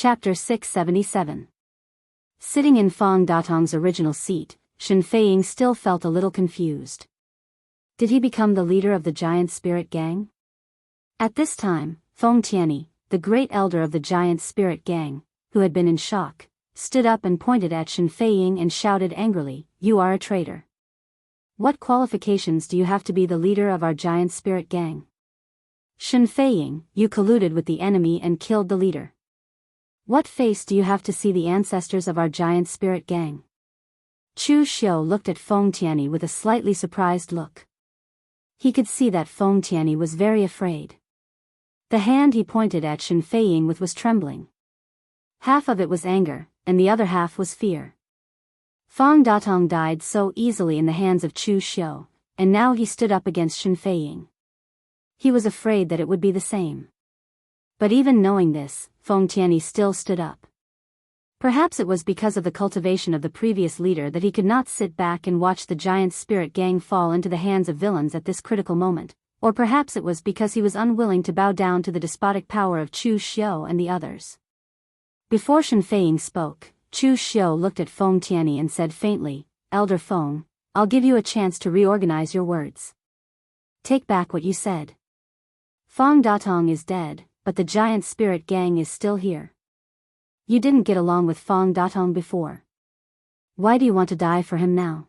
Chapter 677. Sitting in Fang Datong's original seat, Shen Feiying still felt a little confused. Did he become the leader of the giant spirit gang? At this time, Feng Tianyi, the great elder of the giant spirit gang, who had been in shock, stood up and pointed at Shen Feiying and shouted angrily, "You are a traitor. What qualifications do you have to be the leader of our giant spirit gang? Shen Feiying, you colluded with the enemy and killed the leader. What face do you have to see the ancestors of our giant spirit gang?" Chu Xiu looked at Feng Tianyi with a slightly surprised look. He could see that Feng Tianyi was very afraid. The hand he pointed at Shen Feiying with was trembling. Half of it was anger, and the other half was fear. Fang Datong died so easily in the hands of Chu Xiu, and now he stood up against Shen Feiying. He was afraid that it would be the same. But even knowing this, Feng Tianyi still stood up. Perhaps it was because of the cultivation of the previous leader that he could not sit back and watch the giant spirit gang fall into the hands of villains at this critical moment, or perhaps it was because he was unwilling to bow down to the despotic power of Chu Xiu and the others. Before Shen Feiying spoke, Chu Xiu looked at Feng Tianyi and said faintly, "Elder Feng, I'll give you a chance to reorganize your words. Take back what you said. Fang Datong is dead, but the giant spirit gang is still here. You didn't get along with Fang Datong before. Why do you want to die for him now?"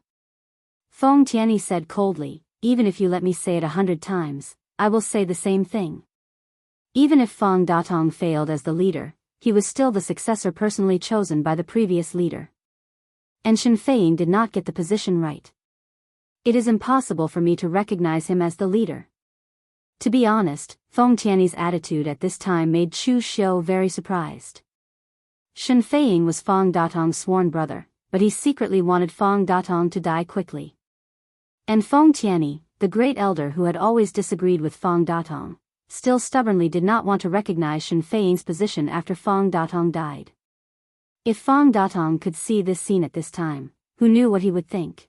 Feng Tianyi said coldly, "Even if you let me say it 100 times, I will say the same thing. Even if Fang Datong failed as the leader, he was still the successor personally chosen by the previous leader. And Shen Feiying did not get the position right. It is impossible for me to recognize him as the leader." To be honest, Feng Tianyi's attitude at this time made Chu Xiu very surprised. Shen Feiying was Fang Datong's sworn brother, but he secretly wanted Fang Datong to die quickly. And Feng Tianyi, the great elder who had always disagreed with Fang Datong, still stubbornly did not want to recognize Shen Feiying's position after Fang Datong died. If Fang Datong could see this scene at this time, who knew what he would think?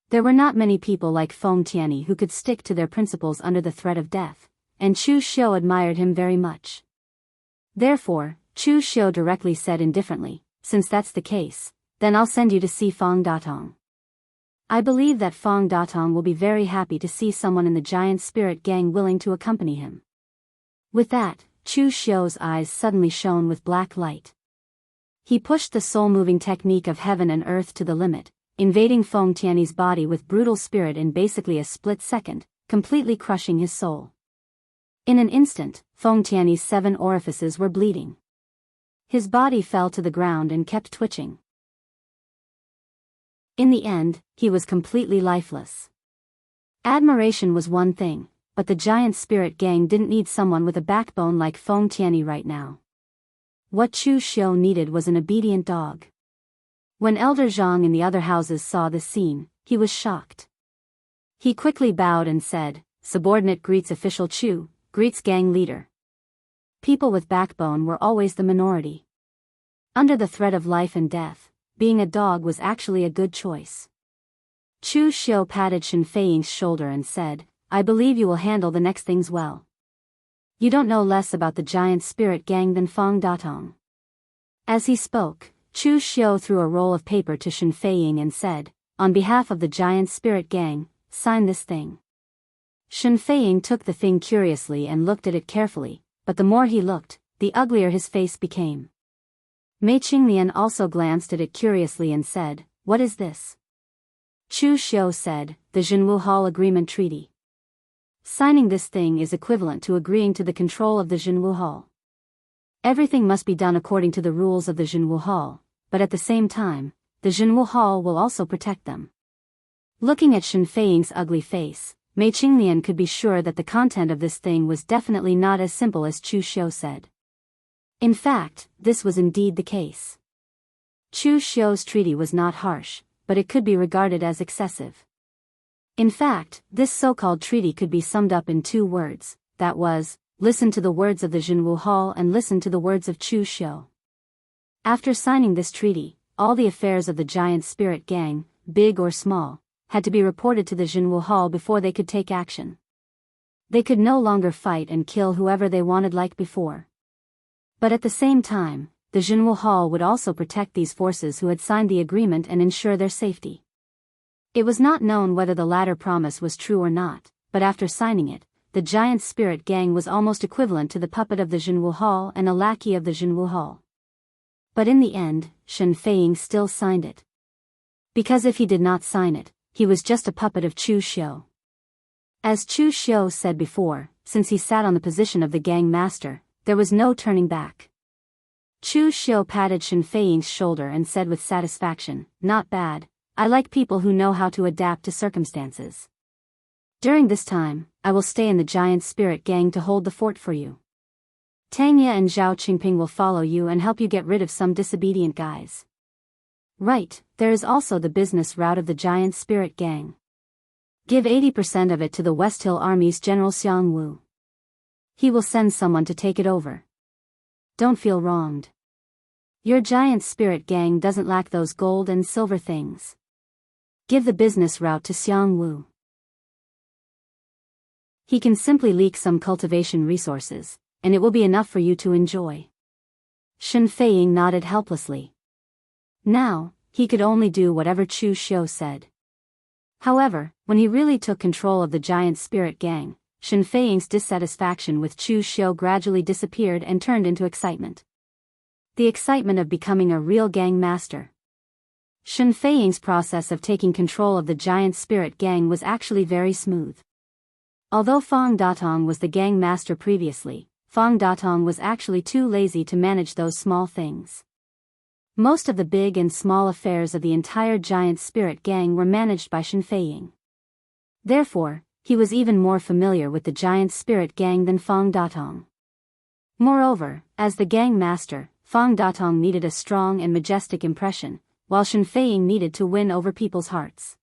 There were not many people like Feng Tianyi who could stick to their principles under the threat of death, and Chu Xiu admired him very much. Therefore, Chu Xiu directly said indifferently, "Since that's the case, then I'll send you to see Fang Datong. I believe that Fang Datong will be very happy to see someone in the giant spirit gang willing to accompany him." With that, Chu Xiu's eyes suddenly shone with black light. He pushed the soul-moving technique of heaven and earth to the limit, invading Feng Tianyi's body with brutal spirit in basically a split second, completely crushing his soul. In an instant, Feng Tianyi's 7 orifices were bleeding. His body fell to the ground and kept twitching. In the end, he was completely lifeless. Admiration was one thing, but the giant spirit gang didn't need someone with a backbone like Feng Tianyi right now. What Chu Xiu needed was an obedient dog. When Elder Zhang in the other houses saw this scene, he was shocked. He quickly bowed and said, "Subordinate greets official Chu, greets gang leader." People with backbone were always the minority. Under the threat of life and death, being a dog was actually a good choice. Chu Xiu patted Shen Feiying's shoulder and said, "I believe you will handle the next things well. You don't know less about the giant spirit gang than Fang Datong." As he spoke, Chu Xiu threw a roll of paper to Shen Feiying and said, "On behalf of the giant spirit gang, sign this thing." Shen Feiying took the thing curiously and looked at it carefully, but the more he looked, the uglier his face became. Mei Qinglian also glanced at it curiously and said, "What is this?" Chu Xiu said, "The Jianghu Hall Agreement Treaty. Signing this thing is equivalent to agreeing to the control of the Jianghu Hall. Everything must be done according to the rules of the Jianghu Hall, but at the same time, the Jianghu Hall will also protect them." Looking at Shen Feiying's ugly face, Mei Qinglian could be sure that the content of this thing was definitely not as simple as Chu Xiu said. In fact, this was indeed the case. Chu Xiu's treaty was not harsh, but it could be regarded as excessive. In fact, this so-called treaty could be summed up in 2 words, that was, listen to the words of the Jianghu Hall and listen to the words of Chu Xiu. After signing this treaty, all the affairs of the giant spirit gang, big or small, had to be reported to the Jianghu Hall before they could take action. They could no longer fight and kill whoever they wanted like before. But at the same time, the Jianghu Hall would also protect these forces who had signed the agreement and ensure their safety. It was not known whether the latter promise was true or not, but after signing it, the giant spirit gang was almost equivalent to the puppet of the Jianghu Hall and a lackey of the Jianghu Hall. But in the end, Shen Feiying still signed it. Because if he did not sign it, he was just a puppet of Chu Xiu. As Chu Xiu said before, since he sat on the position of the gang master, there was no turning back. Chu Xiu patted Shen Feiying's shoulder and said with satisfaction, "Not bad. I like people who know how to adapt to circumstances. During this time, I will stay in the giant spirit gang to hold the fort for you. Tangya and Zhao Qingping will follow you and help you get rid of some disobedient guys. Right, there is also the business route of the giant spirit gang. Give 80% of it to the West Hill Army's General Xiang Wu. He will send someone to take it over. Don't feel wronged. Your giant spirit gang doesn't lack those gold and silver things. Give the business route to Xiang Wu. He can simply leak some cultivation resources, and it will be enough for you to enjoy." Shen Feiying nodded helplessly. Now, he could only do whatever Chu Xiu said. However, when he really took control of the giant spirit gang, Shen Feiying's dissatisfaction with Chu Xiu gradually disappeared and turned into excitement. The excitement of becoming a real gang master. Shen Feiying's process of taking control of the giant spirit gang was actually very smooth. Although Fang Datong was the gang master previously, Fang Datong was actually too lazy to manage those small things. Most of the big and small affairs of the entire giant spirit gang were managed by Shen Feiying. Therefore, he was even more familiar with the giant spirit gang than Fang Datong. Moreover, as the gang master, Fang Datong needed a strong and majestic impression, while Shen Feiying needed to win over people's hearts.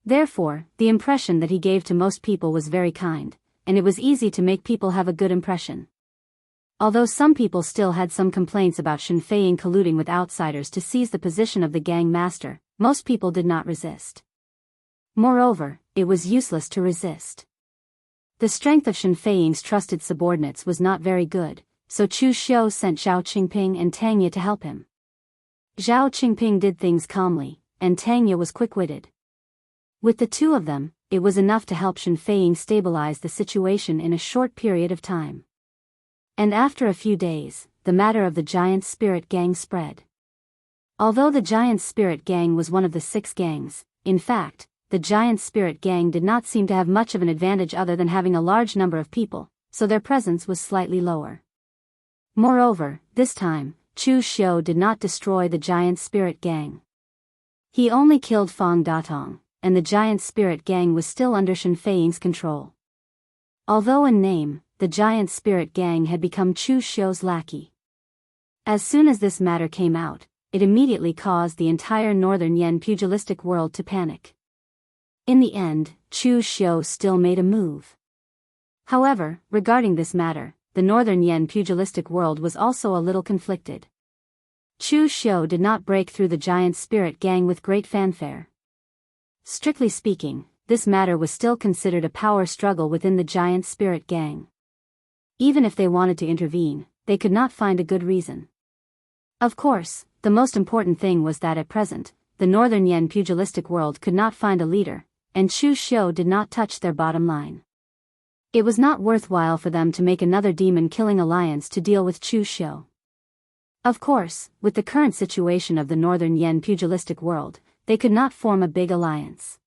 Therefore, the impression that he gave to most people was very kind, and it was easy to make people have a good impression. Although some people still had some complaints about Shen Feiying colluding with outsiders to seize the position of the gang master, most people did not resist. Moreover, it was useless to resist. The strength of Shen Feiying's trusted subordinates was not very good, so Chu Xiu sent Zhao Qingping and Tangya to help him. Zhao Qingping did things calmly, and Tangya was quick-witted. With the two of them, it was enough to help Shen Feiying stabilize the situation in a short period of time. And after a few days, the matter of the giant spirit gang spread. Although the giant spirit gang was one of the 6 gangs, in fact, the giant spirit gang did not seem to have much of an advantage other than having a large number of people, so their presence was slightly lower. Moreover, this time, Chu Xiu did not destroy the giant spirit gang. He only killed Fang Datong, and the giant spirit gang was still under Shen Feiying's control. Although in name, the giant spirit gang had become Chu Xiu's lackey. As soon as this matter came out, it immediately caused the entire northern Yan pugilistic world to panic. In the end, Chu Xiu still made a move. However, regarding this matter, the northern Yan pugilistic world was also a little conflicted. Chu Xiu did not break through the giant spirit gang with great fanfare. Strictly speaking, this matter was still considered a power struggle within the giant spirit gang. Even if they wanted to intervene, they could not find a good reason. Of course, the most important thing was that at present, the northern Yan pugilistic world could not find a leader, and Chu Xiu did not touch their bottom line. It was not worthwhile for them to make another demon-killing alliance to deal with Chu Xiu. Of course, with the current situation of the northern Yan pugilistic world, they could not form a big alliance.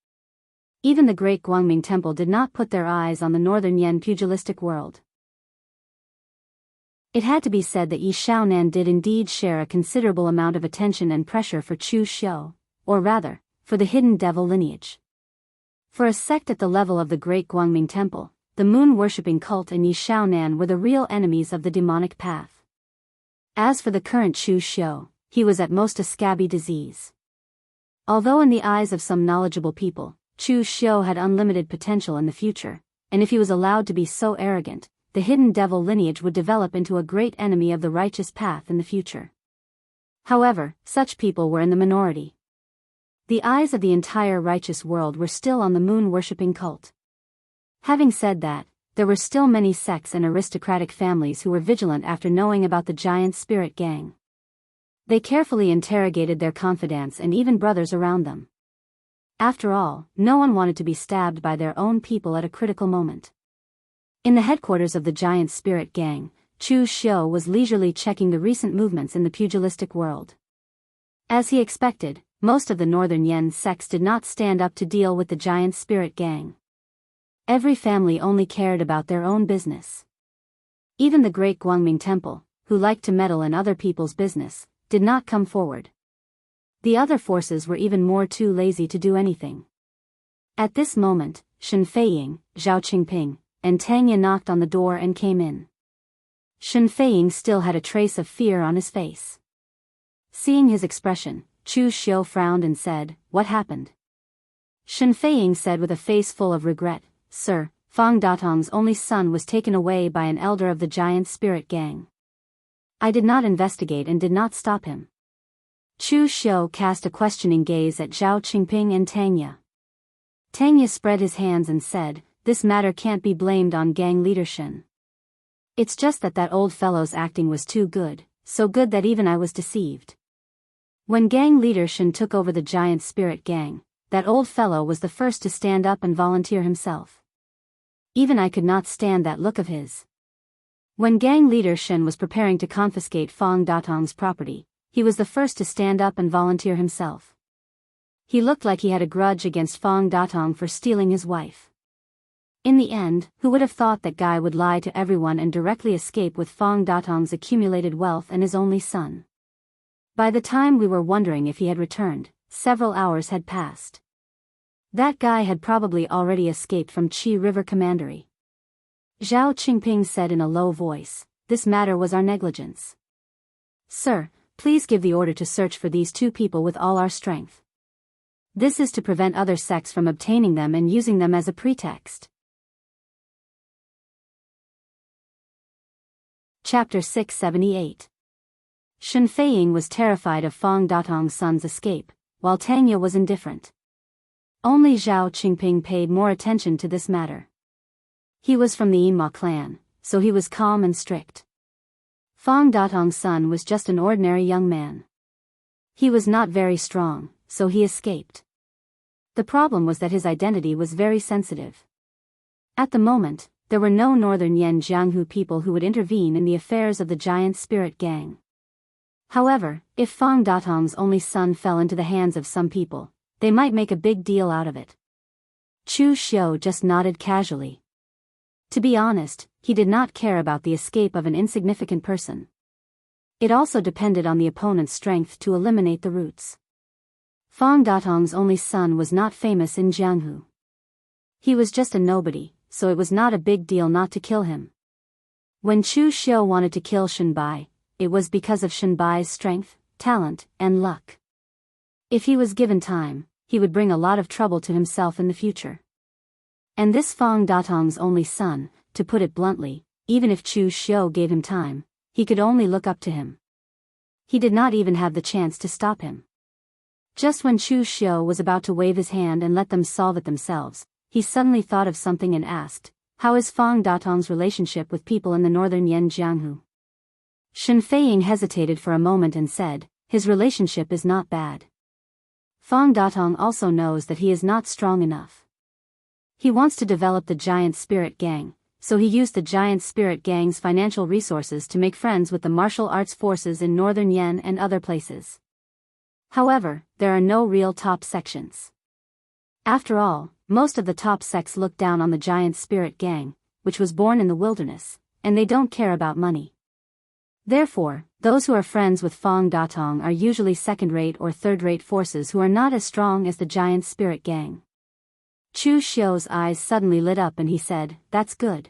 Even the great Guangming Temple did not put their eyes on the northern Yan pugilistic world. It had to be said that Yi Shaonan did indeed share a considerable amount of attention and pressure for Chu Xiu, or rather, for the hidden devil lineage. For a sect at the level of the great Guangming Temple, the moon-worshipping cult and Yi Shaonan were the real enemies of the demonic path. As for the current Chu Xiu, he was at most a scabby disease. Although in the eyes of some knowledgeable people, Chu Xiu had unlimited potential in the future, and if he was allowed to be so arrogant, the hidden devil lineage would develop into a great enemy of the righteous path in the future. However, such people were in the minority. The eyes of the entire righteous world were still on the moon-worshipping cult. Having said that, there were still many sects and aristocratic families who were vigilant after knowing about the giant spirit gang. They carefully interrogated their confidants and even brothers around them. After all, no one wanted to be stabbed by their own people at a critical moment. In the headquarters of the giant spirit gang, Chu Xiu was leisurely checking the recent movements in the pugilistic world. As he expected, most of the northern Yen sects did not stand up to deal with the giant spirit gang. Every family only cared about their own business. Even the great Guangming temple, who liked to meddle in other people's business, did not come forward. The other forces were even more too lazy to do anything. At this moment, Shen Feiying, Zhao Qingping, and Tang Ye knocked on the door and came in. Shen Feiying still had a trace of fear on his face. Seeing his expression, Chu Xiu frowned and said, "What happened?" Shen Feiying said with a face full of regret, "Sir, Fang Datong's only son was taken away by an elder of the giant spirit gang. I did not investigate and did not stop him." Chu Xiu cast a questioning gaze at Zhao Qingping and Tang Ye. Tang Ye spread his hands and said, "This matter can't be blamed on gang leader Shen. It's just that old fellow's acting was too good, so good that even I was deceived. When gang leader Shen took over the giant spirit gang, that old fellow was the first to stand up and volunteer himself. Even I could not stand that look of his. When gang leader Shen was preparing to confiscate Fang Datong's property, he was the first to stand up and volunteer himself. He looked like he had a grudge against Fang Datong for stealing his wife. In the end, who would have thought that guy would lie to everyone and directly escape with Fang Datong's accumulated wealth and his only son? By the time we were wondering if he had returned, several hours had passed. That guy had probably already escaped from Qi River Commandery. Zhao Qingping said in a low voice, "This matter was our negligence. Sir, please give the order to search for these two people with all our strength. This is to prevent other sects from obtaining them and using them as a pretext." Chapter 678. Shen Feiying was terrified of Fang Datong's son's escape, while Tang Ye was indifferent. Only Zhao Qingping paid more attention to this matter. He was from the Yinma clan, so he was calm and strict. Fang Datong's son was just an ordinary young man. He was not very strong, so he escaped. The problem was that his identity was very sensitive. At the moment, there were no northern Yen Jianghu people who would intervene in the affairs of the giant spirit gang. However, if Fang Datong's only son fell into the hands of some people, they might make a big deal out of it. Chu Xiu just nodded casually. To be honest, he did not care about the escape of an insignificant person. It also depended on the opponent's strength to eliminate the roots. Fang Datong's only son was not famous in Jianghu. He was just a nobody, so it was not a big deal not to kill him. When Chu Xiu wanted to kill Shenbai, it was because of Shenbai's strength, talent, and luck. If he was given time, he would bring a lot of trouble to himself in the future. And this Fang Datong's only son, to put it bluntly, even if Chu Xiu gave him time, he could only look up to him. He did not even have the chance to stop him. Just when Chu Xiu was about to wave his hand and let them solve it themselves, he suddenly thought of something and asked, "How is Fang Datong's relationship with people in the northern Yen Jianghu?" Shen Feiying hesitated for a moment and said, "His relationship is not bad. Fang Datong also knows that he is not strong enough. He wants to develop the giant spirit gang, so he used the giant spirit gang's financial resources to make friends with the martial arts forces in northern Yen and other places. However, there are no real top sections. After all, most of the top sects look down on the giant spirit gang, which was born in the wilderness, and they don't care about money. Therefore, those who are friends with Fang Datong are usually second-rate or third-rate forces who are not as strong as the giant spirit gang." Chu Xiu's eyes suddenly lit up and he said, "That's good.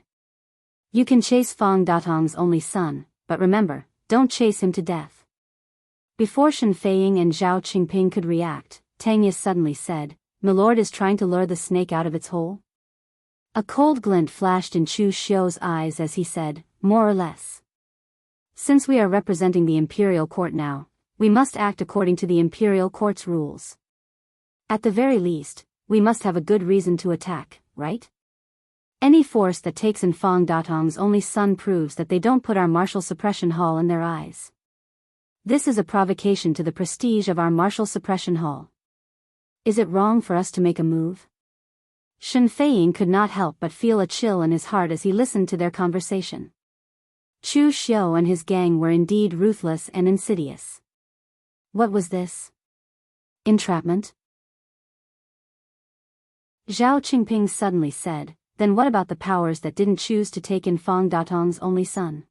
You can chase Fang Datong's only son, but remember, don't chase him to death." Before Shen Feiying and Zhao Qingping could react, Tang Ye suddenly said, "Milord is trying to lure the snake out of its hole?" A cold glint flashed in Chu Xiu's eyes as he said, "More or less. Since we are representing the imperial court now, we must act according to the imperial court's rules. At the very least, we must have a good reason to attack, right? Any force that takes in Fong Datong's only son proves that they don't put our martial suppression hall in their eyes. This is a provocation to the prestige of our martial suppression hall. Is it wrong for us to make a move? Shen Feiying could not help but feel a chill in his heart as he listened to their conversation. Chu Xiu and his gang were indeed ruthless and insidious. What was this? Entrapment? Zhao Qingping suddenly said, then what about the powers that didn't choose to take in Fong Datong's only son?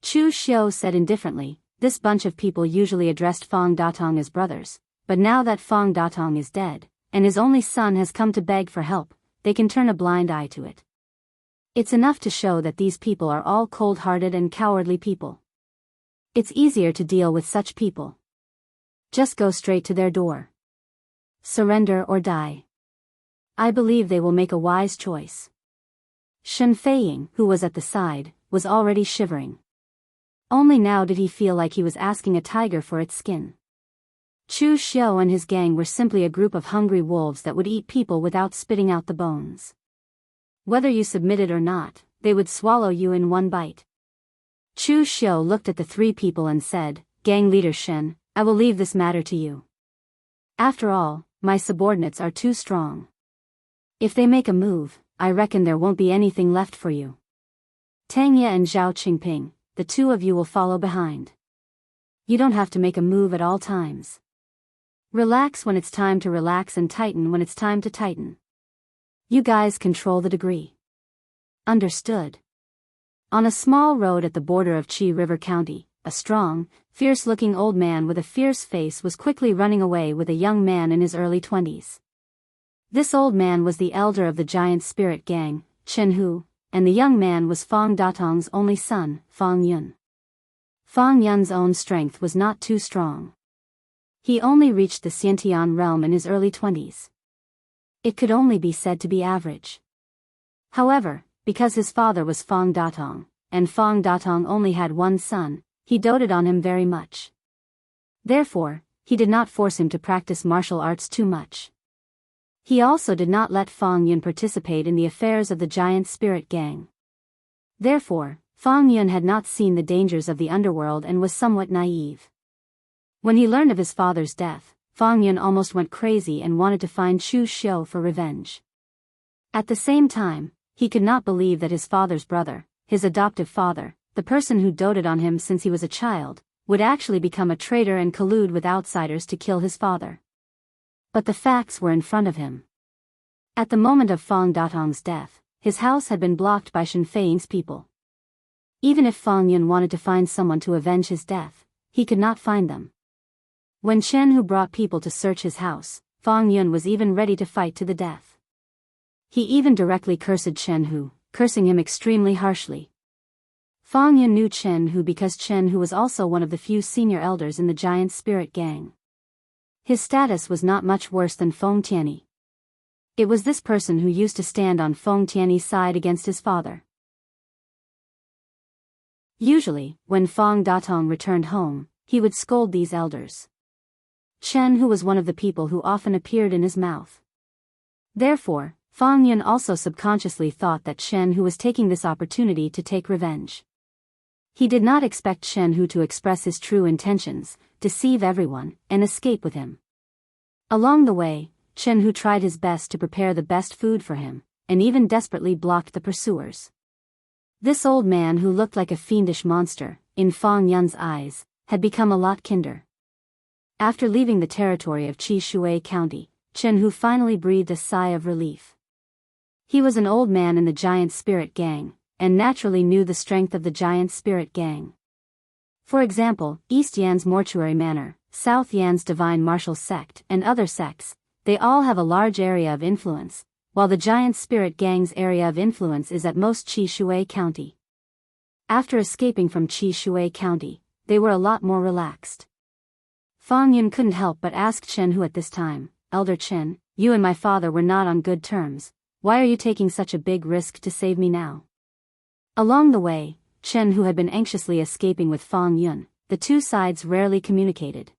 Chu Xiu said indifferently, this bunch of people usually addressed Fong Datong as brothers, but now that Fong Datong is dead, and his only son has come to beg for help, they can turn a blind eye to it. It's enough to show that these people are all cold-hearted and cowardly people. It's easier to deal with such people. Just go straight to their door. Surrender or die. I believe they will make a wise choice. Shen Feiying, who was at the side, was already shivering. Only now did he feel like he was asking a tiger for its skin. Chu Xiu and his gang were simply a group of hungry wolves that would eat people without spitting out the bones. Whether you submitted or not, they would swallow you in one bite. Chu Xiu looked at the three people and said, Gang leader Shen, I will leave this matter to you. After all, my subordinates are too strong. If they make a move, I reckon there won't be anything left for you. Tang Ye and Zhao Qingping, the two of you will follow behind. You don't have to make a move at all times. Relax when it's time to relax and tighten when it's time to tighten. You guys control the degree. Understood. On a small road at the border of Qi River County, a strong, fierce-looking old man with a fierce face was quickly running away with a young man in his early 20s. This old man was the elder of the giant spirit gang, Chen Hu, and the young man was Fong Datong's only son, Fong Yun. Fong Yun's own strength was not too strong. He only reached the Xiantian realm in his early 20s. It could only be said to be average. However, because his father was Fong Datong, and Fong Datong only had one son, he doted on him very much. Therefore, he did not force him to practice martial arts too much. He also did not let Fong Yun participate in the affairs of the giant spirit gang. Therefore, Fong Yun had not seen the dangers of the underworld and was somewhat naive. When he learned of his father's death, Fong Yun almost went crazy and wanted to find Chu Xiu for revenge. At the same time, he could not believe that his father's brother, his adoptive father, the person who doted on him since he was a child, would actually become a traitor and collude with outsiders to kill his father. But the facts were in front of him. At the moment of Fong Datong's death, his house had been blocked by Shen Feiying's people. Even if Fong Yun wanted to find someone to avenge his death, he could not find them. When Chen Hu brought people to search his house, Fong Yun was even ready to fight to the death. He even directly cursed Chen Hu, cursing him extremely harshly. Fong Yun knew Chen Hu because Chen Hu was also one of the few senior elders in the giant spirit gang. His status was not much worse than Feng Tianyi. It was this person who used to stand on Feng Tianyi's side against his father. Usually, when Fong Datong returned home, he would scold these elders. Chen Hu was one of the people who often appeared in his mouth. Therefore, Fong Yun also subconsciously thought that Chen Hu was taking this opportunity to take revenge. He did not expect Chen Hu to express his true intentions, deceive everyone, and escape with him. Along the way, Chen Hu tried his best to prepare the best food for him, and even desperately blocked the pursuers. This old man who looked like a fiendish monster, in Fong Yun's eyes, had become a lot kinder. After leaving the territory of Qi Shui County, Chen Hu finally breathed a sigh of relief. He was an old man in the giant spirit gang, and naturally knew the strength of the giant spirit gang. For example, East Yan's mortuary manor, South Yan's divine martial sect, and other sects, they all have a large area of influence, while the giant spirit gang's area of influence is at most Qi Shui County. After escaping from Qi Shui County, they were a lot more relaxed. Fong Yun couldn't help but ask Chen Hu at this time, Elder Chen, you and my father were not on good terms, why are you taking such a big risk to save me now? Along the way, Chen Hu had been anxiously escaping with Fong Yun, the two sides rarely communicated.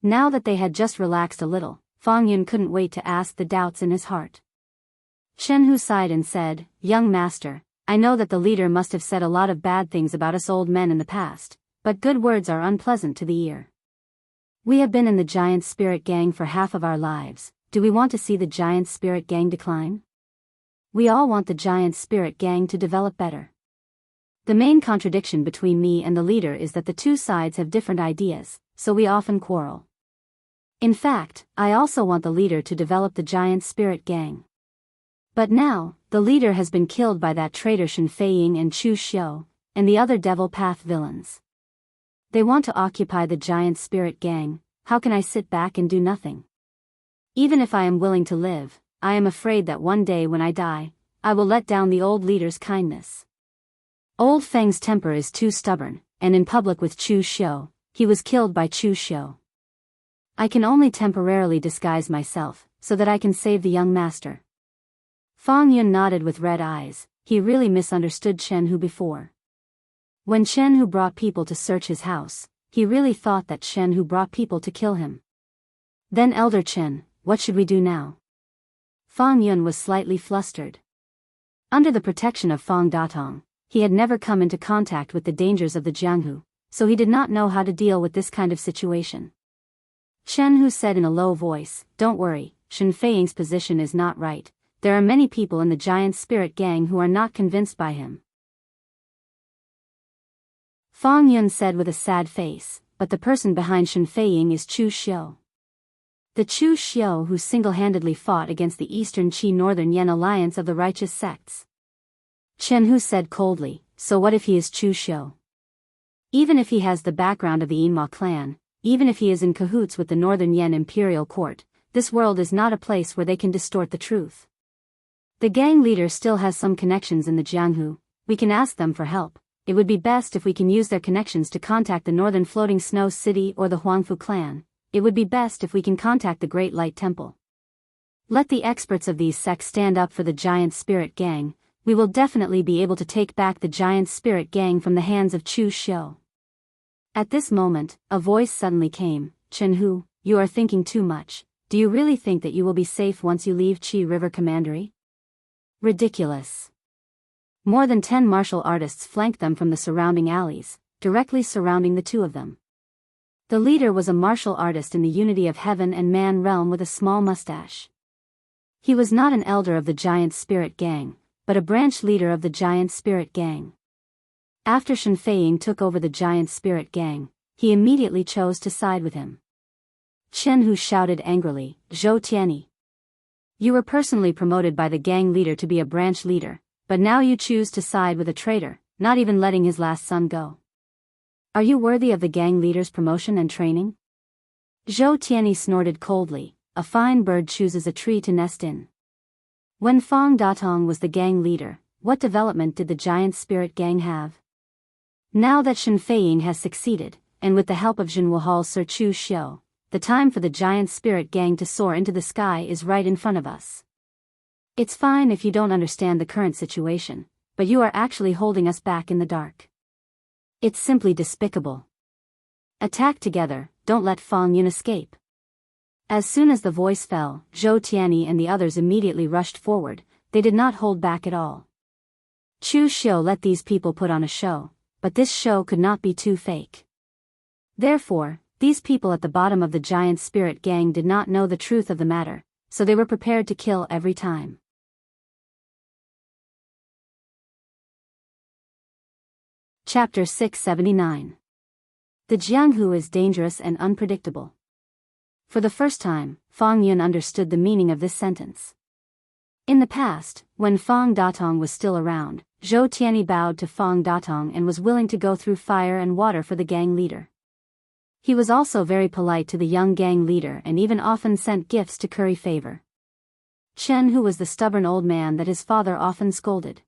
Now that they had just relaxed a little, Fong Yun couldn't wait to ask the doubts in his heart. Jianghu sighed and said, "Young master, I know that the leader must have said a lot of bad things about us old men in the past, but good words are unpleasant to the ear. We have been in the giant spirit gang for half of our lives. Do we want to see the giant spirit gang decline? We all want the giant spirit gang to develop better. The main contradiction between me and the leader is that the two sides have different ideas, so we often quarrel. In fact, I also want the leader to develop the giant spirit gang. But now, the leader has been killed by that traitor Shen Feiying and Chu Xiu, and the other Devil Path villains. They want to occupy the giant spirit gang. How can I sit back and do nothing? Even if I am willing to live, I am afraid that one day when I die, I will let down the old leader's kindness. Old Feng's temper is too stubborn, and in public with Chu Xiu, he was killed by Chu Xiu. I can only temporarily disguise myself, so that I can save the young master." Fang Yun nodded with red eyes. He really misunderstood Jianghu before. When Jianghu brought people to search his house, he really thought that Jianghu brought people to kill him. Then Elder Chen, what should we do now? Fang Yun was slightly flustered. Under the protection of Fang Datong, he had never come into contact with the dangers of the Jianghu, so he did not know how to deal with this kind of situation. Jianghu said in a low voice, "Don't worry, Shen Feiying's position is not right. There are many people in the giant spirit gang who are not convinced by him." Fang Yun said with a sad face, "But the person behind Shen Feiying is Chu Xiu. The Chu Xiu who single-handedly fought against the Eastern Qi Northern Yan alliance of the righteous sects." Jianghu said coldly, "So what if he is Chu Xiu? Even if he has the background of the Yinma clan, even if he is in cahoots with the Northern Yan imperial court, this world is not a place where they can distort the truth. The gang leader still has some connections in the Jianghu. We can ask them for help. It would be best if we can use their connections to contact the Northern Floating Snow City or the Huangfu clan. It would be best if we can contact the Great Light Temple. Let the experts of these sects stand up for the giant spirit gang. We will definitely be able to take back the giant spirit gang from the hands of Chu Xiu." At this moment, a voice suddenly came. "Jianghu, you are thinking too much. Do you really think that you will be safe once you leave Qi River Commandery? Ridiculous." More than 10 martial artists flanked them from the surrounding alleys, directly surrounding the two of them. The leader was a martial artist in the Unity of Heaven and Man realm with a small mustache. He was not an elder of the giant spirit gang, but a branch leader of the giant spirit gang. After Shen Feiying took over the giant spirit gang, he immediately chose to side with him. Jianghu shouted angrily, "Zhou Tianyi! You were personally promoted by the gang leader to be a branch leader, but now you choose to side with a traitor, not even letting his last son go. Are you worthy of the gang leader's promotion and training?" Zhou Tianyi snorted coldly, "A fine bird chooses a tree to nest in." When Fang Datong was the gang leader, what development did the giant spirit gang have? Now that Shen Feiying has succeeded, and with the help of Jinwuhal Sir Chu Xiu, the time for the giant spirit gang to soar into the sky is right in front of us. It's fine if you don't understand the current situation, but you are actually holding us back in the dark. It's simply despicable. Attack together, don't let Fang Yun escape. As soon as the voice fell, Zhou Tianyi and the others immediately rushed forward. They did not hold back at all. Chu Xiu let these people put on a show, but this show could not be too fake. Therefore, these people at the bottom of the giant spirit gang did not know the truth of the matter, so they were prepared to kill every time. Chapter 679. The Jianghu is dangerous and unpredictable. For the first time, Fang Yun understood the meaning of this sentence. In the past, when Fang Datong was still around, Zhou Tianyi bowed to Fang Datong and was willing to go through fire and water for the gang leader. He was also very polite to the young gang leader and even often sent gifts to curry favor. Jianghu was the stubborn old man that his father often scolded.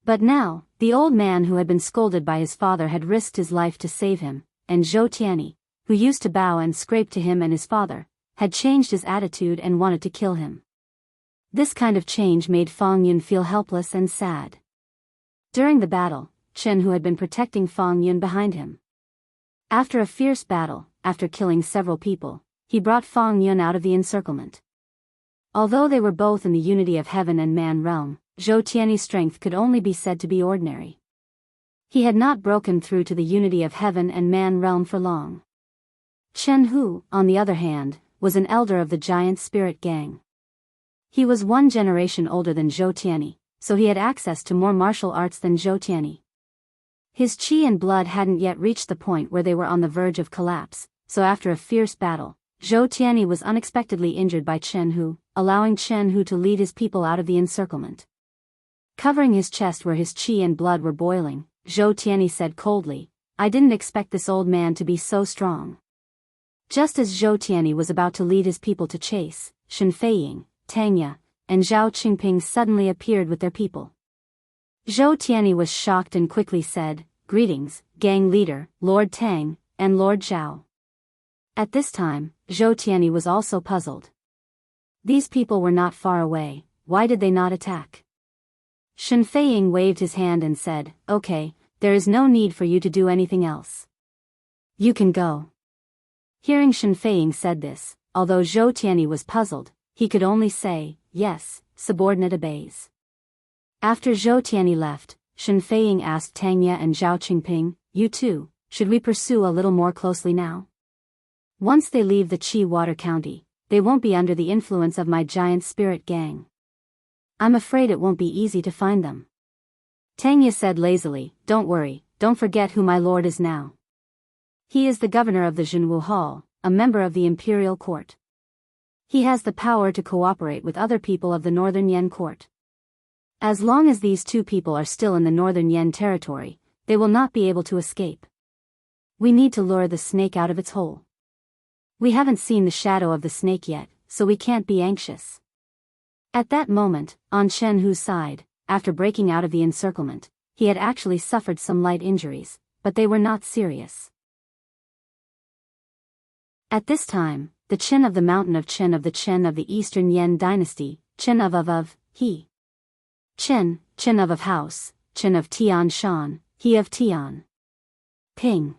But now, the old man who had been scolded by his father had risked his life to save him, and Zhou Tianyi, who used to bow and scrape to him and his father, had changed his attitude and wanted to kill him. This kind of change made Fang Yun feel helpless and sad. During the battle, Jianghu had been protecting Fang Yun behind him. After a fierce battle, after killing several people, he brought Fang Yun out of the encirclement. Although they were both in the unity of heaven and man realm, Zhou Tiany's strength could only be said to be ordinary. He had not broken through to the unity of heaven and man realm for long. Chen Hu, on the other hand, was an elder of the giant spirit gang. He was 1 generation older than Zhou Tiany, so he had access to more martial arts than Zhou Tiany. His qi and blood hadn't yet reached the point where they were on the verge of collapse, so after a fierce battle, Zhou Tiany was unexpectedly injured by Chen Hu, allowing Chen Hu to lead his people out of the encirclement. Covering his chest where his qi and blood were boiling, Zhou Tiany said coldly, "I didn't expect this old man to be so strong." Just as Zhou Tiany was about to lead his people to chase, Shen Feiying, Tangya, and Zhao Qingping suddenly appeared with their people. Zhou Tiany was shocked and quickly said, "Greetings, gang leader, Lord Tang, and Lord Zhao." At this time, Zhou Tiany was also puzzled. These people were not far away, why did they not attack? Shen Feiying waved his hand and said, "Okay, there is no need for you to do anything else. You can go." Hearing Shen Feiying said this, although Zhou Tiany was puzzled, he could only say, "Yes, subordinate obeys." After Zhou Tiany left, Shen Feiying asked Tangya and Zhao Qingping, "You two, should we pursue a little more closely now? Once they leave the Qi Water County, they won't be under the influence of my giant spirit gang. I'm afraid it won't be easy to find them." Tangya said lazily, "Don't worry, don't forget who my lord is now. He is the governor of the Jianghu Hall, a member of the imperial court. He has the power to cooperate with other people of the Northern Yan court. As long as these two people are still in the Northern Yan territory, they will not be able to escape. We need to lure the snake out of its hole. We haven't seen the shadow of the snake yet, so we can't be anxious." At that moment, on Chen Hu's side, after breaking out of the encirclement, he had actually suffered some light injuries, but they were not serious. At this time, the Chen of the mountain of Chen of the Eastern Yan dynasty, Chen of he. Chen of house, Chen of Tian Shan, he of Tian. Ping.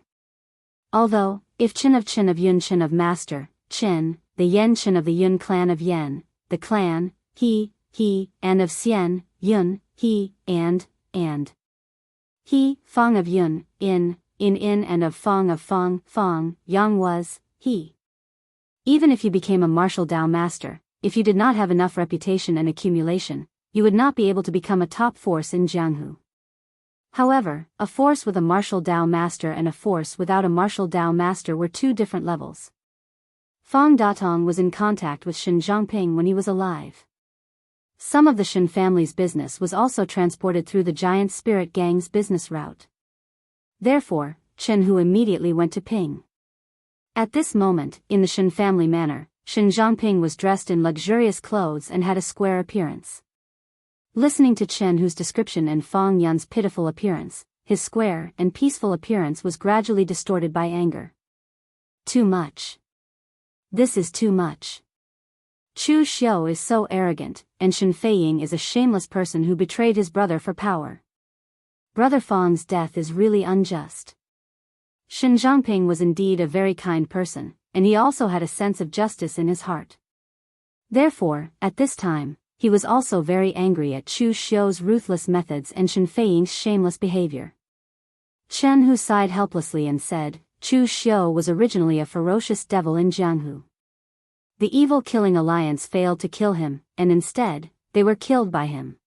Although, if Chen of Yun Chen of master, Chen, the Yan Chen of the Yun clan of Yan, the clan, he, and of Xian, Yun, he, and, he, Fang of Yun, in, and of Fang, Yang was, he. Even if you became a martial Dao master, if you did not have enough reputation and accumulation, you would not be able to become a top force in Jianghu. However, a force with a martial Dao master and a force without a martial Dao master were 2 different levels. Fang Datong was in contact with Shen Zhangping when he was alive. Some of the Shen family's business was also transported through the giant spirit gang's business route. Therefore, Chen Hu immediately went to Ping. At this moment, in the Shen family manor, Shen Zhangping was dressed in luxurious clothes and had a square appearance. Listening to Chen Hu's description and Fang Yun's pitiful appearance, his square and peaceful appearance was gradually distorted by anger. Too much. This is too much. Chu Xiu is so arrogant, and Shen Feiying is a shameless person who betrayed his brother for power. Brother Fang's death is really unjust. Shen Zhangping was indeed a very kind person, and he also had a sense of justice in his heart. Therefore, at this time, he was also very angry at Chu Xiu's ruthless methods and Shen Feiying's shameless behavior. Chen Hu sighed helplessly and said, "Chu Xiu was originally a ferocious devil in Jianghu. The evil killing alliance failed to kill him, and instead, they were killed by him.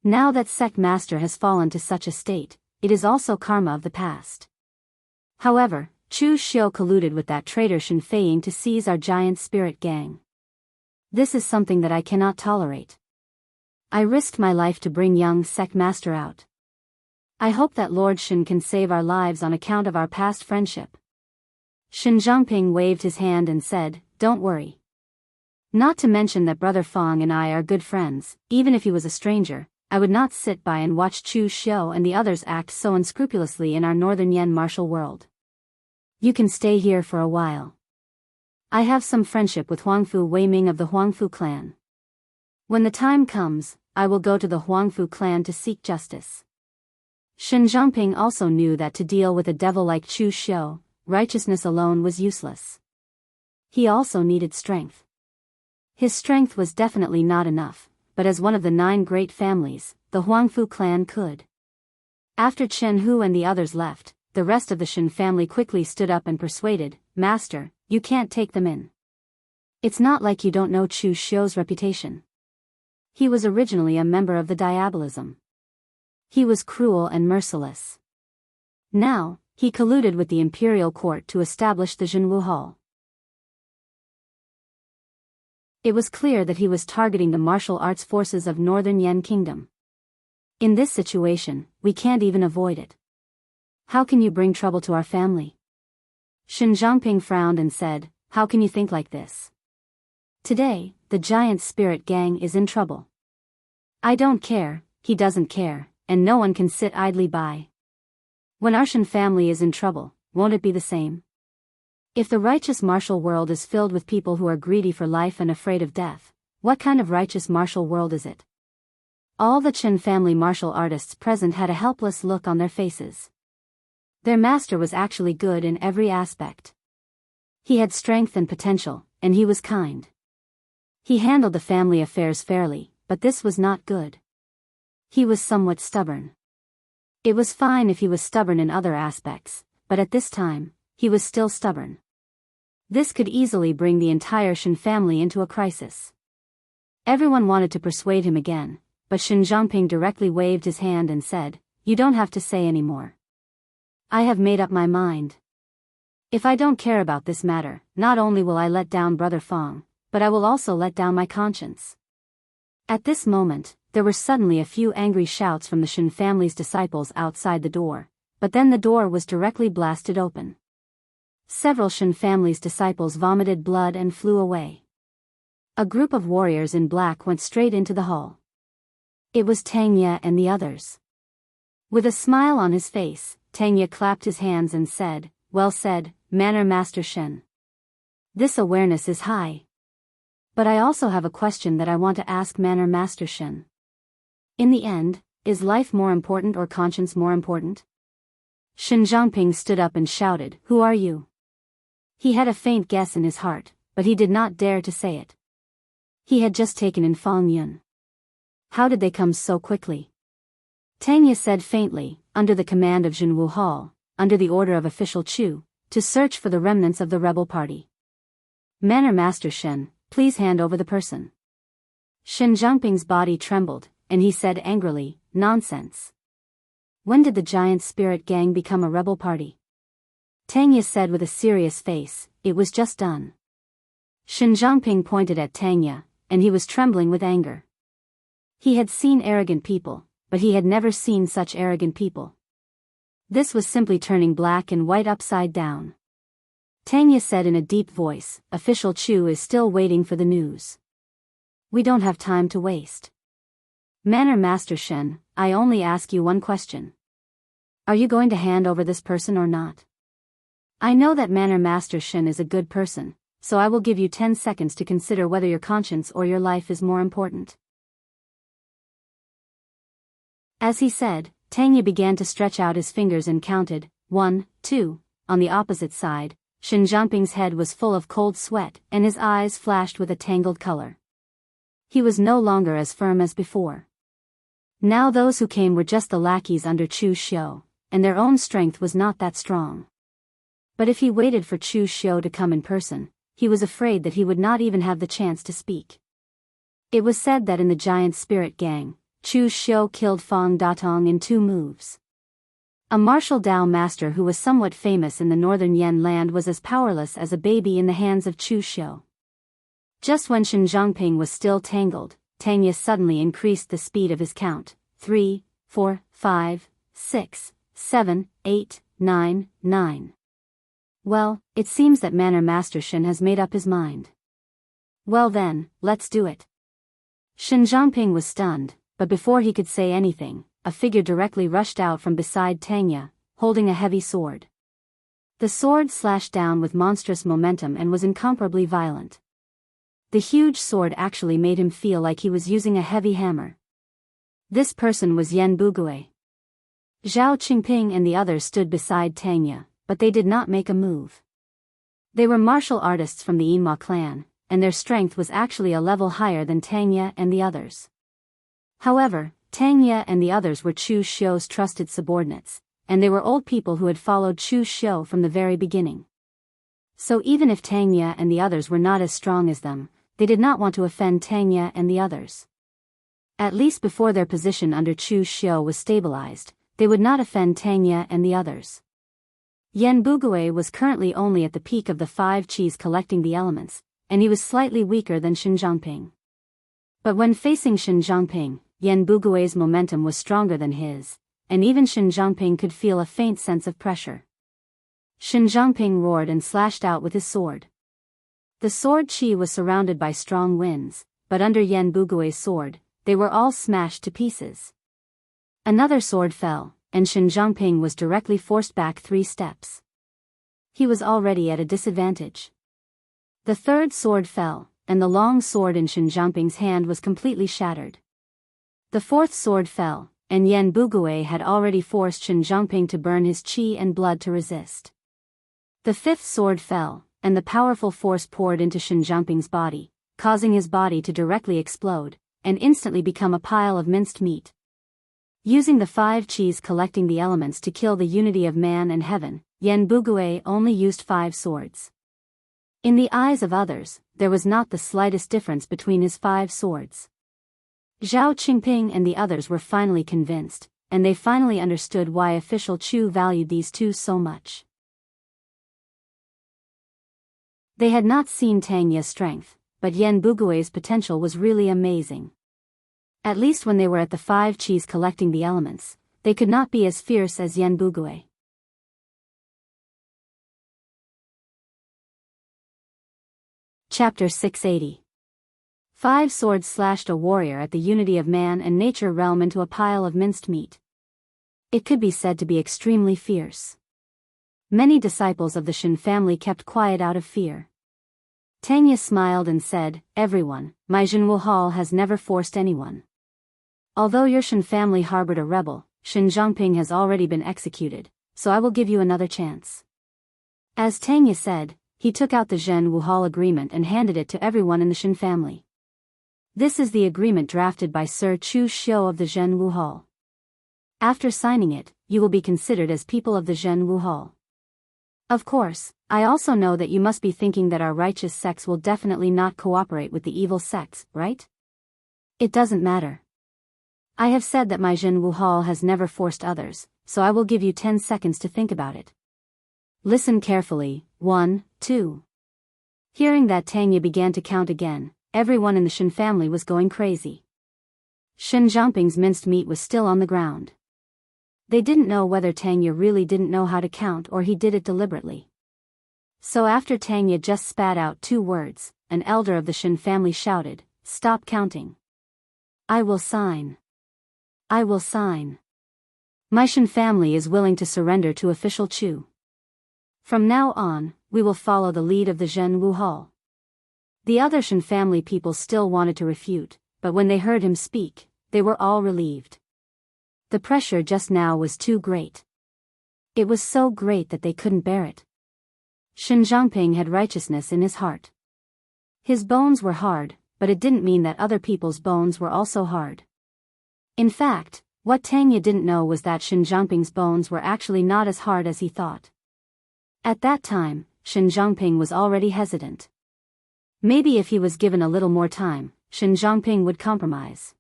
Now that sect master has fallen to such a state, it is also karma of the past. However, Chu Xiu colluded with that traitor Shen Feiying to seize our giant spirit gang. This is something that I cannot tolerate. I risked my life to bring young sect master out. I hope that Lord Shen can save our lives on account of our past friendship." Shen Zhangping waved his hand and said, "Don't worry. Not to mention that Brother Fang and I are good friends, even if he was a stranger, I would not sit by and watch Chu Xiu and the others act so unscrupulously in our Northern Yan martial world. You can stay here for a while. I have some friendship with Huangfu Weiming of the Huangfu clan. When the time comes, I will go to the Huangfu clan to seek justice." Shen Zhangping also knew that to deal with a devil like Chu Xiu, righteousness alone was useless. He also needed strength. His strength was definitely not enough, but as one of the 9 great families, the Huangfu clan could. After Chen Hu and the others left, the rest of the Shen family quickly stood up and persuaded, "Master, you can't take them in. It's not like you don't know Chu Xiu's reputation. He was originally a member of the Diabolism. He was cruel and merciless. Now, he colluded with the imperial court to establish the Zhenwu Hall. It was clear that he was targeting the martial arts forces of Northern Yan Kingdom. In this situation, we can't even avoid it. How can you bring trouble to our family?" Shen Zhangping frowned and said, "How can you think like this? Today, the giant spirit gang is in trouble. I don't care, he doesn't care, and no one can sit idly by. When our Shen family is in trouble, won't it be the same? If the righteous martial world is filled with people who are greedy for life and afraid of death, what kind of righteous martial world is it?" All the Chen family martial artists present had a helpless look on their faces. Their master was actually good in every aspect. He had strength and potential, and he was kind. He handled the family affairs fairly, but this was not good. He was somewhat stubborn. It was fine if he was stubborn in other aspects, but at this time, he was still stubborn. This could easily bring the entire Shen family into a crisis. Everyone wanted to persuade him again, but Shen Zhangping directly waved his hand and said, "You don't have to say any more. I have made up my mind. If I don't care about this matter, not only will I let down Brother Fong, but I will also let down my conscience." At this moment, there were suddenly a few angry shouts from the Shen family's disciples outside the door, but then the door was directly blasted open. Several Shen family's disciples vomited blood and flew away. A group of warriors in black went straight into the hall. It was Tang Ye and the others. With a smile on his face, Tang Ye clapped his hands and said, "Well said, Manor Master Shen. This awareness is high. But I also have a question that I want to ask Manor Master Shen. In the end, is life more important or conscience more important?" Shen Zhangping stood up and shouted, "Who are you?" He had a faint guess in his heart, but he did not dare to say it. He had just taken in Fang Yun. How did they come so quickly? Tang Ye said faintly, "Under the command of Zhenwu Hall, under the order of official Chu, to search for the remnants of the rebel party. Manor Master Shen, please hand over the person." Shen Zhangping's body trembled, and he said angrily, "Nonsense. When did the giant spirit gang become a rebel party?" Tang Ye said with a serious face, "It was just done." Shen Zhangping pointed at Tang Ye, and he was trembling with anger. He had seen arrogant people, but he had never seen such arrogant people. This was simply turning black and white upside down. Tang Ye said in a deep voice, "Official Chu is still waiting for the news. We don't have time to waste. Manor Master Shen, I only ask you one question. Are you going to hand over this person or not? I know that Manor Master Shen is a good person, so I will give you 10 seconds to consider whether your conscience or your life is more important." As he said, Tang Ye began to stretch out his fingers and counted, 1, 2, on the opposite side. Shen Zhangping's head was full of cold sweat and his eyes flashed with a tangled color. He was no longer as firm as before. Now those who came were just the lackeys under Chu Xiu, and their own strength was not that strong. But if he waited for Chu Xiu to come in person, he was afraid that he would not even have the chance to speak. It was said that in the giant spirit gang, Chu Xiu killed Fang Datong in 2 moves. A martial Dao master who was somewhat famous in the northern Yan land was as powerless as a baby in the hands of Chu Xiu. Just when Shen Zhangping was still tangled, Tang Ye suddenly increased the speed of his count, 3, 4, 5, 6, 7, 8, 9, 9. Well, it seems that Manor Master Shen has made up his mind. Well then, let's do it. Shen Zhangping was stunned, but before he could say anything, a figure directly rushed out from beside Tang Ye, holding a heavy sword. The sword slashed down with monstrous momentum and was incomparably violent. The huge sword actually made him feel like he was using a heavy hammer. This person was Yan Bugui. Zhao Qingping and the others stood beside Tang Ye, but they did not make a move. They were martial artists from the Yinhua clan, and their strength was actually a level higher than Tang Ye and the others. However, Tang Ye and the others were Chu Xiu's trusted subordinates, and they were old people who had followed Chu Xiu from the very beginning. So even if Tang Ye and the others were not as strong as them, they did not want to offend Tang Ye and the others. At least before their position under Chu Xiu was stabilized, they would not offend Tang Ye and the others. Yan Bugui was currently only at the peak of the 5 qis collecting the elements, and he was slightly weaker than Shen Zhangping. But when facing Shen Zhangping, Yan Bugui's momentum was stronger than his, and even Shen Zhangping could feel a faint sense of pressure. Shen Zhangping roared and slashed out with his sword. The sword qi was surrounded by strong winds, but under Yan Bugui's sword, they were all smashed to pieces. Another sword fell, and Shen Zhangping was directly forced back 3 steps. He was already at a disadvantage. The third sword fell, and the long sword in Shen Zhangping's hand was completely shattered. The fourth sword fell, and Yan Bugui had already forced Shen Zhangping to burn his qi and blood to resist. The fifth sword fell, and the powerful force poured into Shen Zhangping's body, causing his body to directly explode, and instantly become a pile of minced meat. Using the 5 qis collecting the elements to kill the unity of man and heaven, Yan Bugui only used 5 swords. In the eyes of others, there was not the slightest difference between his 5 swords. Zhao Qingping and the others were finally convinced, and they finally understood why official Chu valued these 2 so much. They had not seen Tang Ye's strength, but Yan Bugui's potential was really amazing. At least when they were at the 5 qis collecting the elements, they could not be as fierce as Yan Bugui. Chapter 680. 5 swords slashed a warrior at the unity of man and nature realm into a pile of minced meat. It could be said to be extremely fierce. Many disciples of the Shen family kept quiet out of fear. Tang Ye smiled and said, "Everyone, my Jianghu Hall has never forced anyone. Although your Shen family harbored a rebel, Shen Zhangping has already been executed, so I will give you another chance." As Tang Ye said, he took out the Jianghu Hall agreement and handed it to everyone in the Shen family. This is the agreement drafted by Sir Chu Xiu of the Jianghu Hall. After signing it, you will be considered as people of the Jianghu Hall. Of course, I also know that you must be thinking that our righteous sects will definitely not cooperate with the evil sects, right? It doesn't matter. I have said that my Jianghu Hall has never forced others, so I will give you 10 seconds to think about it. Listen carefully. 1, 2. Hearing that, Tang Ye began to count again. Everyone in the Shen family was going crazy. Shen Zhangping's minced meat was still on the ground. They didn't know whether Tang Ye really didn't know how to count or he did it deliberately. So after Tang Ye just spat out 2 words, an elder of the Shen family shouted, "Stop counting. I will sign. I will sign. My Shen family is willing to surrender to official Chu. From now on, we will follow the lead of the Jianghu Hall." The other Shen family people still wanted to refute, but when they heard him speak, they were all relieved. The pressure just now was too great. It was so great that they couldn't bear it. Shen Zhangping had righteousness in his heart. His bones were hard, but it didn't mean that other people's bones were also hard. In fact, what Tang Ye didn't know was that Shen Zhangping's bones were actually not as hard as he thought. At that time, Shen Zhangping was already hesitant. Maybe if he was given a little more time, Shen Zhangping would compromise.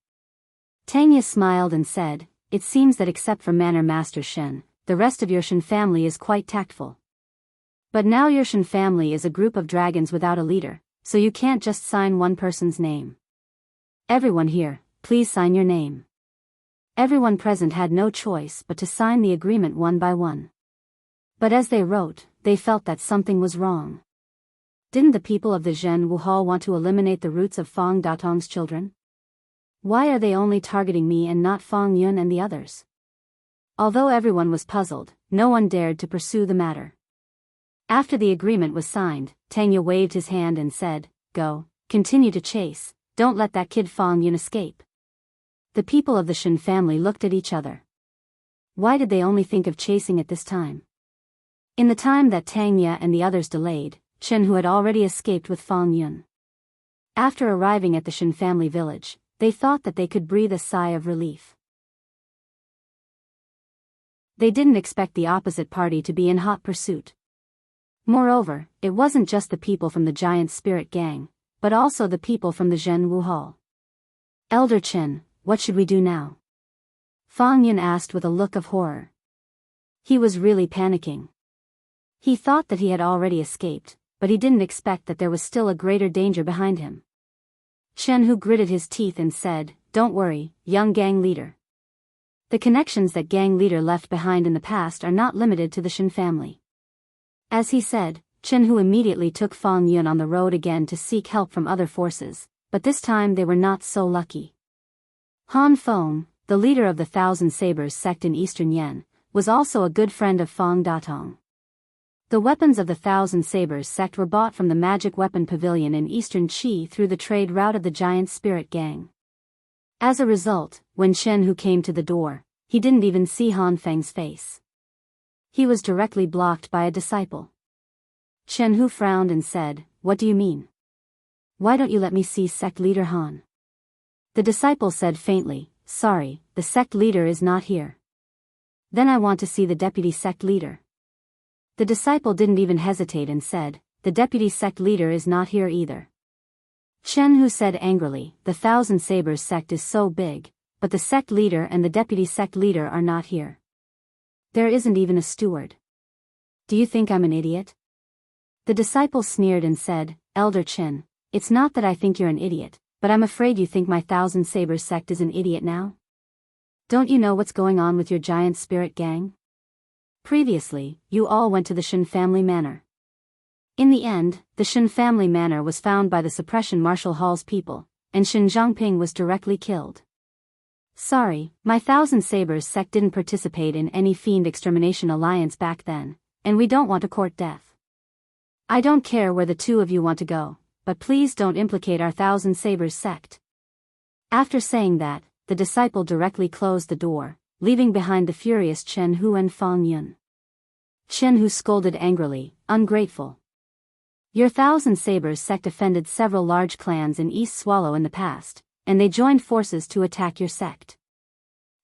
Tang Ye smiled and said, "It seems that except for Manor Master Shen, the rest of your Shen family is quite tactful. But now your Shen family is a group of dragons without a leader, so you can't just sign one person's name. Everyone here, please sign your name." Everyone present had no choice but to sign the agreement one by one. But as they wrote, they felt that something was wrong. Didn't the people of the Jianghu Hall want to eliminate the roots of Fang Datong's children? Why are they only targeting me and not Fang Yun and the others? Although everyone was puzzled, no one dared to pursue the matter. After the agreement was signed, Tang Ye waved his hand and said, "Go, continue to chase, don't let that kid Fang Yun escape." The people of the Shen family looked at each other. Why did they only think of chasing at this time? In the time that Tang Ye and the others delayed, Chen Hu had already escaped with Fang Yun. After arriving at the Shen family village, they thought that they could breathe a sigh of relief. They didn't expect the opposite party to be in hot pursuit. Moreover, it wasn't just the people from the giant spirit gang, but also the people from the Jianghu hall. Elder Chen, what should we do now? Fang Yun asked with a look of horror. He was really panicking. He thought that he had already escaped, but he didn't expect that there was still a greater danger behind him. Chen gritted his teeth and said, "Don't worry, young gang leader. The connections that gang leader left behind in the past are not limited to the Shen family." As he said, Chen immediately took Fang Yun on the road again to seek help from other forces, but this time they were not so lucky. Han Feng, the leader of the Thousand Sabers sect in Eastern Yan, was also a good friend of Fang Datong. The weapons of the Thousand Sabers sect were bought from the Magic Weapon Pavilion in Eastern Qi through the trade route of the Giant Spirit Gang. As a result, when Chen came to the door, he didn't even see Han Feng's face. He was directly blocked by a disciple. Chen frowned and said, "What do you mean? Why don't you let me see sect leader Han?" The disciple said faintly, "Sorry, the sect leader is not here." "Then I want to see the deputy sect leader." The disciple didn't even hesitate and said, "The deputy sect leader is not here either." Chen said angrily, "The Thousand Sabers sect is so big, but the sect leader and the deputy sect leader are not here. There isn't even a steward. Do you think I'm an idiot?" The disciple sneered and said, "Elder Chen, it's not that I think you're an idiot, but I'm afraid you think my Thousand Sabers sect is an idiot now. Don't you know what's going on with your giant spirit gang? Previously, you all went to the Shen family manor. In the end, the Shen family manor was found by the Suppression Martial Hall's people, and Shen Zhangping was directly killed. Sorry, my Thousand Sabers sect didn't participate in any fiend extermination alliance back then, and we don't want to court death. I don't care where the two of you want to go, but please don't implicate our Thousand Sabers sect." After saying that, the disciple directly closed the door, leaving behind the furious Chen and Fang Yun. Chen scolded angrily, "Ungrateful. Your Thousand Sabers sect offended several large clans in East Swallow in the past, and they joined forces to attack your sect.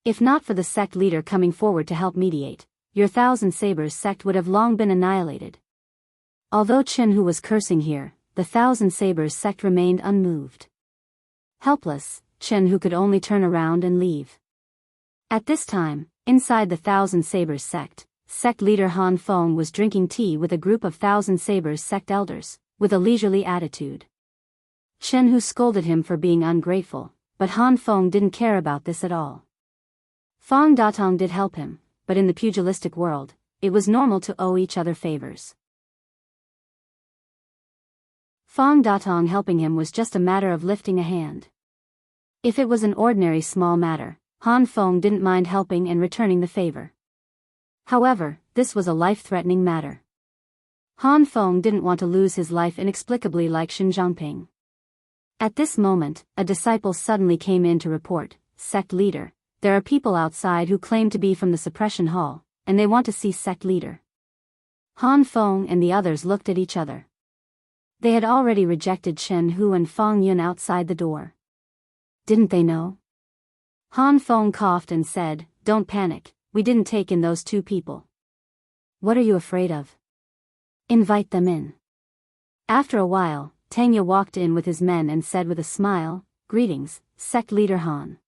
If not for the sect leader coming forward to help mediate, your Thousand Sabers sect would have long been annihilated." Although Chen was cursing here, the Thousand Sabers sect remained unmoved. Helpless, Chen could only turn around and leave. At this time, inside the Thousand Sabers sect leader Han Feng was drinking tea with a group of Thousand Sabers sect elders, with a leisurely attitude. Chen scolded him for being ungrateful, but Han Feng didn't care about this at all. Fang Datong did help him, but in the pugilistic world, it was normal to owe each other favors. Fang Datong helping him was just a matter of lifting a hand. If it was an ordinary small matter, Han Feng didn't mind helping and returning the favor. However, this was a life-threatening matter. Han Feng didn't want to lose his life inexplicably like Shen Zhangping. At this moment, a disciple suddenly came in to report, "Sect leader, there are people outside who claim to be from the suppression hall, and they want to see sect leader." Han Feng and the others looked at each other. They had already rejected Chen and Fang Yun outside the door. Didn't they know? Han Feng coughed and said, "Don't panic, we didn't take in those two people." "What are you afraid of? Invite them in." After a while, Tangya walked in with his men and said with a smile, "Greetings, sect leader Han."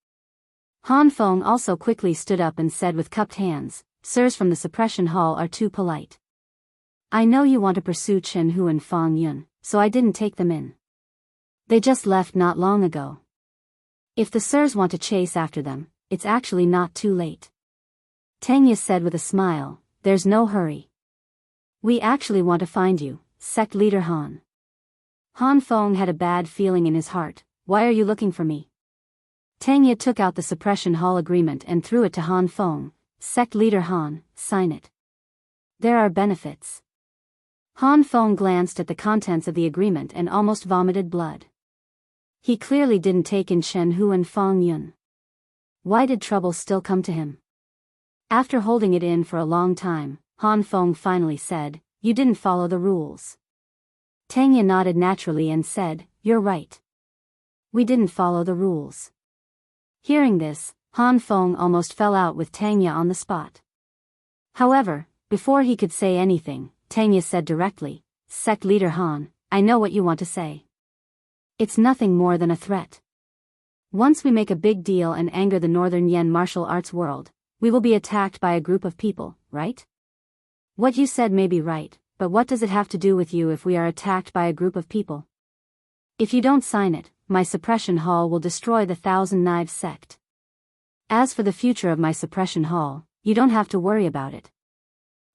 Han Feng also quickly stood up and said with cupped hands, "Sirs from the suppression hall are too polite. I know you want to pursue Chen and Fang Yun, so I didn't take them in. They just left not long ago. If the sirs want to chase after them, it's actually not too late." Tangya said with a smile, "There's no hurry. We actually want to find you, sect leader Han." Han Feng had a bad feeling in his heart. "Why are you looking for me?" Tangya took out the suppression hall agreement and threw it to Han Feng. "Sect leader Han, sign it. There are benefits." Han Feng glanced at the contents of the agreement and almost vomited blood. He clearly didn't take in Chen and Fang Yun. Why did trouble still come to him? After holding it in for a long time, Han Feng finally said, "You didn't follow the rules." Tangya nodded naturally and said, "You're right. We didn't follow the rules. Hearing this, Han Feng almost fell out with Tanya on the spot. However, before he could say anything, Tanya said directly, "Sect leader Han, I know what you want to say. It's nothing more than a threat. Once we make a big deal and anger the Northern Yen martial arts world, we will be attacked by a group of people, right? What you said may be right, but what does it have to do with you if we are attacked by a group of people? If you don't sign it, my suppression hall will destroy the Thousand Knives sect. As for the future of my suppression hall, you don't have to worry about it.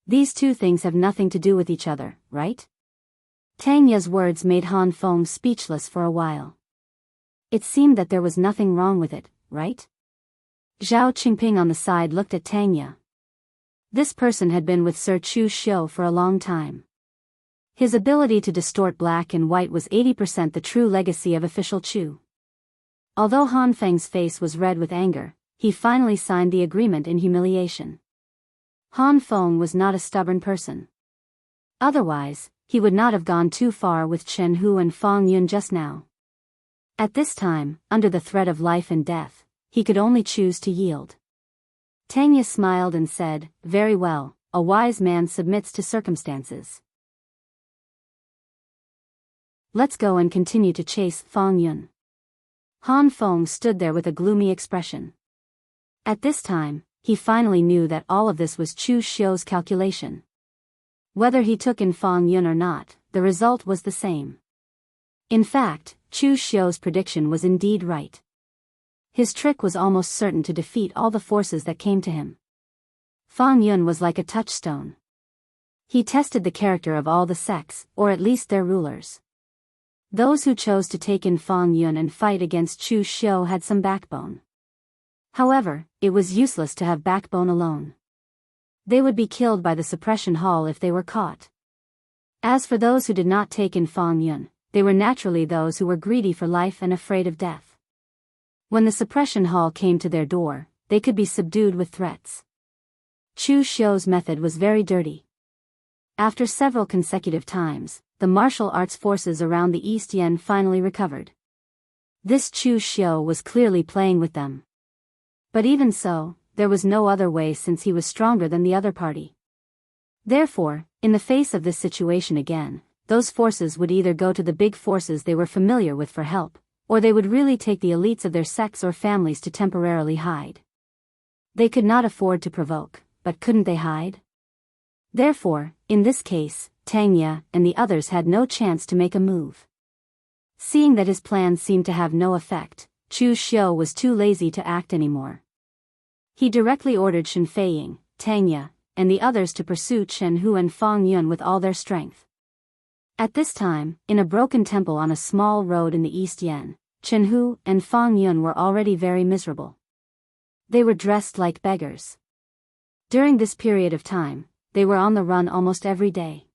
These two things have nothing to do with each other, right?" Tanya's words made Han Feng speechless for a while. It seemed that there was nothing wrong with it, right? Zhao Qingping on the side looked at Tanya. This person had been with Sir Chu Xiu for a long time. His ability to distort black and white was 80% the true legacy of official Chu. Although Han Feng's face was red with anger, he finally signed the agreement in humiliation. Han Feng was not a stubborn person. Otherwise, he would not have gone too far with Chen Hu and Fang Yun just now. At this time, under the threat of life and death, he could only choose to yield. Tanya smiled and said, "Very well, a wise man submits to circumstances. Let's go and continue to chase Fang Yun." Han Feng stood there with a gloomy expression. At this time, he finally knew that all of this was Chu Xiu's calculation. Whether he took in Fang Yun or not, the result was the same. In fact, Chu Xiu's prediction was indeed right. His trick was almost certain to defeat all the forces that came to him. Fang Yun was like a touchstone. He tested the character of all the sects, or at least their rulers. Those who chose to take in Fang Yun and fight against Chu Xiu had some backbone. However, it was useless to have backbone alone. They would be killed by the suppression hall if they were caught. As for those who did not take in Fang Yun, they were naturally those who were greedy for life and afraid of death. When the suppression hall came to their door, they could be subdued with threats. Chu Xiu's method was very dirty. After several consecutive times, the martial arts forces around the East Yen finally recovered. This Chu Xiu was clearly playing with them. But even so, there was no other way since he was stronger than the other party. Therefore, in the face of this situation again, those forces would either go to the big forces they were familiar with for help, or they would really take the elites of their sects or families to temporarily hide. They could not afford to provoke, but couldn't they hide? Therefore, in this case, Tanya and the others had no chance to make a move. Seeing that his plan seemed to have no effect, Chu Xiu was too lazy to act anymore. He directly ordered Shen Feiying, Tanya, and the others to pursue Chen Hu and Fang Yun with all their strength. At this time, in a broken temple on a small road in the East Yen, Chen Hu and Fang Yun were already very miserable. They were dressed like beggars. During this period of time, they were on the run almost every day.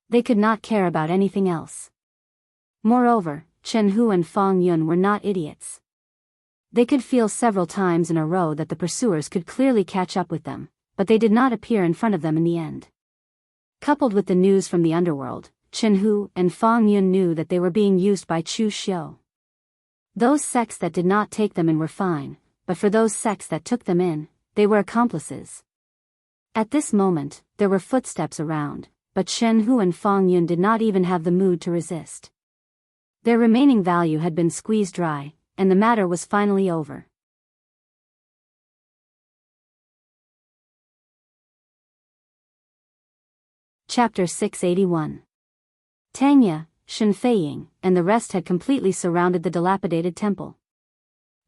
They could not care about anything else. Moreover, Chen Hu and Fang Yun were not idiots. They could feel several times in a row that the pursuers could clearly catch up with them, but they did not appear in front of them in the end. Coupled with the news from the underworld, Chen Hu and Fang Yun knew that they were being used by Chu Xiu. Those sects that did not take them in were fine, but for those sects that took them in, they were accomplices. At this moment, there were footsteps around, but Chen Hu and Fang Yun did not even have the mood to resist. Their remaining value had been squeezed dry, and the matter was finally over. Chapter 681. Tanya, Shen Feiying, and the rest had completely surrounded the dilapidated temple.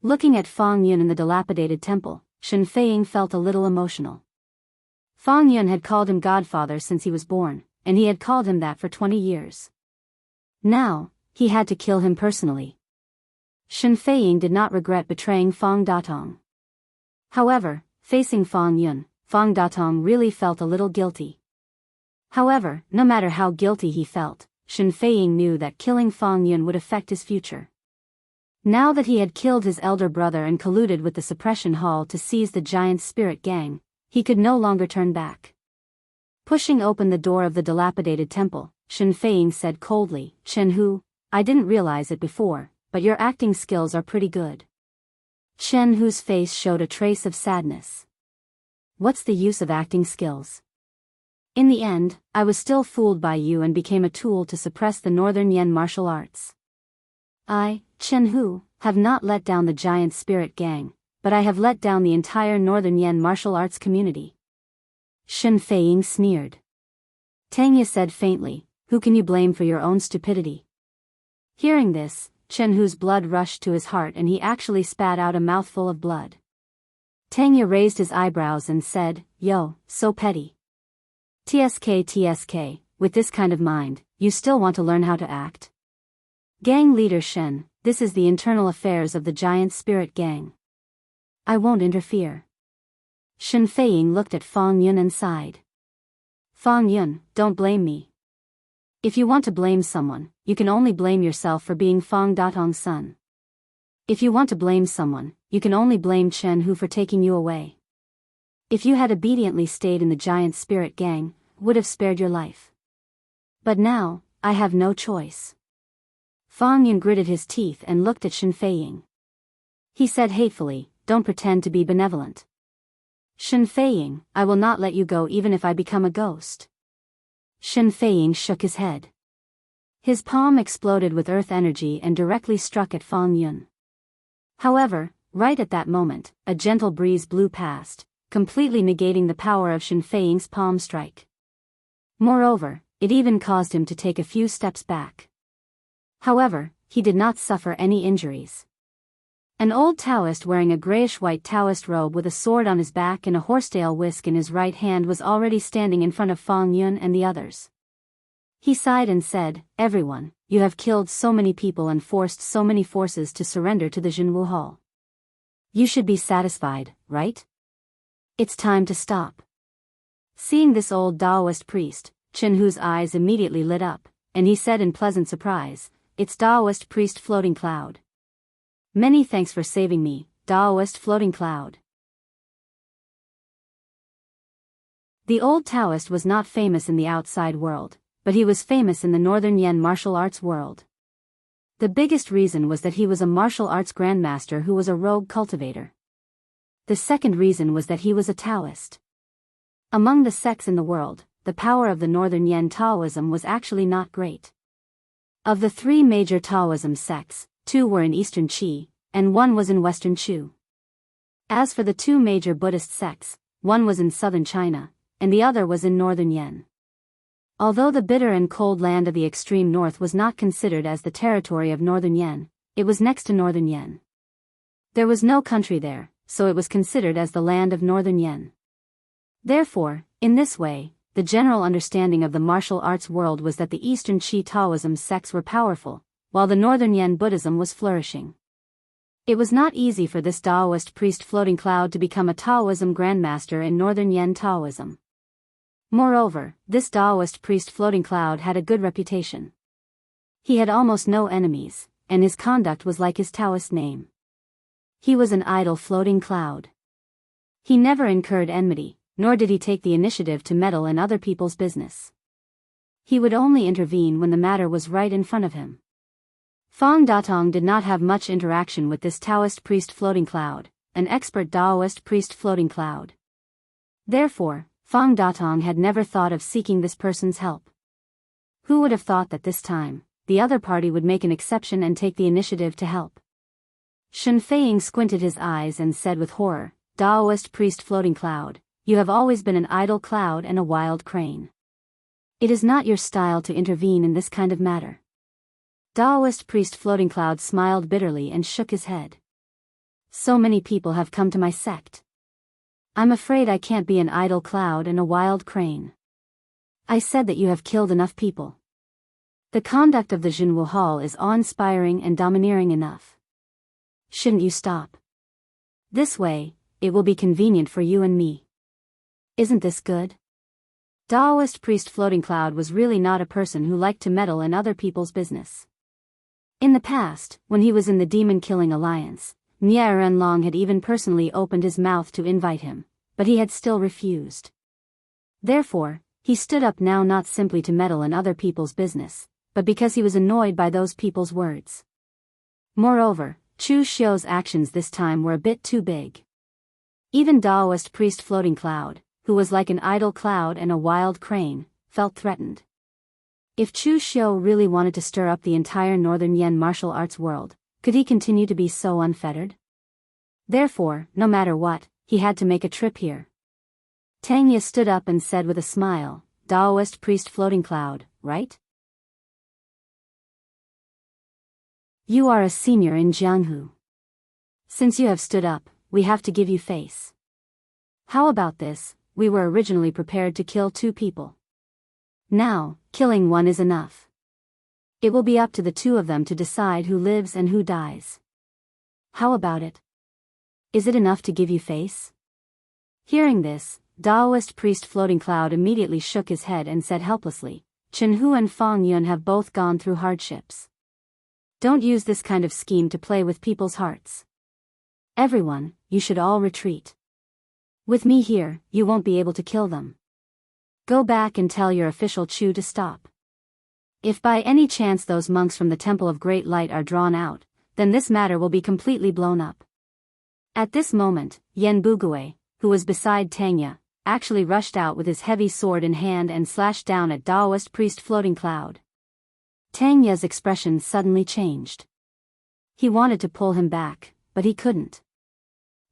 Looking at Fang Yun in the dilapidated temple, Shen Feiying felt a little emotional. Fang Yun had called him godfather since he was born, and he had called him that for 20 years. Now, he had to kill him personally. Shen Feiying did not regret betraying Fang Datong. However, facing Fang Yun, Fang Datong really felt a little guilty. However, no matter how guilty he felt, Shen Feiying knew that killing Fang Yun would affect his future. Now that he had killed his elder brother and colluded with the suppression hall to seize the giant spirit gang, he could no longer turn back. Pushing open the door of the dilapidated temple, Shen Feiying said coldly, "Chen Hu, I didn't realize it before, but your acting skills are pretty good. Chen Hu's face showed a trace of sadness. What's the use of acting skills? In the end, I was still fooled by you and became a tool to suppress the Northern Yen martial arts. I, Chen Hu, have not let down the giant spirit gang, but I have let down the entire Northern Yen martial arts community. Shen Feiying sneered. Tangya said faintly, who can you blame for your own stupidity? Hearing this, Chen Hu's blood rushed to his heart and he actually spat out a mouthful of blood. Tangya raised his eyebrows and said, Yo, so petty. TSK, with this kind of mind, you still want to learn how to act? Gang leader Shen, this is the internal affairs of the giant spirit gang. I won't interfere. Shen Feiying looked at Fang Yun and sighed. Fang Yun, don't blame me. If you want to blame someone, you can only blame yourself for being Fang Datong's son. If you want to blame someone, you can only blame Chen Hu for taking you away. If you had obediently stayed in the giant spirit gang, would have spared your life. But now, I have no choice. Fang Yun gritted his teeth and looked at Shen Feiying. He said hatefully, don't pretend to be benevolent. Shen Feiying, I will not let you go even if I become a ghost. Shen Feiying shook his head. His palm exploded with earth energy and directly struck at Fang Yun. However, right at that moment, a gentle breeze blew past, completely negating the power of Shen Feiying's palm strike. Moreover, it even caused him to take a few steps back. However, he did not suffer any injuries. An old Taoist wearing a grayish-white Taoist robe with a sword on his back and a horsetail whisk in his right hand was already standing in front of Fang Yun and the others. He sighed and said, Everyone, you have killed so many people and forced so many forces to surrender to the Jianghu Hall. You should be satisfied, right? It's time to stop. Seeing this old Daoist priest, Chen Hu's eyes immediately lit up, and he said in pleasant surprise, It's Daoist priest Floating Cloud. Many thanks for saving me, Daoist Floating Cloud. The old Taoist was not famous in the outside world, but he was famous in the Northern Yen martial arts world. The biggest reason was that he was a martial arts grandmaster who was a rogue cultivator. The second reason was that he was a Taoist. Among the sects in the world, the power of the Northern Yen Taoism was actually not great. Of the three major Taoism sects, two were in Eastern Qi, and one was in Western Chu. As for the two major Buddhist sects, one was in southern China, and the other was in northern Yen. Although the bitter and cold land of the extreme north was not considered as the territory of northern Yen, it was next to northern Yen. There was no country there, so it was considered as the land of northern Yen. Therefore, in this way, the general understanding of the martial arts world was that the Eastern Qi Taoism sects were powerful, while the Northern Yen Buddhism was flourishing. It was not easy for this Daoist priest Floating Cloud to become a Taoism grandmaster in Northern Yen Taoism. Moreover, this Daoist priest Floating Cloud had a good reputation. He had almost no enemies, and his conduct was like his Taoist name. He was an idle floating cloud. He never incurred enmity, nor did he take the initiative to meddle in other people's business. He would only intervene when the matter was right in front of him. Fang Datong did not have much interaction with this Taoist priest Floating Cloud, an expert Daoist priest Floating Cloud. Therefore, Fang Datong had never thought of seeking this person's help. Who would have thought that this time, the other party would make an exception and take the initiative to help? Shen Feiying squinted his eyes and said with horror, Daoist priest Floating Cloud, you have always been an idle cloud and a wild crane. It is not your style to intervene in this kind of matter. Daoist priest Floating Cloud smiled bitterly and shook his head. So many people have come to my sect. I'm afraid I can't be an idle cloud and a wild crane. I said that you have killed enough people. The conduct of the Jianghu Hall is awe-inspiring and domineering enough. Shouldn't you stop? This way, it will be convenient for you and me. Isn't this good? Daoist priest Floating Cloud was really not a person who liked to meddle in other people's business. In the past, when he was in the demon-killing alliance, Nie Renlong had even personally opened his mouth to invite him, but he had still refused. Therefore, he stood up now not simply to meddle in other people's business, but because he was annoyed by those people's words. Moreover, Chu Xiu's actions this time were a bit too big. Even Daoist priest Floating Cloud, who was like an idle cloud and a wild crane, felt threatened. If Chu Xiu really wanted to stir up the entire northern Yen martial arts world, could he continue to be so unfettered? Therefore, no matter what, he had to make a trip here. Tangya stood up and said with a smile, Daoist priest Floating Cloud, right? You are a senior in Jianghu. Since you have stood up, we have to give you face. How about this? We were originally prepared to kill 2 people. Now, killing 1 is enough. It will be up to the 2 of them to decide who lives and who dies. How about it? Is it enough to give you face? Hearing this, Daoist priest Floating Cloud immediately shook his head and said helplessly, Chenhu and Fang Yun have both gone through hardships. Don't use this kind of scheme to play with people's hearts. Everyone, you should all retreat. With me here, you won't be able to kill them. Go back and tell your official Chu to stop. If by any chance those monks from the Temple of Great Light are drawn out, then this matter will be completely blown up. At this moment, Yen Bugui, who was beside Tangya, actually rushed out with his heavy sword in hand and slashed down at Daoist priest Floating Cloud. Tangya's expression suddenly changed. He wanted to pull him back, but he couldn't.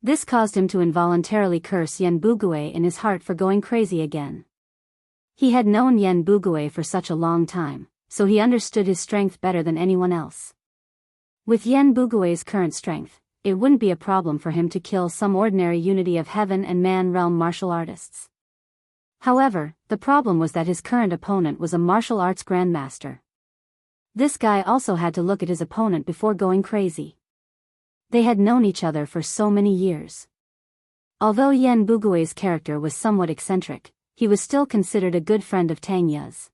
This caused him to involuntarily curse Yen Bugui in his heart for going crazy again. He had known Yen Bugui for such a long time, so he understood his strength better than anyone else. With Yen Bugui's current strength, it wouldn't be a problem for him to kill some ordinary unity of heaven and man realm martial artists. However, the problem was that his current opponent was a martial arts grandmaster. This guy also had to look at his opponent before going crazy. They had known each other for so many years. Although Yen Bugui's character was somewhat eccentric, he was still considered a good friend of Tangya's.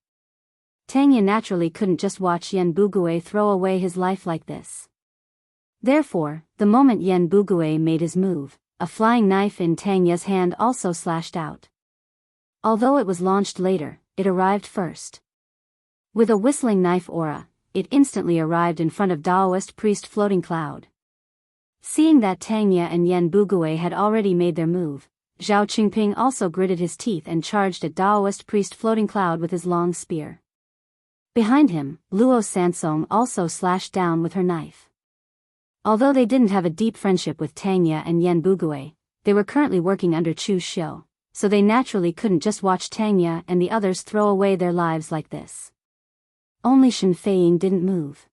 Tangya naturally couldn't just watch Yen Bugui throw away his life like this. Therefore, the moment Yen Bugui made his move, a flying knife in Tangya's hand also slashed out. Although it was launched later, it arrived first. With a whistling knife aura, it instantly arrived in front of Daoist priest Floating Cloud. Seeing that Tangya and Yen Bugui had already made their move, Zhao Qingping also gritted his teeth and charged at Daoist priest Floating Cloud with his long spear. Behind him, Luo Sansong also slashed down with her knife. Although they didn't have a deep friendship with Tangya and Yen Bugui, they were currently working under Chu Xiu, so they naturally couldn't just watch Tangya and the others throw away their lives like this. Only Shen Feiying didn't move.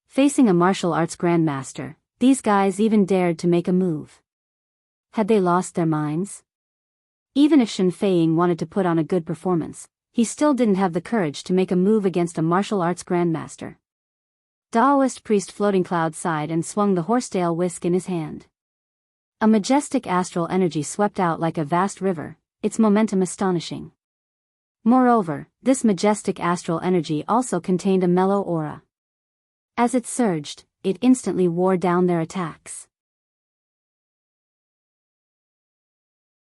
Facing a martial arts grandmaster, these guys even dared to make a move. Had they lost their minds? Even if Shen Feiying wanted to put on a good performance, he still didn't have the courage to make a move against a martial arts grandmaster. Daoist priest Floating Cloud sighed and swung the horsetail whisk in his hand. A majestic astral energy swept out like a vast river, its momentum astonishing. Moreover, this majestic astral energy also contained a mellow aura. As it surged, it instantly wore down their attacks.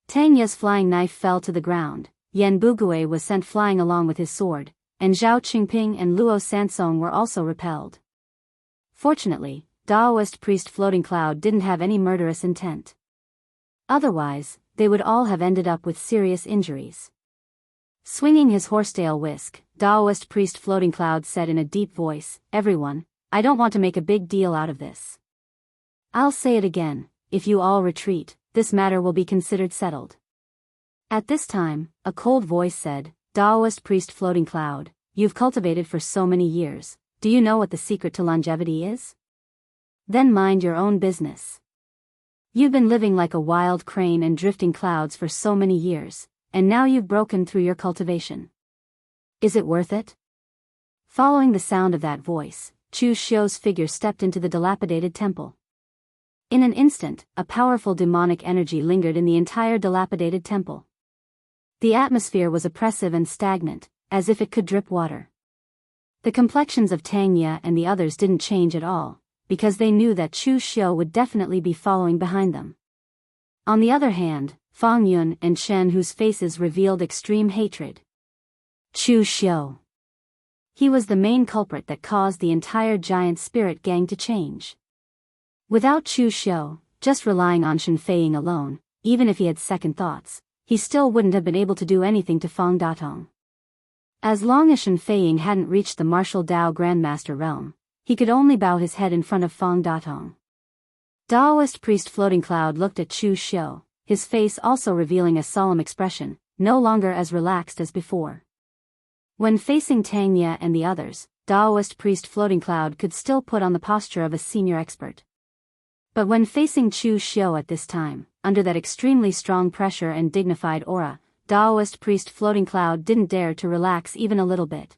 Tangya's flying knife fell to the ground, Yen Bugui was sent flying along with his sword, and Zhao Qingping and Luo Sansong were also repelled. Fortunately, Daoist priest Floating Cloud didn't have any murderous intent. Otherwise, they would all have ended up with serious injuries. Swinging his horsetail whisk, Daoist priest Floating Cloud said in a deep voice, "Everyone, I don't want to make a big deal out of this. I'll say it again, if you all retreat, this matter will be considered settled." At this time, a cold voice said, "Daoist priest Floating Cloud, you've cultivated for so many years, do you know what the secret to longevity is? Then mind your own business. You've been living like a wild crane and drifting clouds for so many years, and now you've broken through your cultivation. Is it worth it?" Following the sound of that voice, Chu Xiu's figure stepped into the dilapidated temple. In an instant, a powerful demonic energy lingered in the entire dilapidated temple. The atmosphere was oppressive and stagnant, as if it could drip water. The complexions of Tangya and the others didn't change at all, because they knew that Chu Xiu would definitely be following behind them. On the other hand, Fang Yun and Shen, whose faces revealed extreme hatred. "Chu Xiu! He was the main culprit that caused the entire giant spirit gang to change. Without Chu Xiu, just relying on Shen Feiying alone, even if he had second thoughts, he still wouldn't have been able to do anything to Fang Datong. As long as Shen Feiying hadn't reached the martial Dao Grandmaster realm, he could only bow his head in front of Fang Datong. Daoist priest Floating Cloud looked at Chu Xiu, his face also revealing a solemn expression, no longer as relaxed as before. When facing Tang Ye and the others, Daoist priest Floating Cloud could still put on the posture of a senior expert. But when facing Chu Xiu at this time, under that extremely strong pressure and dignified aura, Daoist priest Floating Cloud didn't dare to relax even a little bit.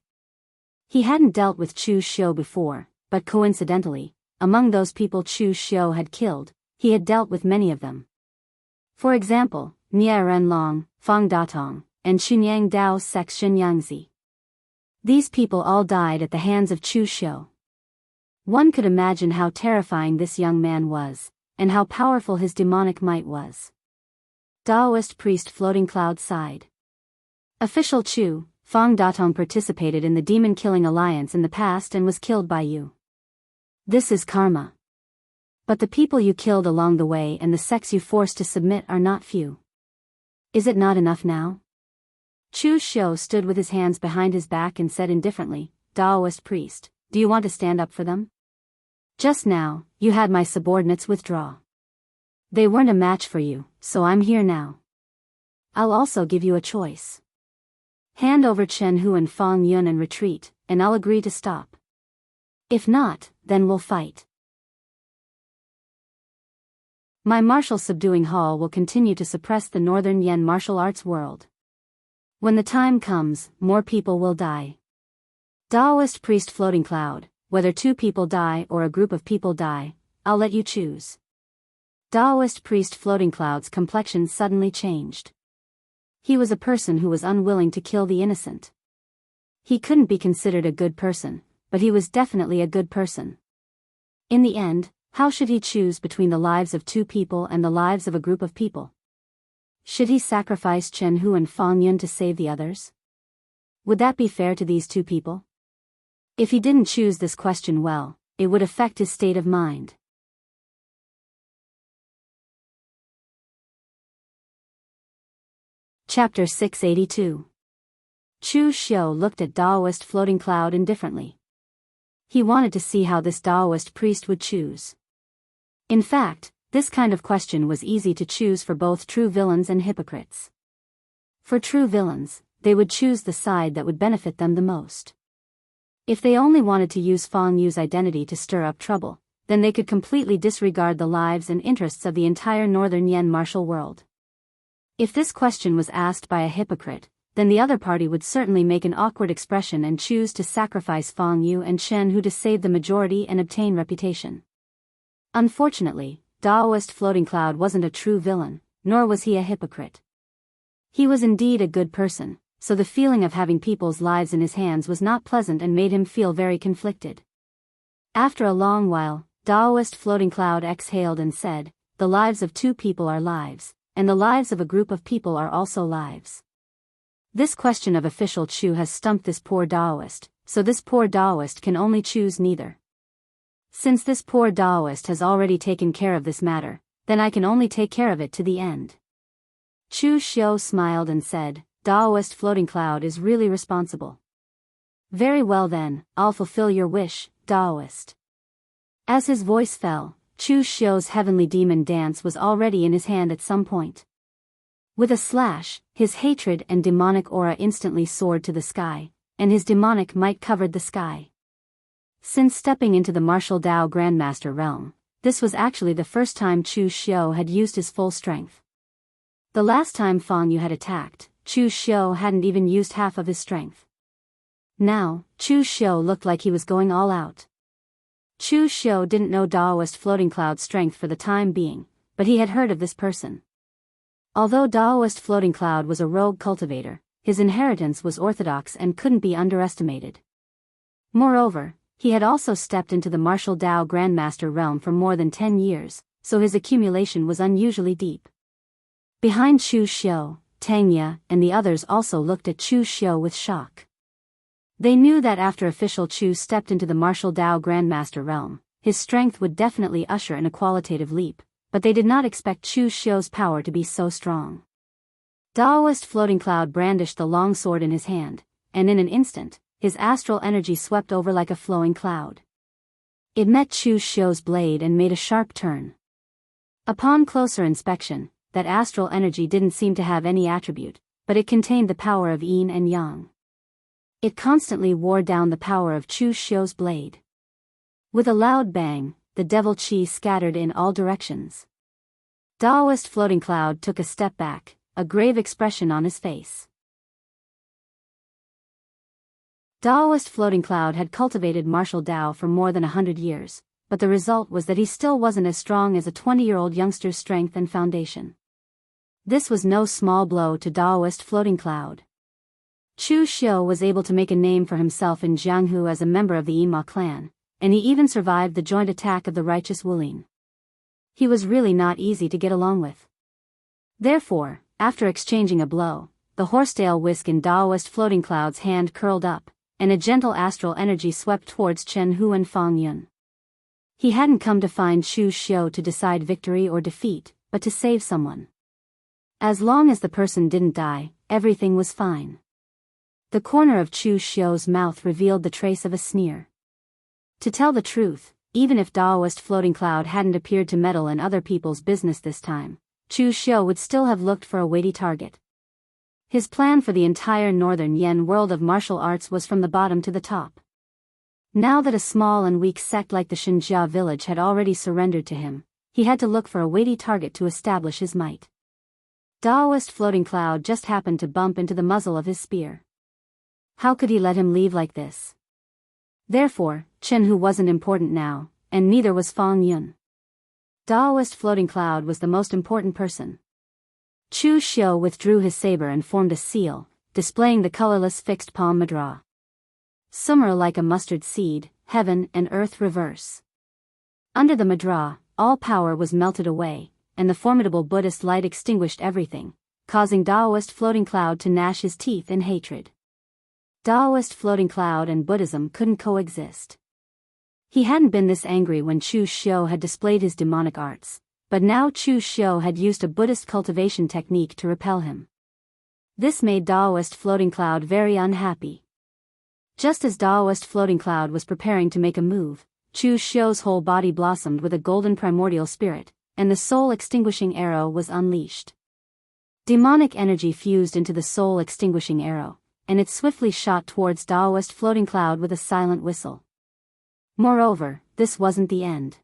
He hadn't dealt with Chu Xiu before, but coincidentally, among those people Chu Xiu had killed, he had dealt with many of them. For example, Nie Renlong, Fang Datong, and Xunyang Dao Sex Xianxia. These people all died at the hands of Chu Xiu. One could imagine how terrifying this young man was, and how powerful his demonic might was. Daoist priest Floating Cloud sighed. Official Chu, Fang Datong participated in the demon-killing alliance in the past and was killed by you. This is karma. But the people you killed along the way and the sects you forced to submit are not few. Is it not enough now? Chu Xiu stood with his hands behind his back and said indifferently, Daoist priest, do you want to stand up for them? Just now, you had my subordinates withdraw. They weren't a match for you, so I'm here now. I'll also give you a choice. Hand over Chen Hu and Fang Yun and retreat, and I'll agree to stop. If not, then we'll fight. My martial subduing hall will continue to suppress the Northern Yen martial arts world. When the time comes, more people will die. Daoist priest Floating Cloud, whether 2 people die or a group of people die, I'll let you choose. Daoist priest Floating Cloud's complexion suddenly changed. He was a person who was unwilling to kill the innocent. He couldn't be considered a good person, but he was definitely a good person. In the end, how should he choose between the lives of 2 people and the lives of a group of people? Should he sacrifice Chen Hu and Fang Yun to save the others? Would that be fair to these 2 people? If he didn't choose this question well, it would affect his state of mind. Chapter 682. Chu Xiu looked at Daoist Floating Cloud indifferently. He wanted to see how this Daoist priest would choose. In fact, this kind of question was easy to choose for both true villains and hypocrites. For true villains, they would choose the side that would benefit them the most. If they only wanted to use Fang Yu's identity to stir up trouble, then they could completely disregard the lives and interests of the entire Northern Yen martial world. If this question was asked by a hypocrite, then the other party would certainly make an awkward expression and choose to sacrifice Fang Yu and Chen Hu to save the majority and obtain reputation. Unfortunately, Daoist Floating Cloud wasn't a true villain, nor was he a hypocrite. He was indeed a good person, so the feeling of having people's lives in his hands was not pleasant and made him feel very conflicted. After a long while, Daoist Floating Cloud exhaled and said, the lives of 2 people are lives, and the lives of a group of people are also lives. This question of official Chu has stumped this poor Daoist, so this poor Daoist can only choose neither. Since this poor Daoist has already taken care of this matter, then I can only take care of it to the end. Chu Xiu smiled and said, Daoist Floating Cloud is really responsible. Very well then, I'll fulfill your wish, Daoist. As his voice fell, Chu Xiu's heavenly demon dance was already in his hand at some point. With a slash, his hatred and demonic aura instantly soared to the sky, and his demonic might covered the sky. Since stepping into the martial Dao Grandmaster realm, this was actually the first time Chu Xiu had used his full strength. The last time Fang Yu had attacked, Chu Xiu hadn't even used half of his strength. Now, Chu Xiu looked like he was going all out. Chu Xiu didn't know Daoist Floating Cloud's strength for the time being, but he had heard of this person. Although Daoist Floating Cloud was a rogue cultivator, his inheritance was orthodox and couldn't be underestimated. Moreover, he had also stepped into the martial Dao Grandmaster realm for more than 10 years, so his accumulation was unusually deep. Behind Chu Xiu, Tang Ye and the others also looked at Chu Xiu with shock. They knew that after official Chu stepped into the martial Dao Grandmaster realm, his strength would definitely usher in a qualitative leap, but they did not expect Chu Xiu's power to be so strong. Daoist Floating Cloud brandished the long sword in his hand, and in an instant, his astral energy swept over like a flowing cloud. It met Chu Xiu's blade and made a sharp turn. Upon closer inspection, that astral energy didn't seem to have any attribute, but it contained the power of yin and yang. It constantly wore down the power of Chu Xiu's blade. With a loud bang, the devil chi scattered in all directions. Daoist Floating Cloud took a step back, a grave expression on his face. Daoist Floating Cloud had cultivated martial Dao for more than 100 years, but the result was that he still wasn't as strong as a 20-year-old youngster's strength and foundation. This was no small blow to Daoist Floating Cloud. Chu Xiu was able to make a name for himself in Jianghu as a member of the Yima clan, and he even survived the joint attack of the righteous Wulin. He was really not easy to get along with. Therefore, after exchanging a blow, the horsetail whisk in Daoist Floating Cloud's hand curled up, and a gentle astral energy swept towards Chen Hu and Fang Yun. He hadn't come to find Chu Xiu to decide victory or defeat, but to save someone. As long as the person didn't die, everything was fine. The corner of Chu Xiu's mouth revealed the trace of a sneer. To tell the truth, even if Daoist Floating Cloud hadn't appeared to meddle in other people's business this time, Chu Xiu would still have looked for a weighty target. His plan for the entire northern Yen world of martial arts was from the bottom to the top. Now that a small and weak sect like the Xinjia village had already surrendered to him, he had to look for a weighty target to establish his might. Daoist Floating Cloud just happened to bump into the muzzle of his spear. How could he let him leave like this? Therefore, Chen Hu wasn't important now, and neither was Fang Yun. Daoist Floating Cloud was the most important person. Chu Xiu withdrew his saber and formed a seal, displaying the colorless fixed palm mudra. Summer like a mustard seed, heaven and earth reverse. Under the mudra, all power was melted away, and the formidable Buddhist light extinguished everything, causing Daoist Floating Cloud to gnash his teeth in hatred. Daoist Floating Cloud and Buddhism couldn't coexist. He hadn't been this angry when Chu Xiu had displayed his demonic arts, but now Chu Xiu had used a Buddhist cultivation technique to repel him. This made Daoist Floating Cloud very unhappy. Just as Daoist Floating Cloud was preparing to make a move, Chu Xiu's whole body blossomed with a golden primordial spirit, and the soul-extinguishing arrow was unleashed. Demonic energy fused into the soul-extinguishing arrow, and it swiftly shot towards Daoist Floating Cloud with a silent whistle. Moreover, this wasn't the end.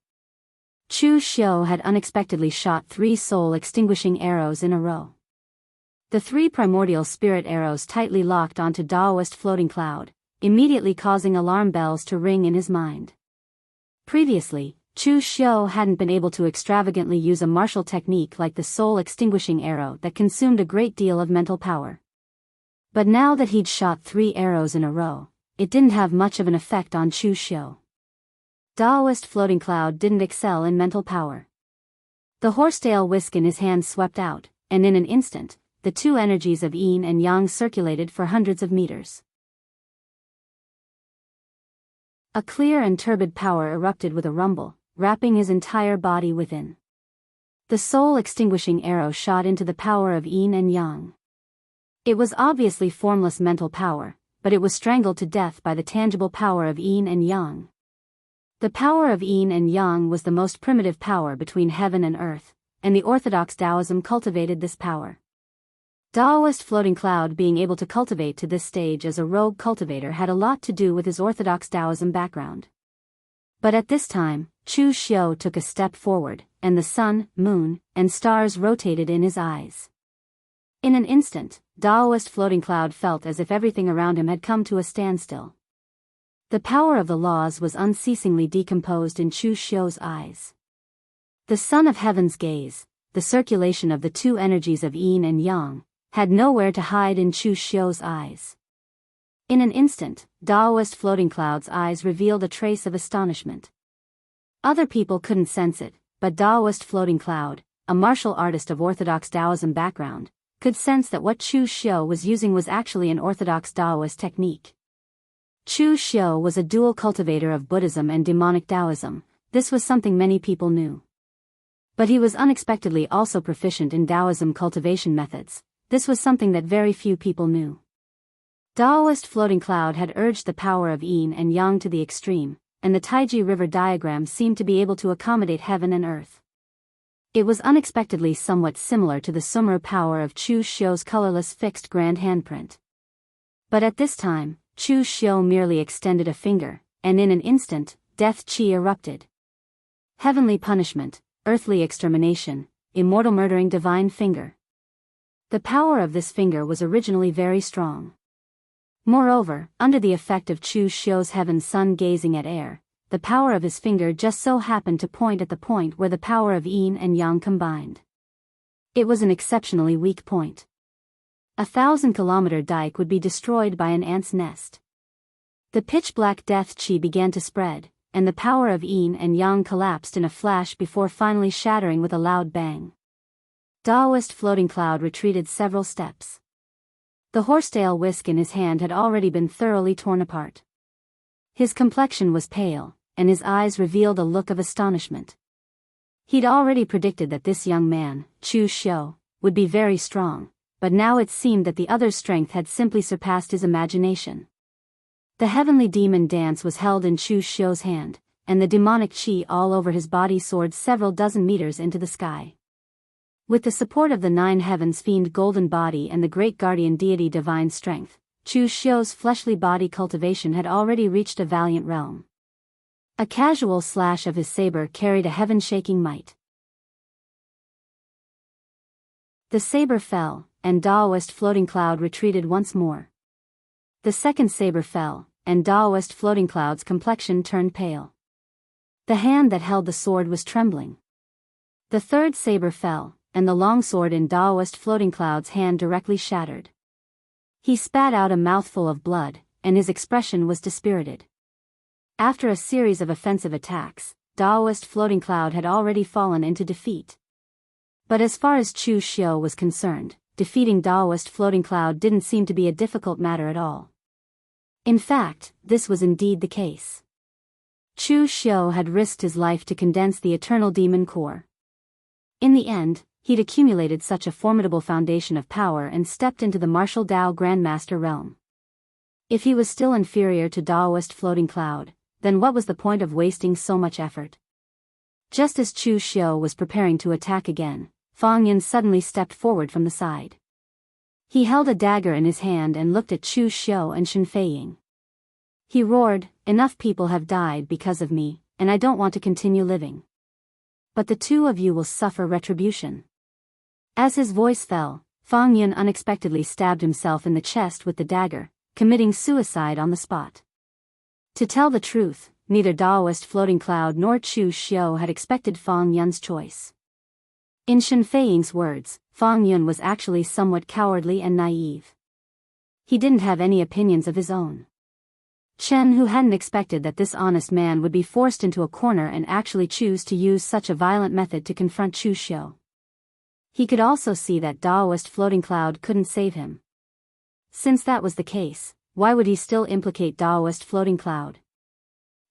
Chu Xiu had unexpectedly shot 3 soul-extinguishing arrows in a row. The 3 primordial spirit arrows tightly locked onto Daoist Floating Cloud, immediately causing alarm bells to ring in his mind. Previously, Chu Xiu hadn't been able to extravagantly use a martial technique like the soul-extinguishing arrow that consumed a great deal of mental power. But now that he'd shot 3 arrows in a row, it didn't have much of an effect on Chu Xiu. Daoist Floating Cloud didn't excel in mental power. The horsetail whisk in his hand swept out, and in an instant, the 2 energies of yin and yang circulated for hundreds of meters. A clear and turbid power erupted with a rumble, wrapping his entire body within. The soul-extinguishing arrow shot into the power of yin and yang. It was obviously formless mental power, but it was strangled to death by the tangible power of yin and yang. The power of yin and yang was the most primitive power between heaven and earth, and the orthodox Taoism cultivated this power. Daoist Floating Cloud being able to cultivate to this stage as a rogue cultivator had a lot to do with his orthodox Taoism background. But at this time, Chu Xiu took a step forward, and the sun, moon, and stars rotated in his eyes. In an instant, Daoist Floating Cloud felt as if everything around him had come to a standstill. The power of the laws was unceasingly decomposed in Chu Xiu's eyes. The sun of heaven's gaze, the circulation of the 2 energies of yin and yang, had nowhere to hide in Chu Xiu's eyes. In an instant, Daoist Floating Cloud's eyes revealed a trace of astonishment. Other people couldn't sense it, but Daoist Floating Cloud, a martial artist of orthodox Taoism background, could sense that what Chu Xiu was using was actually an orthodox Daoist technique. Chu Xiu was a dual cultivator of Buddhism and demonic Taoism. This was something many people knew. But he was unexpectedly also proficient in Taoism cultivation methods. This was something that very few people knew. Daoist floating cloud had urged the power of yin and yang to the extreme, and the Taiji River diagram seemed to be able to accommodate heaven and earth. It was unexpectedly somewhat similar to the Sumru power of Chu Xiu's colorless fixed grand handprint. But at this time, Chu Xiu merely extended a finger, and in an instant, death qi erupted. Heavenly punishment, earthly extermination, immortal murdering divine finger. The power of this finger was originally very strong. Moreover, under the effect of Chu Xiu's heaven sun gazing at air, the power of his finger just so happened to point at the point where the power of yin and yang combined. It was an exceptionally weak point. 1,000-kilometer dike would be destroyed by an ant's nest. The pitch-black death qi began to spread, and the power of yin and yang collapsed in a flash before finally shattering with a loud bang. Daoist floating cloud retreated several steps. The horsetail whisk in his hand had already been thoroughly torn apart. His complexion was pale, and his eyes revealed a look of astonishment. He'd already predicted that this young man, Chu Xiu, would be very strong, but now it seemed that the other's strength had simply surpassed his imagination. The heavenly demon dance was held in Chu Xiu's hand, and the demonic qi all over his body soared several dozen meters into the sky. With the support of the nine heavens fiend golden body and the great guardian deity divine strength, Chu Xiu's fleshly body cultivation had already reached a valiant realm. A casual slash of his saber carried a heaven-shaking might. The saber fell, and Daoist floating cloud retreated once more. The second saber fell, and Daoist floating cloud's complexion turned pale. The hand that held the sword was trembling. The third saber fell, and the longsword in Daoist floating cloud's hand directly shattered. He spat out a mouthful of blood, and his expression was dispirited. After a series of offensive attacks, Daoist floating cloud had already fallen into defeat. But as far as Chu Xiu was concerned, defeating Daoist floating cloud didn't seem to be a difficult matter at all. In fact, this was indeed the case. Chu Xiu had risked his life to condense the eternal demon core. In the end, he'd accumulated such a formidable foundation of power and stepped into the martial Dao Grandmaster realm. If he was still inferior to Daoist floating cloud, then what was the point of wasting so much effort? Just as Chu Xiu was preparing to attack again, Fang Yun suddenly stepped forward from the side. He held a dagger in his hand and looked at Chu Xiu and Shen Feiying. He roared, "Enough people have died because of me, and I don't want to continue living. But the two of you will suffer retribution." As his voice fell, Fang Yun unexpectedly stabbed himself in the chest with the dagger, committing suicide on the spot. To tell the truth, neither Daoist floating cloud nor Chu Xiu had expected Fang Yun's choice. In Shen Feiying's words, Fang Yun was actually somewhat cowardly and naive. He didn't have any opinions of his own. Chen, who hadn't expected that this honest man would be forced into a corner and actually choose to use such a violent method to confront Chu Xiu. He could also see that Daoist floating cloud couldn't save him. Since that was the case, why would he still implicate Daoist floating cloud?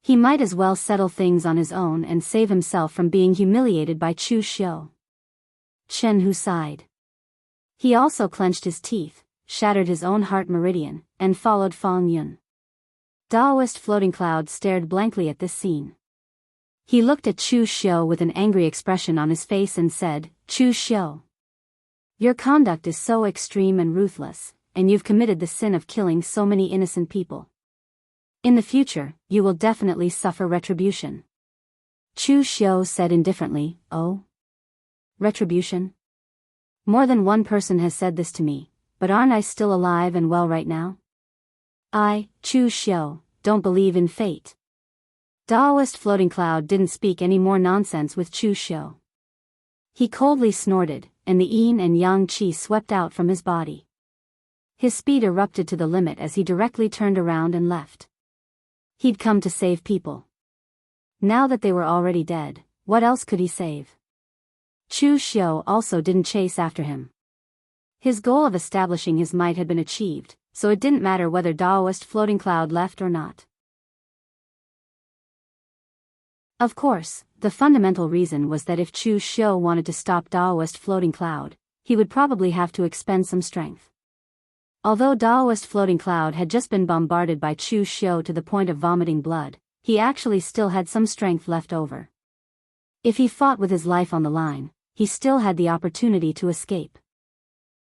He might as well settle things on his own and save himself from being humiliated by Chu Xiu. Chen Hu sighed. He also clenched his teeth, shattered his own heart meridian, and followed Fang Yun. Daoist floating cloud stared blankly at this scene. He looked at Chu Xiu with an angry expression on his face and said, "Chu Xiu, your conduct is so extreme and ruthless, and you've committed the sin of killing so many innocent people. In the future, you will definitely suffer retribution." Chu Xiu said indifferently, "Oh? Retribution? More than one person has said this to me, but aren't I still alive and well right now? I, Chu Xiu, don't believe in fate." Daoist floating cloud didn't speak any more nonsense with Chu Xiu. He coldly snorted, and the yin and yang qi swept out from his body. His speed erupted to the limit as he directly turned around and left. He'd come to save people. Now that they were already dead, what else could he save? Chu Xiu also didn't chase after him. His goal of establishing his might had been achieved, so it didn't matter whether Daoist Floating Cloud left or not. Of course, the fundamental reason was that if Chu Xiu wanted to stop Daoist Floating Cloud, he would probably have to expend some strength. Although Daoist Floating Cloud had just been bombarded by Chu Xiu to the point of vomiting blood, he actually still had some strength left over. If he fought with his life on the line, he still had the opportunity to escape.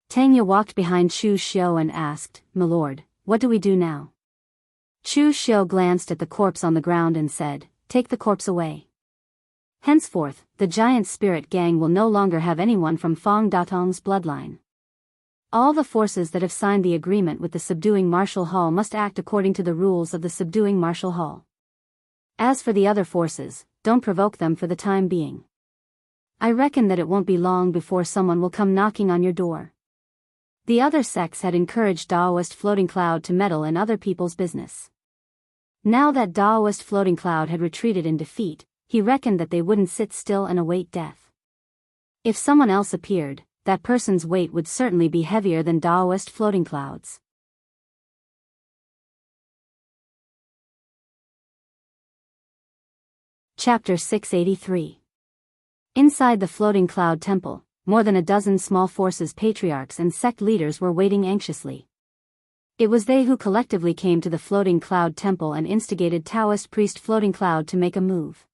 Tangya walked behind Chu Xiu and asked, "My lord, what do we do now?" Chu Xiu glanced at the corpse on the ground and said, "Take the corpse away. Henceforth, the giant spirit gang will no longer have anyone from Fong Datong's bloodline. All the forces that have signed the agreement with the subduing martial hall must act according to the rules of the subduing martial hall. As for the other forces, don't provoke them for the time being. I reckon that it won't be long before someone will come knocking on your door." The other sects had encouraged Daoist Floating Cloud to meddle in other people's business. Now that Daoist Floating Cloud had retreated in defeat, he reckoned that they wouldn't sit still and await death. If someone else appeared, that person's weight would certainly be heavier than Daoist Floating Cloud's. Chapter 683. Inside the Floating Cloud Temple, more than a dozen small forces patriarchs and sect leaders were waiting anxiously. It was they who collectively came to the Floating Cloud Temple and instigated Taoist priest Floating Cloud to make a move.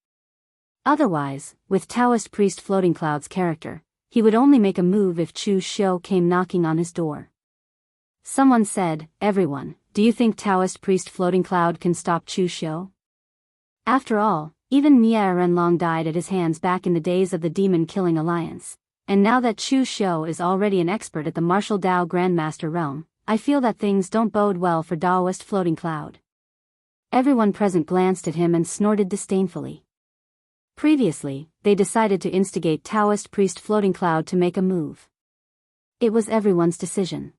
Otherwise, with Taoist priest Floating Cloud's character, he would only make a move if Chu Xiu came knocking on his door. Someone said, "Everyone, do you think Taoist priest Floating Cloud can stop Chu Xiu?" After all, even Mia Renlong died at his hands back in the days of the demon-killing alliance, and now that Chu Xiu is already an expert at the martial Dao Grandmaster realm, I feel that things don't bode well for Daoist Floating Cloud. Everyone present glanced at him and snorted disdainfully. Previously, they decided to instigate Taoist priest Floating Cloud to make a move. It was everyone's decision.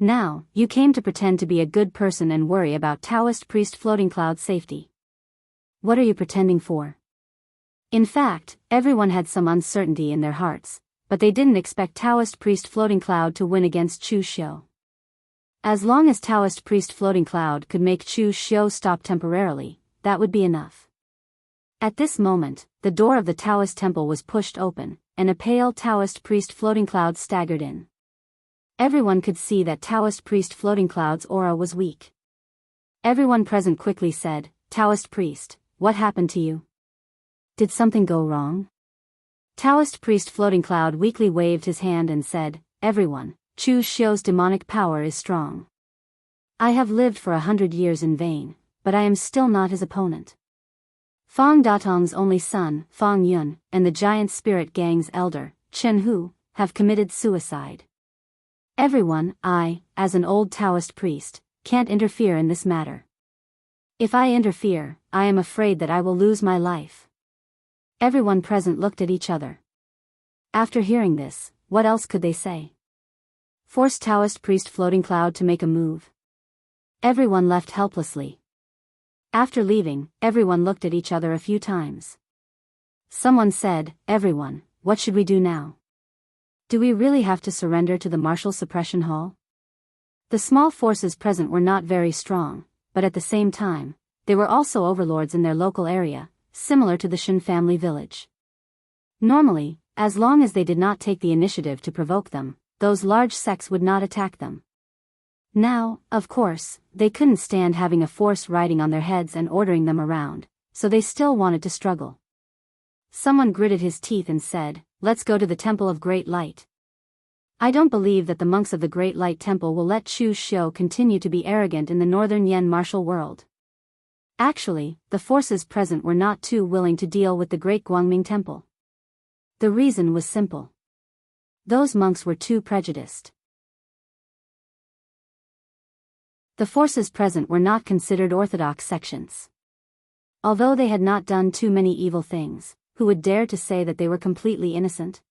Now, you came to pretend to be a good person and worry about Taoist priest Floating Cloud's safety. What are you pretending for? In fact, everyone had some uncertainty in their hearts, but they didn't expect Taoist priest Floating Cloud to win against Chu Xiu. As long as Taoist priest Floating Cloud could make Chu Xiu stop temporarily, that would be enough. At this moment, the door of the Taoist temple was pushed open, and a pale Taoist priest Floating Cloud staggered in. Everyone could see that Taoist priest Floating Cloud's aura was weak. Everyone present quickly said, "Taoist priest, what happened to you? Did something go wrong?" Taoist priest Floating Cloud weakly waved his hand and said, "Everyone, Chu Xiu's demonic power is strong. I have lived for 100 years in vain, but I am still not his opponent. Fong Datong's only son, Fong Yun, and the giant spirit gang's elder, Chen Hu, have committed suicide. Everyone, I, as an old Taoist priest, can't interfere in this matter. If I interfere, I am afraid that I will lose my life." Everyone present looked at each other. After hearing this, what else could they say? Force Taoist priest Floating Cloud to make a move? Everyone left helplessly. After leaving, everyone looked at each other a few times. Someone said, "Everyone, what should we do now? Do we really have to surrender to the martial suppression hall?" The small forces present were not very strong, but at the same time, they were also overlords in their local area, similar to the Shen family village. Normally, as long as they did not take the initiative to provoke them, those large sects would not attack them. Now, of course, they couldn't stand having a force riding on their heads and ordering them around, so they still wanted to struggle. Someone gritted his teeth and said, "Let's go to the Temple of Great Light." I don't believe that the monks of the Great Light Temple will let Chu Xiu continue to be arrogant in the northern Yen martial world. Actually, the forces present were not too willing to deal with the Great Guangming Temple. The reason was simple. Those monks were too prejudiced. The forces present were not considered orthodox sections. Although they had not done too many evil things, who would dare to say that they were completely innocent?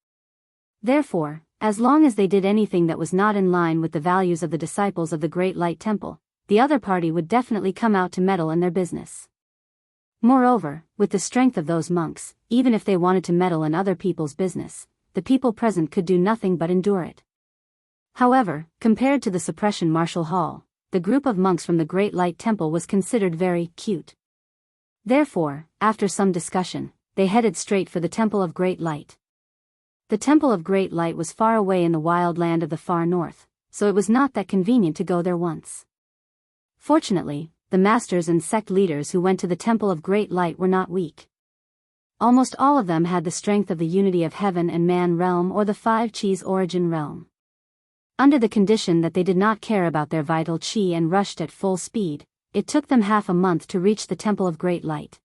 Therefore, as long as they did anything that was not in line with the values of the disciples of the Great Light Temple, the other party would definitely come out to meddle in their business. Moreover, with the strength of those monks, even if they wanted to meddle in other people's business, the people present could do nothing but endure it. However, compared to the suppression martial hall, the group of monks from the Great Light Temple was considered very cute. Therefore, after some discussion, they headed straight for the Temple of Great Light. The Temple of Great Light was far away in the wild land of the far north, so it was not that convenient to go there once. Fortunately, the masters and sect leaders who went to the Temple of Great Light were not weak. Almost all of them had the strength of the unity of heaven and man realm or the five Chi's origin realm. Under the condition that they did not care about their vital Chi and rushed at full speed, it took them half a month to reach the Temple of Great Light.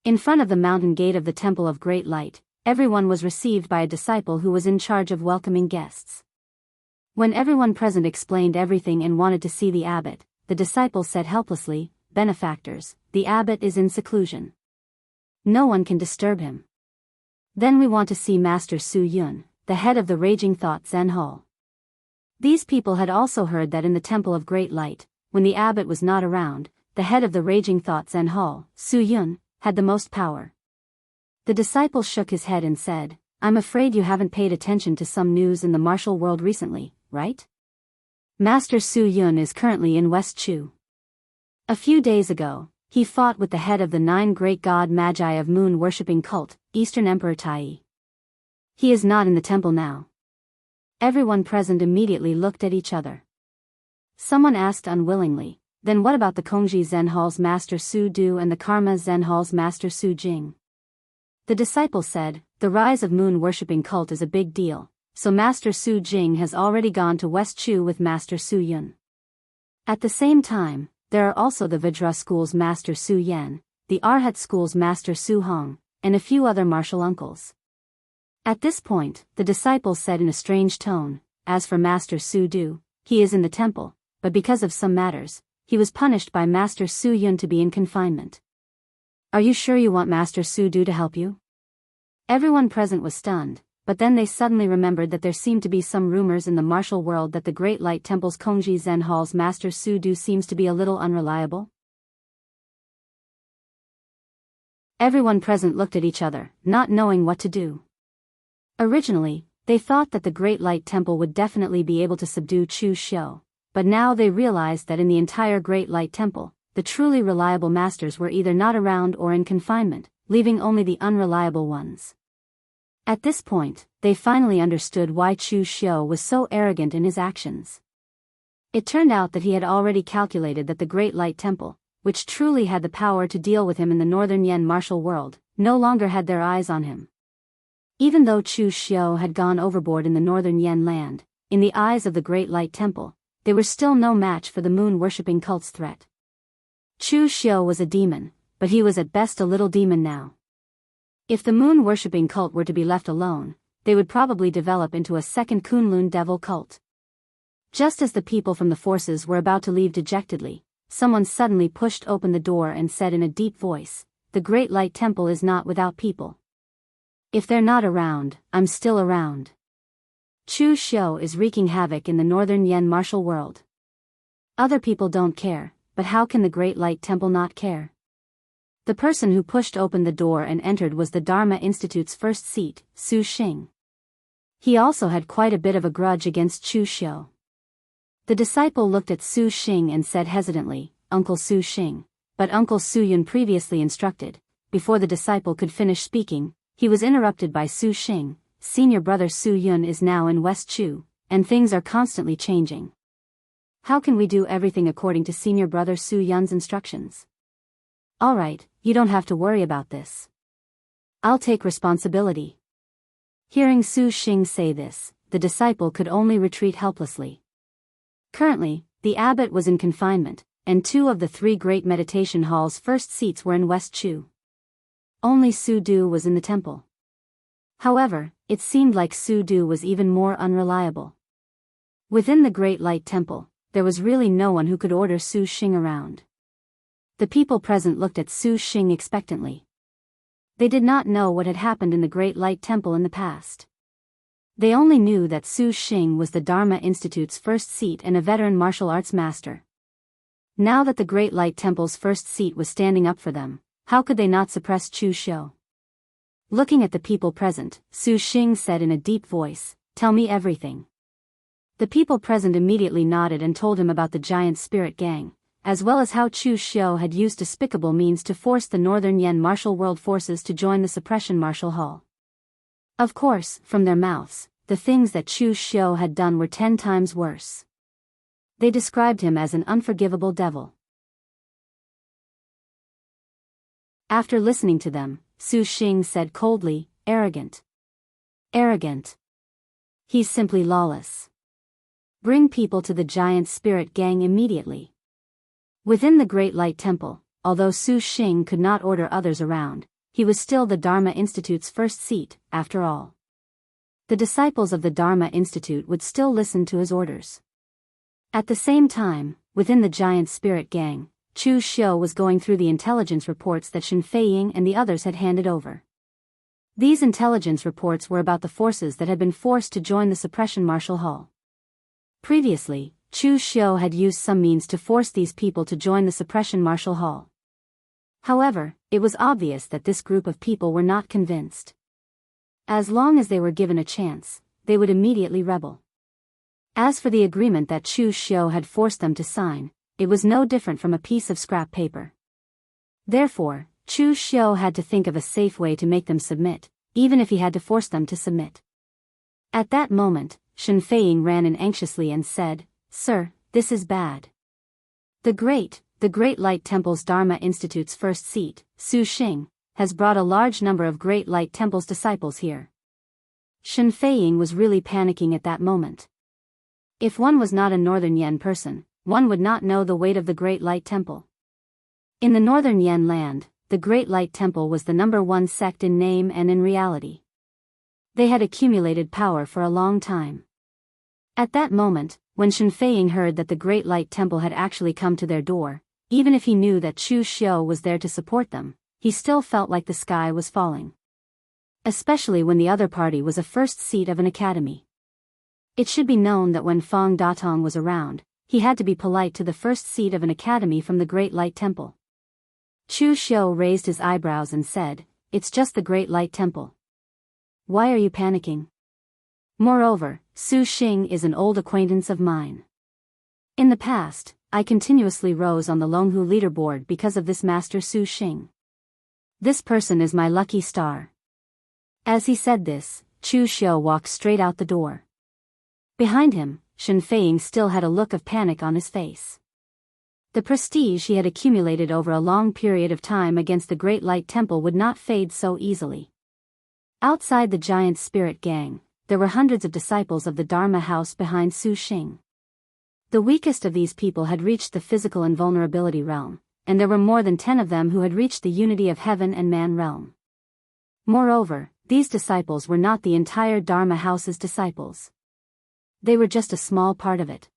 In front of the mountain gate of the Temple of Great Light, everyone was received by a disciple who was in charge of welcoming guests. When everyone present explained everything and wanted to see the abbot, the disciple said helplessly, "Benefactors, the abbot is in seclusion. No one can disturb him." Then we want to see Master Su Yun, the head of the Raging Thought Zen Hall. These people had also heard that in the Temple of Great Light, when the abbot was not around, the head of the Raging Thought Zen Hall, Su Yun, had the most power. The disciple shook his head and said, "I'm afraid you haven't paid attention to some news in the martial world recently, right? Master Su Yun is currently in West Chu. A few days ago, he fought with the head of the 9 great god magi of moon-worshipping cult, Eastern Emperor Tai. He is not in the temple now." Everyone present immediately looked at each other. Someone asked unwillingly, "Then what about the Kongji Zen Hall's Master Su Du and the Karma Zen Hall's Master Su Jing?" The disciple said, "The rise of moon-worshipping cult is a big deal, so Master Su Jing has already gone to West Chu with Master Su Yun. At the same time, there are also the Vajra School's Master Su Yan, the Arhat School's Master Su Hong, and a few other martial uncles." At this point, the disciple said in a strange tone, "As for Master Su Du, he is in the temple, but because of some matters, he was punished by Master Su Yun to be in confinement. Are you sure you want Master Su Du to help you?" Everyone present was stunned, but then they suddenly remembered that there seemed to be some rumors in the martial world that the Great Light Temple's Kongji Zen Hall's Master Su Du seems to be a little unreliable. Everyone present looked at each other, not knowing what to do. Originally, they thought that the Great Light Temple would definitely be able to subdue Chu Xiu, but now they realized that in the entire Great Light Temple, the truly reliable masters were either not around or in confinement, leaving only the unreliable ones. At this point, they finally understood why Chu Xiu was so arrogant in his actions. It turned out that he had already calculated that the Great Light Temple, which truly had the power to deal with him in the Northern Yen martial world, no longer had their eyes on him. Even though Chu Xiu had gone overboard in the Northern Yen land, in the eyes of the Great Light Temple, they were still no match for the moon-worshipping cult's threat. Chu Xiu was a demon, but he was at best a little demon now. If the moon-worshipping cult were to be left alone, they would probably develop into a second Kunlun devil cult. Just as the people from the forces were about to leave dejectedly, someone suddenly pushed open the door and said in a deep voice, "The Great Light Temple is not without people. If they're not around, I'm still around." Chu Xiu is wreaking havoc in the Northern Yen martial world. Other people don't care, but how can the Great Light Temple not care? The person who pushed open the door and entered was the Dharma Institute's first seat, Su Xing. He also had quite a bit of a grudge against Chu Xiu. The disciple looked at Su Xing and said hesitantly, "Uncle Su Xing," but Uncle Su Yun previously instructed. Before the disciple could finish speaking, he was interrupted by Su Xing. "Senior brother Su Yun is now in West Chu, and things are constantly changing. How can we do everything according to senior brother Su Yun's instructions?" "Alright, you don't have to worry about this. I'll take responsibility." Hearing Su Xing say this, the disciple could only retreat helplessly. Currently, the abbot was in confinement, and 2 of the 3 great meditation halls' first seats were in West Chu. Only Su Du was in the temple. However, it seemed like Su Du was even more unreliable. Within the Great Light Temple, there was really no one who could order Su Xing around. The people present looked at Su Xing expectantly. They did not know what had happened in the Great Light Temple in the past. They only knew that Su Xing was the Dharma Institute's first seat and a veteran martial arts master. Now that the Great Light Temple's first seat was standing up for them, how could they not suppress Chu Xiu? Looking at the people present, Su Xing said in a deep voice, "Tell me everything." The people present immediately nodded and told him about the giant spirit gang, as well as how Chu Xiu had used despicable means to force the Northern Yen martial world forces to join the suppression martial hall. Of course, from their mouths, the things that Chu Xiu had done were 10 times worse. They described him as an unforgivable devil. After listening to them, Su Xing said coldly, arrogant. Arrogant. He's simply lawless. Bring people to the giant spirit gang immediately. Within the Great Light Temple, although Su Xing could not order others around, he was still the Dharma Institute's first seat, after all. The disciples of the Dharma Institute would still listen to his orders. At the same time, within the giant spirit gang, Chu Xiu was going through the intelligence reports that Shen Feiying and the others had handed over. These intelligence reports were about the forces that had been forced to join the suppression martial hall. Previously, Chu Xiu had used some means to force these people to join the suppression martial hall. However, it was obvious that this group of people were not convinced. As long as they were given a chance, they would immediately rebel. As for the agreement that Chu Xiu had forced them to sign, it was no different from a piece of scrap paper. Therefore, Chu Xiu had to think of a safe way to make them submit, even if he had to force them to submit. At that moment, Shen Feiying ran in anxiously and said, "Sir, this is bad. The Great Light Temple's Dharma Institute's first seat, Su Xing, has brought a large number of Great Light Temple's disciples here." Shen Feiying was really panicking at that moment. If one was not a Northern Yen person, one would not know the weight of the Great Light Temple. In the Northern Yen land, the Great Light Temple was the #1 sect in name and in reality. They had accumulated power for a long time. At that moment, when Shen Feiying heard that the Great Light Temple had actually come to their door, even if he knew that Chu Xiu was there to support them, he still felt like the sky was falling. Especially when the other party was a first seat of an academy. It should be known that when Fang Datong was around, he had to be polite to the first seat of an academy from the Great Light Temple. Chu Xiu raised his eyebrows and said, "It's just the Great Light Temple. Why are you panicking? Moreover, Su Xing is an old acquaintance of mine. In the past, I continuously rose on the Longhu leaderboard because of this master Su Xing. This person is my lucky star." As he said this, Chu Xiu walked straight out the door. Behind him, Shen Feiying still had a look of panic on his face. The prestige he had accumulated over a long period of time against the Great Light Temple would not fade so easily. Outside the giant spirit gang, there were hundreds of disciples of the Dharma house behind Su Xing. The weakest of these people had reached the physical invulnerability realm, and there were more than 10 of them who had reached the unity of heaven and man realm. Moreover, these disciples were not the entire Dharma house's disciples. They were just a small part of it.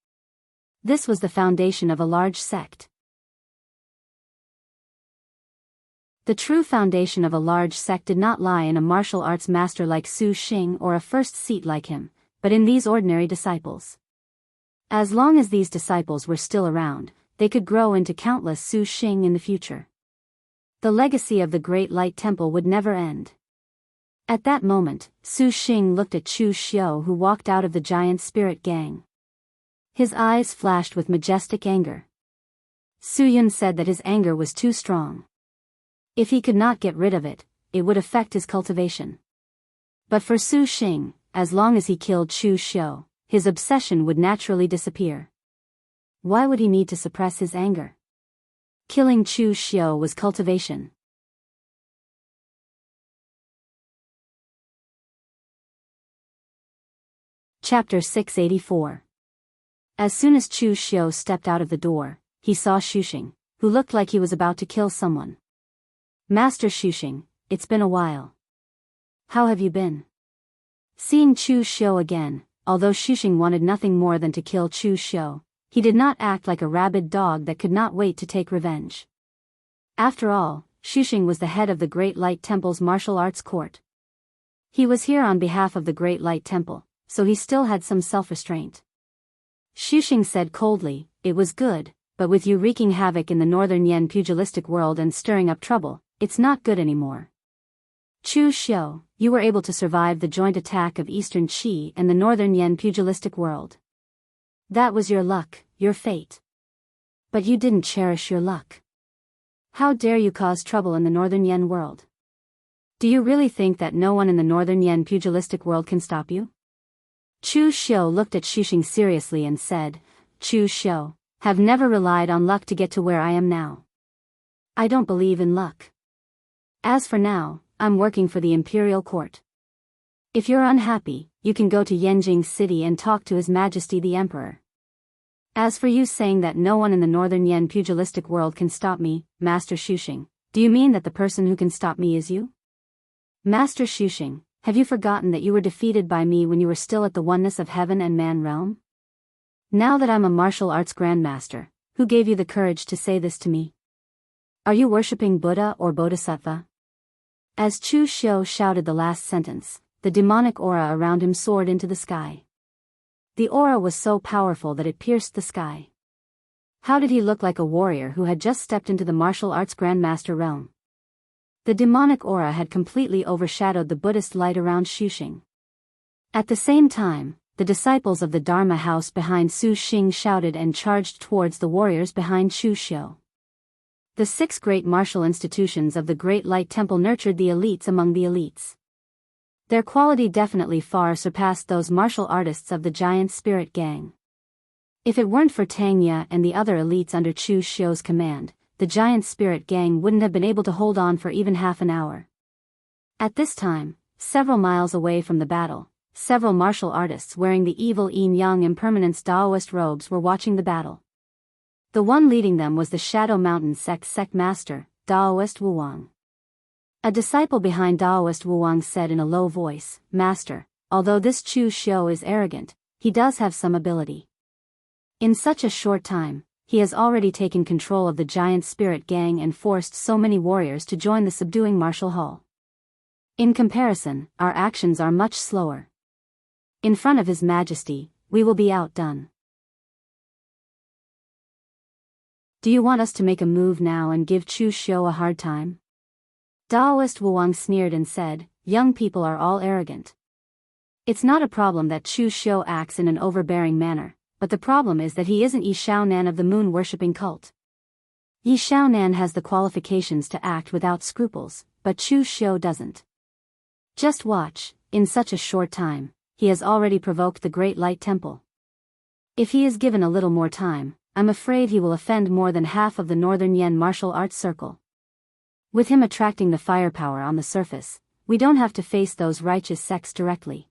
This was the foundation of a large sect. The true foundation of a large sect did not lie in a martial arts master like Su Xing or a first seat like him, but in these ordinary disciples. As long as these disciples were still around, they could grow into countless Su Xing in the future. The legacy of the Great Light Temple would never end. At that moment, Su Xing looked at Chu Xiu, who walked out of the giant spirit gang. His eyes flashed with majestic anger. Su Yun said that his anger was too strong. If he could not get rid of it, it would affect his cultivation. But for Su Xing, as long as he killed Chu Xiu, his obsession would naturally disappear. Why would he need to suppress his anger? Killing Chu Xiu was cultivation. Chapter 684. As soon as Chu Xiu stepped out of the door, he saw Xuxing, who looked like he was about to kill someone. "Master Xuxing, it's been a while. How have you been?" Seeing Chu Xiu again, although Xuxing wanted nothing more than to kill Chu Xiu, he did not act like a rabid dog that could not wait to take revenge. After all, Xuxing was the head of the Great Light Temple's martial arts court. He was here on behalf of the Great Light Temple, so he still had some self-restraint. Xuxing said coldly, "It was good, but with you wreaking havoc in the Northern Yen pugilistic world and stirring up trouble, it's not good anymore. Chu Xiu, you were able to survive the joint attack of Eastern Qi and the Northern Yen pugilistic world. That was your luck, your fate. But you didn't cherish your luck. How dare you cause trouble in the Northern Yen world? Do you really think that no one in the Northern Yen pugilistic world can stop you? Chu Xiu looked at Xuxing seriously and said, Chu Xiu, have never relied on luck to get to where I am now. I don't believe in luck. As for now, I'm working for the imperial court. If you're unhappy, you can go to Yanjing City and talk to His Majesty the Emperor. As for you saying that no one in the Northern Yen pugilistic world can stop me, Master Xuxing, do you mean that the person who can stop me is you? Master Xuxing, have you forgotten that you were defeated by me when you were still at the oneness of heaven and man realm? Now that I'm a martial arts grandmaster, who gave you the courage to say this to me? Are you worshipping Buddha or Bodhisattva? As Chu Xiu shouted the last sentence, the demonic aura around him soared into the sky. The aura was so powerful that it pierced the sky. How did he look like a warrior who had just stepped into the martial arts grandmaster realm? The demonic aura had completely overshadowed the Buddhist light around Xuxing. At the same time, the disciples of the Dharma house behind Xuxing shouted and charged towards the warriors behind Chu Xiu. The 6 great martial institutions of the Great Light Temple nurtured the elites among the elites. Their quality definitely far surpassed those martial artists of the Giant Spirit Gang. If it weren't for Tangya and the other elites under Chu Xiu's command, the Giant Spirit Gang wouldn't have been able to hold on for even half an hour. At this time, several miles away from the battle, several martial artists wearing the evil yin-yang impermanence Daoist robes were watching the battle. The one leading them was the Shadow Mountain sect master, Daoist Wuwang. A disciple behind Daoist Wuwang said in a low voice, Master, although this Chu Xiu is arrogant, he does have some ability. In such a short time, he has already taken control of the Giant Spirit Gang and forced so many warriors to join the subduing martial hall. In comparison, our actions are much slower. In front of His Majesty, we will be outdone. Do you want us to make a move now and give Chu Xiu a hard time? Daoist Wuwang sneered and said, Young people are all arrogant. It's not a problem that Chu Xiu acts in an overbearing manner, but the problem is that he isn't Yi Shaonan of the moon-worshipping cult. Yi Shaonan has the qualifications to act without scruples, but Chu Xiu doesn't. Just watch, in such a short time, he has already provoked the Great Light Temple. If he is given a little more time, I'm afraid he will offend more than half of the Northern Yen martial arts circle. With him attracting the firepower on the surface, we don't have to face those righteous sects directly.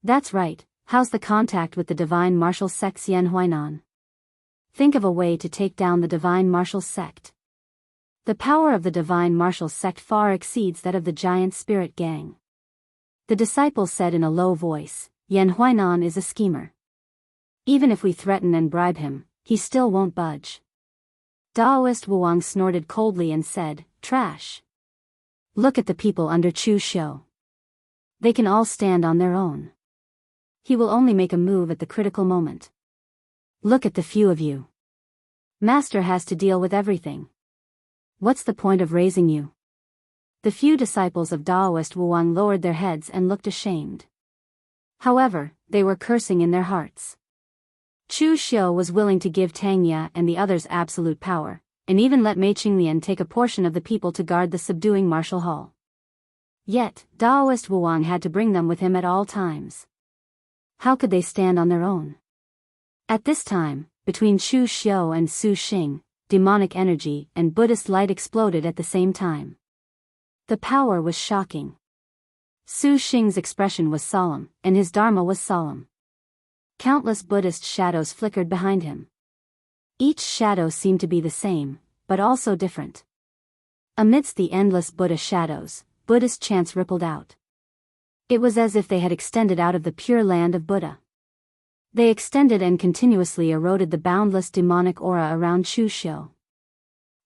That's right, how's the contact with the divine martial sect Xian Huainan? Think of a way to take down the divine martial sect. The power of the divine martial sect far exceeds that of the Giant Spirit Gang. The disciple said in a low voice, Yan Huainan is a schemer. Even if we threaten and bribe him, he still won't budge. Daoist Wuwang snorted coldly and said, Trash. Look at the people under Chu Xiu. They can all stand on their own. He will only make a move at the critical moment. Look at the few of you. Master has to deal with everything. What's the point of raising you? The few disciples of Daoist Wuwang lowered their heads and looked ashamed. However, they were cursing in their hearts. Chu Xiu was willing to give Tangya and the others absolute power, and even let Mei Qinglian take a portion of the people to guard the subduing martial hall. Yet, Daoist Wuwang had to bring them with him at all times. How could they stand on their own? At this time, between Chu Xiu and Xuxing, demonic energy and Buddhist light exploded at the same time. The power was shocking. Xuxing's expression was solemn, and his dharma was solemn. Countless Buddhist shadows flickered behind him. Each shadow seemed to be the same, but also different. Amidst the endless Buddha shadows, Buddhist chants rippled out. It was as if they had extended out of the pure land of Buddha. They extended and continuously eroded the boundless demonic aura around Chu Xiu.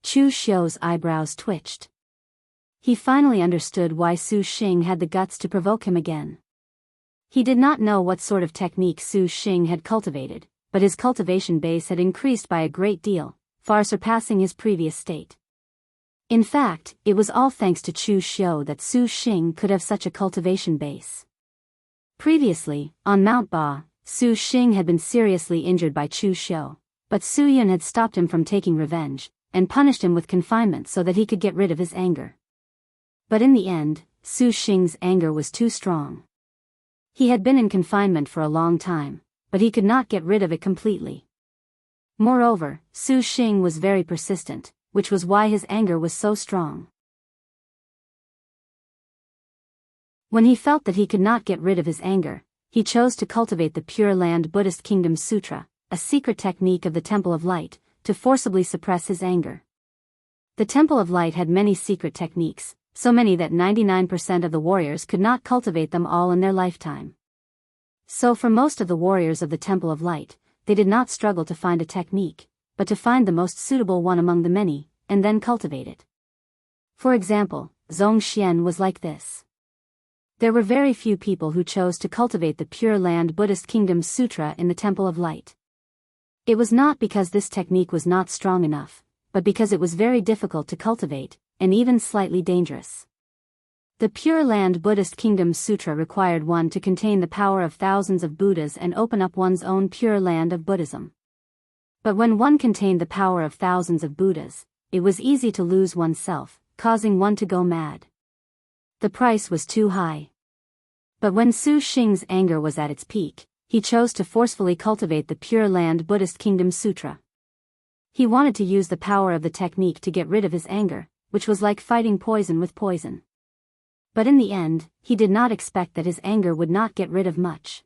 Chu Xiu's eyebrows twitched. He finally understood why Xuxing had the guts to provoke him again. He did not know what sort of technique Xuxing had cultivated, but his cultivation base had increased by a great deal, far surpassing his previous state. In fact, it was all thanks to Chu Xiu that Xuxing could have such a cultivation base. Previously, on Mount Ba, Su Xing had been seriously injured by Chu Xiu, but Su Yun had stopped him from taking revenge, and punished him with confinement so that he could get rid of his anger. But in the end, Su Xing's anger was too strong. He had been in confinement for a long time, but he could not get rid of it completely. Moreover, Su Xing was very persistent, which was why his anger was so strong. When he felt that he could not get rid of his anger, he chose to cultivate the Pure Land Buddhist Kingdom Sutra, a secret technique of the Temple of Light, to forcibly suppress his anger. The Temple of Light had many secret techniques, so many that 99% of the warriors could not cultivate them all in their lifetime. So for most of the warriors of the Temple of Light, they did not struggle to find a technique, but to find the most suitable one among the many, and then cultivate it. For example, Zhongxian was like this. There were very few people who chose to cultivate the Pure Land Buddhist Kingdom Sutra in the Temple of Light. It was not because this technique was not strong enough, but because it was very difficult to cultivate, and even slightly dangerous. The Pure Land Buddhist Kingdom Sutra required one to contain the power of thousands of Buddhas and open up one's own pure land of Buddhism. But when one contained the power of thousands of Buddhas, it was easy to lose oneself, causing one to go mad. The price was too high. But when Su Xing's anger was at its peak, he chose to forcefully cultivate the Pure Land Buddhist Kingdom Sutra. He wanted to use the power of the technique to get rid of his anger, which was like fighting poison with poison. But in the end, he did not expect that his anger would not get rid of much.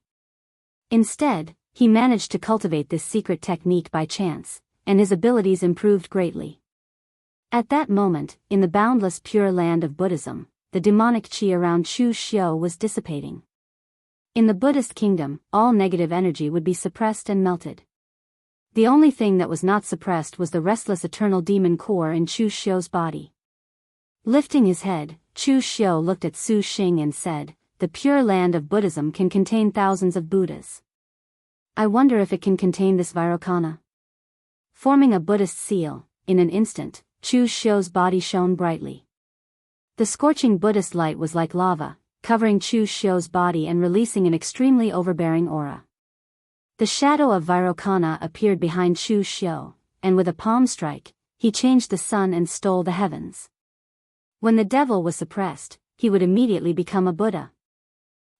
Instead, he managed to cultivate this secret technique by chance, and his abilities improved greatly. At that moment, in the boundless Pure Land of Buddhism, the demonic qi around Chu Xiu was dissipating. In the Buddhist kingdom, all negative energy would be suppressed and melted. The only thing that was not suppressed was the restless eternal demon core in Chu Xiu's body. Lifting his head, Chu Xiu looked at Su Xing and said, "The Pure Land of Buddhism can contain thousands of Buddhas. I wonder if it can contain this Vairocana." Forming a Buddhist seal, in an instant, Chu Xiu's body shone brightly. The scorching Buddhist light was like lava, covering Chu Xiu's body and releasing an extremely overbearing aura. The shadow of Vairocana appeared behind Chu Xiu, and with a palm strike, he changed the sun and stole the heavens. When the devil was suppressed, he would immediately become a Buddha.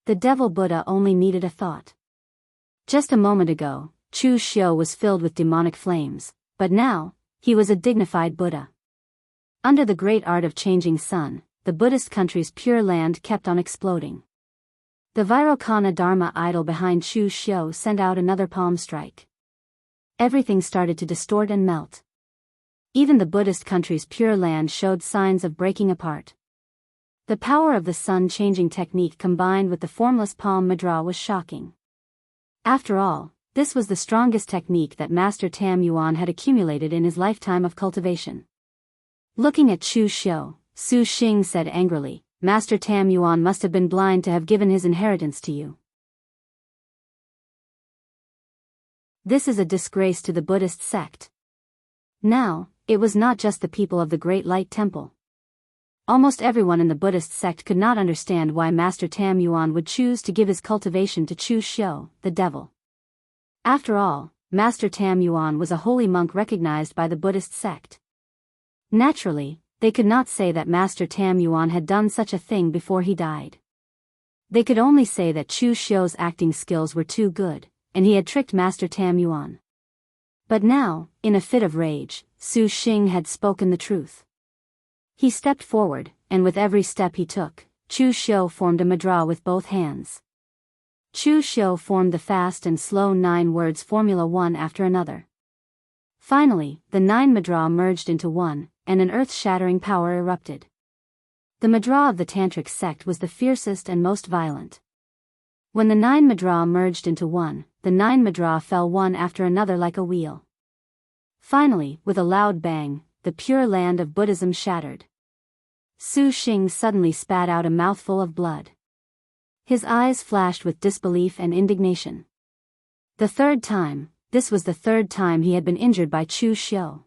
The devil Buddha only needed a thought. Just a moment ago, Chu Xiu was filled with demonic flames, but now, he was a dignified Buddha. Under the great art of changing sun, the Buddhist country's pure land kept on exploding. The Vairocana Dharma idol behind Chu Xiu sent out another palm strike. Everything started to distort and melt. Even the Buddhist country's pure land showed signs of breaking apart. The power of the sun-changing technique combined with the formless palm mudra was shocking. After all, this was the strongest technique that Master Tam Yuan had accumulated in his lifetime of cultivation. Looking at Chu Xiu, Su Xing said angrily, "Master Tam Yuan must have been blind to have given his inheritance to you. This is a disgrace to the Buddhist sect." Now, it was not just the people of the Great Light Temple. Almost everyone in the Buddhist sect could not understand why Master Tam Yuan would choose to give his cultivation to Chu Xiu, the devil. After all, Master Tam Yuan was a holy monk recognized by the Buddhist sect. Naturally, they could not say that Master Tam Yuan had done such a thing before he died. They could only say that Chu Xiu's acting skills were too good, and he had tricked Master Tam Yuan. But now, in a fit of rage, Su Xing had spoken the truth. He stepped forward, and with every step he took, Chu Xiu formed a mudra with both hands. Chu Xiu formed the fast and slow 9 words formula one after another. Finally, the 9 mudra merged into one, and an earth-shattering power erupted. The mudra of the Tantric sect was the fiercest and most violent. When the 9 mudra merged into one, the 9 mudra fell one after another like a wheel. Finally, with a loud bang, the pure land of Buddhism shattered. Su Xing suddenly spat out a mouthful of blood. His eyes flashed with disbelief and indignation. The third time, this was the third time he had been injured by Chu Xiu.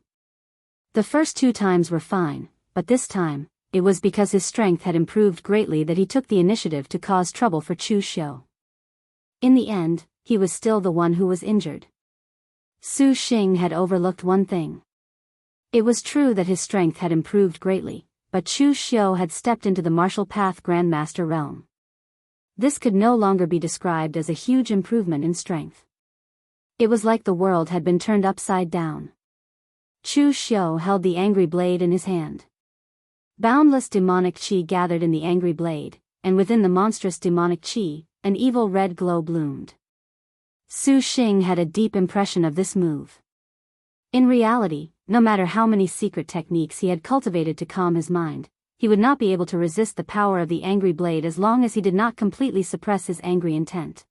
The first 2 times were fine, but this time, it was because his strength had improved greatly that he took the initiative to cause trouble for Chu Xiu. In the end, he was still the one who was injured. Su Xing had overlooked one thing. It was true that his strength had improved greatly, but Chu Xiu had stepped into the martial path Grandmaster realm. This could no longer be described as a huge improvement in strength. It was like the world had been turned upside down. Chu Xiu held the angry blade in his hand. Boundless demonic qi gathered in the angry blade, and within the monstrous demonic qi, an evil red glow bloomed. Su Xing had a deep impression of this move. In reality, no matter how many secret techniques he had cultivated to calm his mind, he would not be able to resist the power of the angry blade as long as he did not completely suppress his angry intent.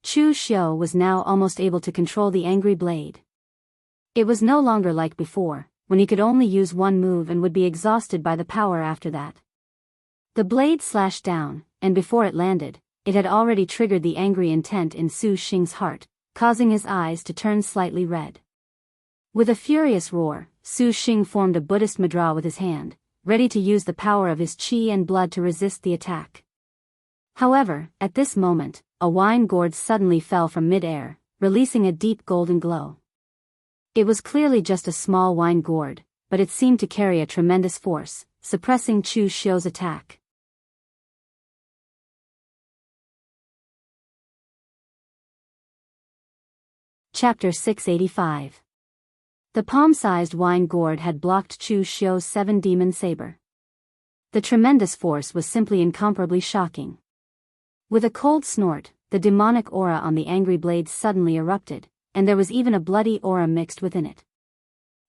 Chu Xiu was now almost able to control the angry blade. It was no longer like before, when he could only use one move and would be exhausted by the power after that. The blade slashed down, and before it landed, it had already triggered the angry intent in Su Xing's heart, causing his eyes to turn slightly red. With a furious roar, Su Xing formed a Buddhist mudra with his hand, ready to use the power of his qi and blood to resist the attack. However, at this moment, a wine gourd suddenly fell from mid-air, releasing a deep golden glow. It was clearly just a small wine gourd, but it seemed to carry a tremendous force, suppressing Chu Xiu's attack. Chapter 685. The palm-sized wine gourd had blocked Chu Xiu's 7-demon saber. The tremendous force was simply incomparably shocking. With a cold snort, the demonic aura on the angry blade suddenly erupted, and there was even a bloody aura mixed within it.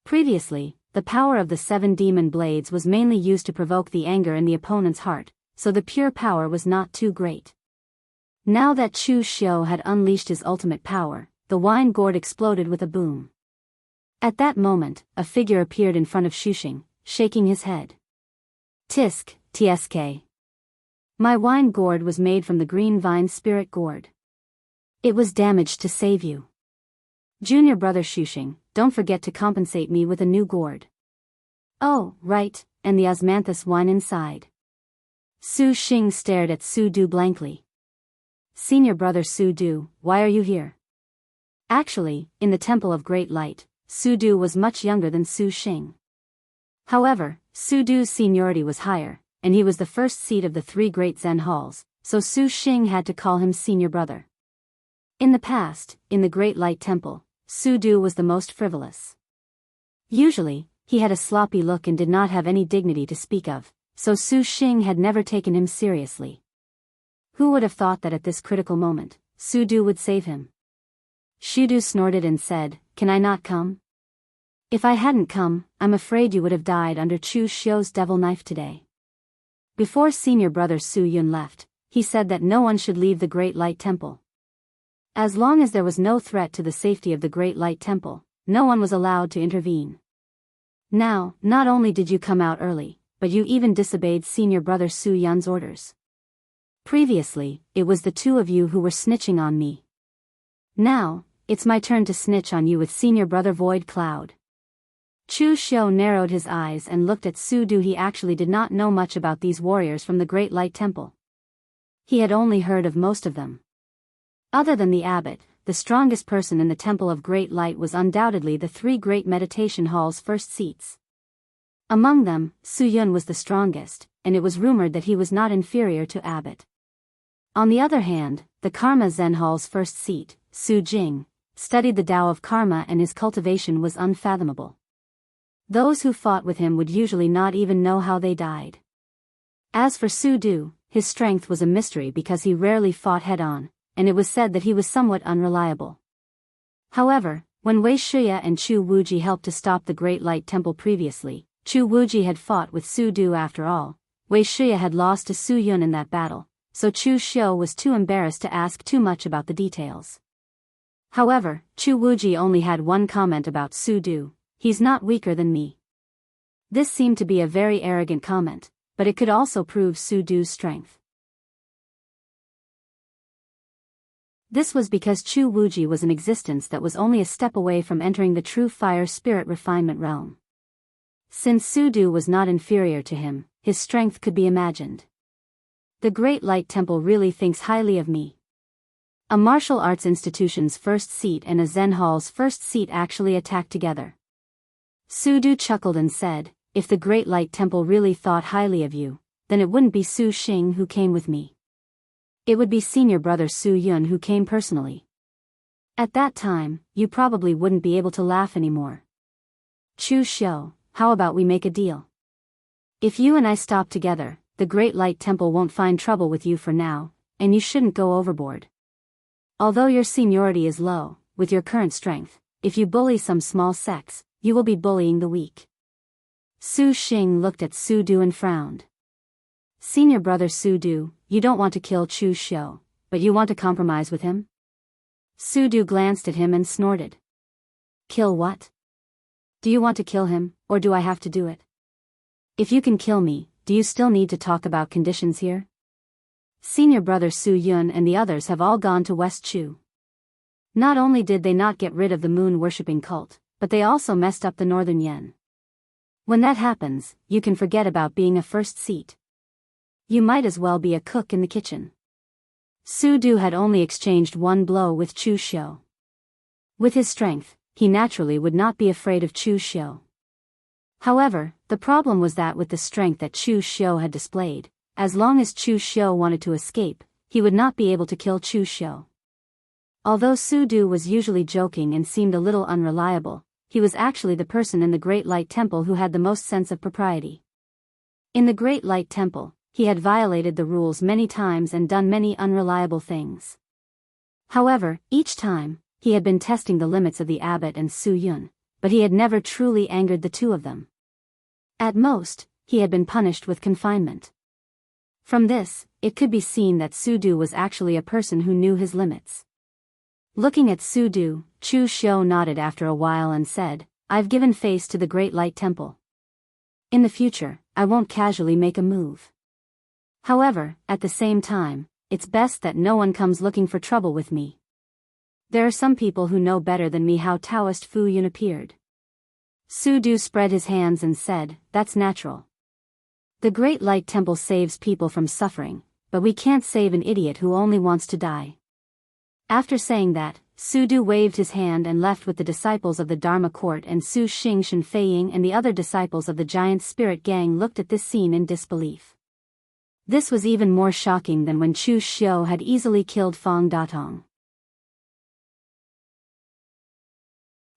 Previously, the power of the 7 demon blades was mainly used to provoke the anger in the opponent's heart, so the pure power was not too great. Now that Chu Xiu had unleashed his ultimate power, the wine gourd exploded with a boom. At that moment, a figure appeared in front of Xu Xing, shaking his head. Tisk, tsk. My wine gourd was made from the green vine spirit gourd. It was damaged to save you. Junior brother Xu Xing, don't forget to compensate me with a new gourd. Oh, right, and the osmanthus wine inside. Su Xing stared at Su Du blankly. Senior brother Su Du, why are you here? Actually, in the Temple of Great Light, Su Du was much younger than Su Xing. However, Su Du's seniority was higher, and he was the first seat of the 3 great Zen halls, so Su Xing had to call him senior brother. In the past, in the Great Light Temple, Su Du was the most frivolous. Usually, he had a sloppy look and did not have any dignity to speak of, so Su Xing had never taken him seriously. Who would have thought that at this critical moment, Su Du would save him? Xu Du snorted and said, "Can I not come? If I hadn't come, I'm afraid you would have died under Chu Xiu's devil knife today." Before senior brother Su Yun left, he said that no one should leave the Great Light Temple. As long as there was no threat to the safety of the Great Light Temple, no one was allowed to intervene. Now, not only did you come out early, but you even disobeyed senior brother Su Yun's orders. Previously, it was the 2 of you who were snitching on me. Now, it's my turn to snitch on you with senior brother Void Cloud. Chu Xiu narrowed his eyes and looked at Su Du. He actually did not know much about these warriors from the Great Light Temple. He had only heard of most of them. Other than the abbot, the strongest person in the Temple of Great Light was undoubtedly the 3 great meditation halls' first seats. Among them, Su Yun was the strongest, and it was rumored that he was not inferior to abbot. On the other hand, the Karma Zen hall's first seat, Su Jing, studied the Tao of Karma and his cultivation was unfathomable. Those who fought with him would usually not even know how they died. As for Su Du, his strength was a mystery because he rarely fought head-on, and it was said that he was somewhat unreliable. However, when Wei Shuya and Chu Wuji helped to stop the Great Light Temple previously, Chu Wuji had fought with Su Du after all. Wei Shuya had lost to Su Yun in that battle, so Chu Xiu was too embarrassed to ask too much about the details. However, Chu Wuji only had one comment about Su Du: "He's not weaker than me." This seemed to be a very arrogant comment, but it could also prove Su Du's strength. This was because Chu Wuji was an existence that was only a step away from entering the true fire spirit refinement realm. Since Su Du was not inferior to him, his strength could be imagined. The Great Light Temple really thinks highly of me. A martial arts institution's first seat and a Zen hall's first seat actually attacked together. Su Du chuckled and said, "If the Great Light Temple really thought highly of you, then it wouldn't be Su Xing who came with me. It would be senior brother Su Yun who came personally. At that time, you probably wouldn't be able to laugh anymore. Chu Xiu, how about we make a deal? If you and I stop together, the Great Light Temple won't find trouble with you for now, and you shouldn't go overboard. Although your seniority is low, with your current strength, if you bully some small sects, you will be bullying the weak." Su Xing looked at Su Du and frowned. "Senior brother Su Du, you don't want to kill Chu Xiu, but you want to compromise with him?" Su Du glanced at him and snorted. "Kill what? Do you want to kill him, or do I have to do it? If you can kill me, do you still need to talk about conditions here? Senior brother Su Yun and the others have all gone to West Chu. Not only did they not get rid of the moon-worshipping cult, but they also messed up the Northern Yen. When that happens, you can forget about being a first seat. You might as well be a cook in the kitchen." Su Du had only exchanged one blow with Chu Xiu. With his strength, he naturally would not be afraid of Chu Xiu. However, the problem was that with the strength that Chu Xiu had displayed, as long as Chu Xiu wanted to escape, he would not be able to kill Chu Xiu. Although Su Du was usually joking and seemed a little unreliable, he was actually the person in the Great Light Temple who had the most sense of propriety. In the Great Light Temple, he had violated the rules many times and done many unreliable things. However, each time, he had been testing the limits of the abbot and Su Yun, but he had never truly angered the two of them. At most, he had been punished with confinement. From this, it could be seen that Su Du was actually a person who knew his limits. Looking at Su Du, Chu Xiu nodded after a while and said, "I've given face to the Great Light Temple. In the future, I won't casually make a move. However, at the same time, it's best that no one comes looking for trouble with me. There are some people who know better than me how Daoist Fu Yun appeared." Su Du spread his hands and said, "That's natural. The Great Light Temple saves people from suffering, but we can't save an idiot who only wants to die." After saying that, Su Du waved his hand and left with the disciples of the Dharma court, and Su Xing, Shen Feiying and the other disciples of the giant spirit gang looked at this scene in disbelief. This was even more shocking than when Chu Xiu had easily killed Fang Datong.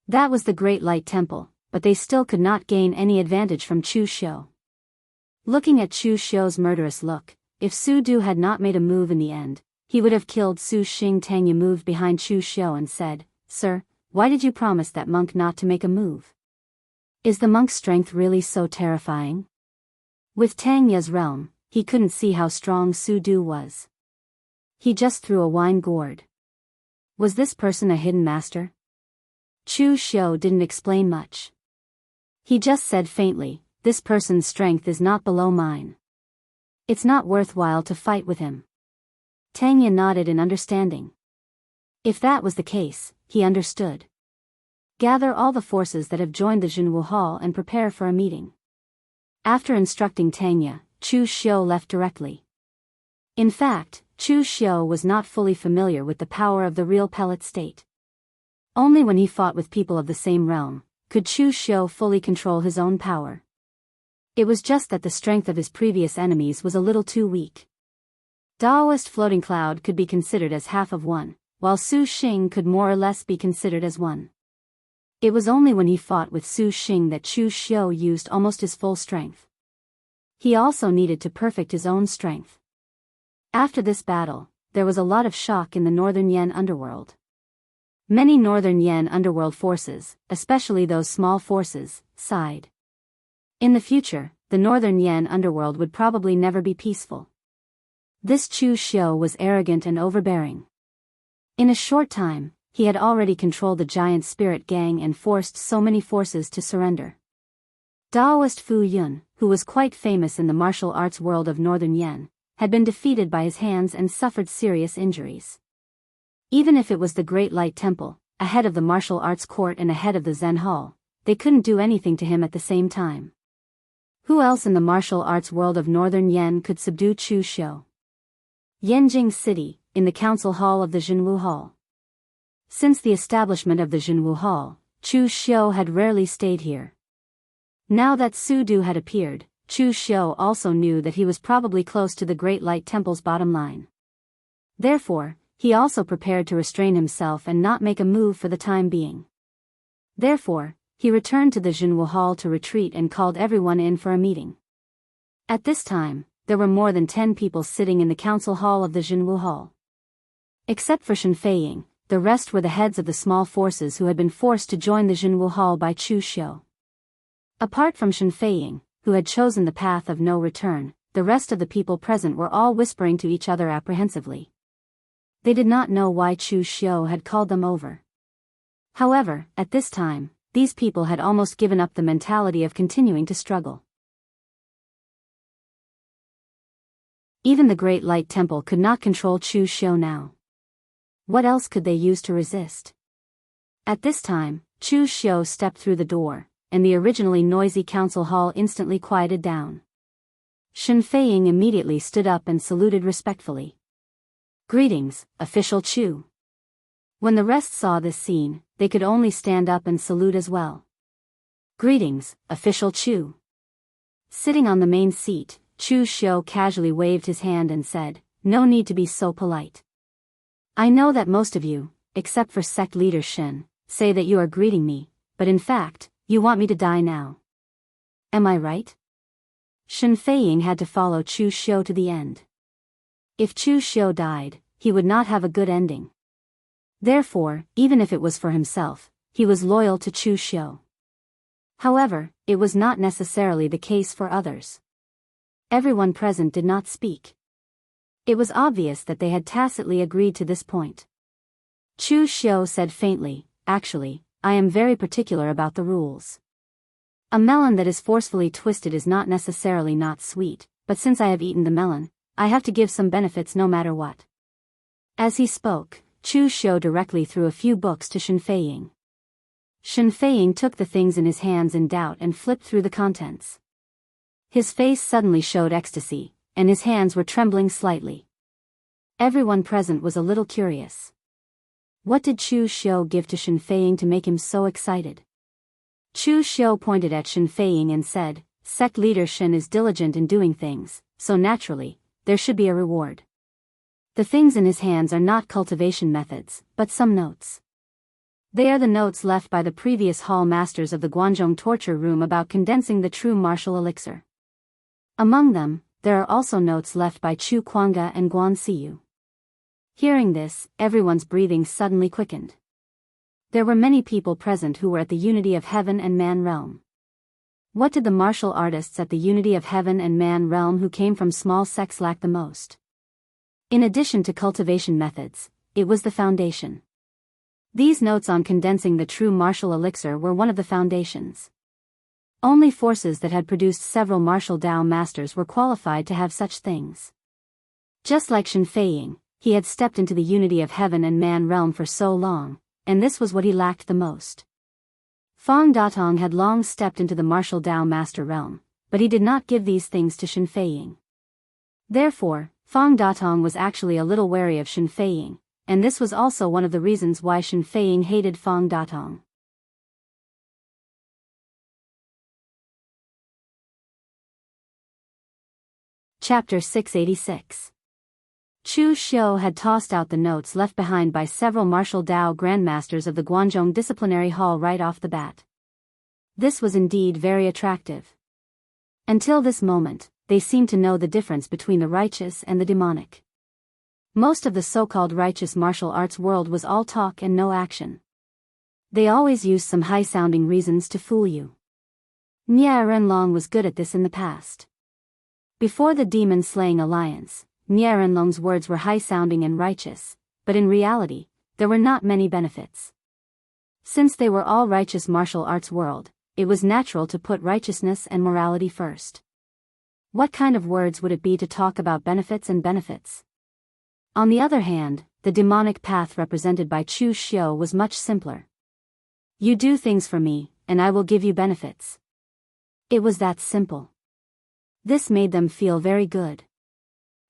That was the Great Light Temple, but they still could not gain any advantage from Chu Xiu. Looking at Chu Xiu's murderous look, if Su Du had not made a move in the end, he would have killed Su Xing. Tangya moved behind Chu Xiu and said, "Sir, why did you promise that monk not to make a move? Is the monk's strength really so terrifying?" With Tangya's realm, he couldn't see how strong Su Du was. He just threw a wine gourd. Was this person a hidden master? Chu Xiu didn't explain much. He just said faintly, "This person's strength is not below mine. It's not worthwhile to fight with him." Tangya nodded in understanding. If that was the case, he understood. Gather all the forces that have joined the Jianghu Hall and prepare for a meeting. After instructing Tangya, Chu Xiu left directly. In fact, Chu Xiu was not fully familiar with the power of the real pellet state. Only when he fought with people of the same realm, could Chu Xiu fully control his own power. It was just that the strength of his previous enemies was a little too weak. Daoist floating cloud could be considered as half of one, while Su Xing could more or less be considered as one. It was only when he fought with Su Xing that Chu Xiu used almost his full strength. He also needed to perfect his own strength. After this battle, there was a lot of shock in the Northern Yen underworld. Many Northern Yen underworld forces, especially those small forces, sighed. In the future, the Northern Yen underworld would probably never be peaceful. This Chu Xiu was arrogant and overbearing. In a short time, he had already controlled the giant spirit gang and forced so many forces to surrender. Daoist Fu Yun, who was quite famous in the martial arts world of Northern Yen, had been defeated by his hands and suffered serious injuries. Even if it was the Great Light Temple, a head of the martial arts court and a head of the Zen Hall, they couldn't do anything to him at the same time. Who else in the martial arts world of Northern Yen could subdue Chu Xiu? Yanjing City, in the council hall of the Jianghu Hall. Since the establishment of the Jianghu Hall, Chu Xiu had rarely stayed here. Now that Su Du had appeared, Chu Xiu also knew that he was probably close to the Great Light Temple's bottom line. Therefore, he also prepared to restrain himself and not make a move for the time being. Therefore, he returned to the Jianghu Hall to retreat and called everyone in for a meeting. At this time, there were more than 10 people sitting in the council hall of the Jianghu Hall. Except for Shen Feiying, the rest were the heads of the small forces who had been forced to join the Jianghu Hall by Chu Xiu. Apart from Shen Feiying, who had chosen the path of no return, the rest of the people present were all whispering to each other apprehensively. They did not know why Chu Xiu had called them over. However, at this time, these people had almost given up the mentality of continuing to struggle. Even the Great Light Temple could not control Chu Xiu now. What else could they use to resist? At this time, Chu Xiu stepped through the door, and the originally noisy council hall instantly quieted down. Shen Feiying immediately stood up and saluted respectfully. "Greetings, Official Chu." When the rest saw this scene, they could only stand up and salute as well. "Greetings, Official Chu." Sitting on the main seat, Chu Xiu casually waved his hand and said, "No need to be so polite. I know that most of you, except for sect leader Shen, say that you are greeting me, but in fact, you want me to die now. Am I right?" Shen Feiying had to follow Chu Xiu to the end. If Chu Xiu died, he would not have a good ending. Therefore, even if it was for himself, he was loyal to Chu Xiu. However, it was not necessarily the case for others. Everyone present did not speak. It was obvious that they had tacitly agreed to this point. Chu Xiu said faintly, "Actually, I am very particular about the rules. A melon that is forcefully twisted is not necessarily not sweet, but since I have eaten the melon, I have to give some benefits no matter what." As he spoke, Chu Xiu directly threw a few books to Shen Feiying. Shen Feiying took the things in his hands in doubt and flipped through the contents. His face suddenly showed ecstasy, and his hands were trembling slightly. Everyone present was a little curious. What did Chu Xiu give to Shen Feiying to make him so excited? Chu Xiu pointed at Shen Feiying and said, "Sect leader Shen is diligent in doing things, so naturally, there should be a reward." The things in his hands are not cultivation methods, but some notes. They are the notes left by the previous hall masters of the Guanzhong torture room about condensing the true martial elixir. Among them, there are also notes left by Chu Kuanga and Guan Siyu. Hearing this, everyone's breathing suddenly quickened. There were many people present who were at the Unity of Heaven and Man realm. What did the martial artists at the Unity of Heaven and Man realm who came from small sects lack the most? In addition to cultivation methods, it was the foundation. These notes on condensing the true martial elixir were one of the foundations. Only forces that had produced several martial Dao masters were qualified to have such things. Just like Shen Feiying, he had stepped into the Unity of Heaven and Man realm for so long, and this was what he lacked the most. Fang Datong had long stepped into the martial Dao master realm, but he did not give these things to Shen Feiying. Therefore, Fang Datong was actually a little wary of Shen Feiying, and this was also one of the reasons why Shen Feiying hated Fang Datong. Chapter 686. Chu Xiu had tossed out the notes left behind by several martial Dao grandmasters of the Guanzhong Disciplinary Hall right off the bat. This was indeed very attractive. Until this moment, they seemed to know the difference between the righteous and the demonic. Most of the so-called righteous martial arts world was all talk and no action. They always used some high-sounding reasons to fool you. Nie Renlong was good at this in the past. Before the demon-slaying alliance, Nie Renlong's words were high-sounding and righteous, but in reality, there were not many benefits. Since they were all righteous martial arts world, it was natural to put righteousness and morality first. What kind of words would it be to talk about benefits and benefits? On the other hand, the demonic path represented by Chu Xiu was much simpler. You do things for me, and I will give you benefits. It was that simple. This made them feel very good.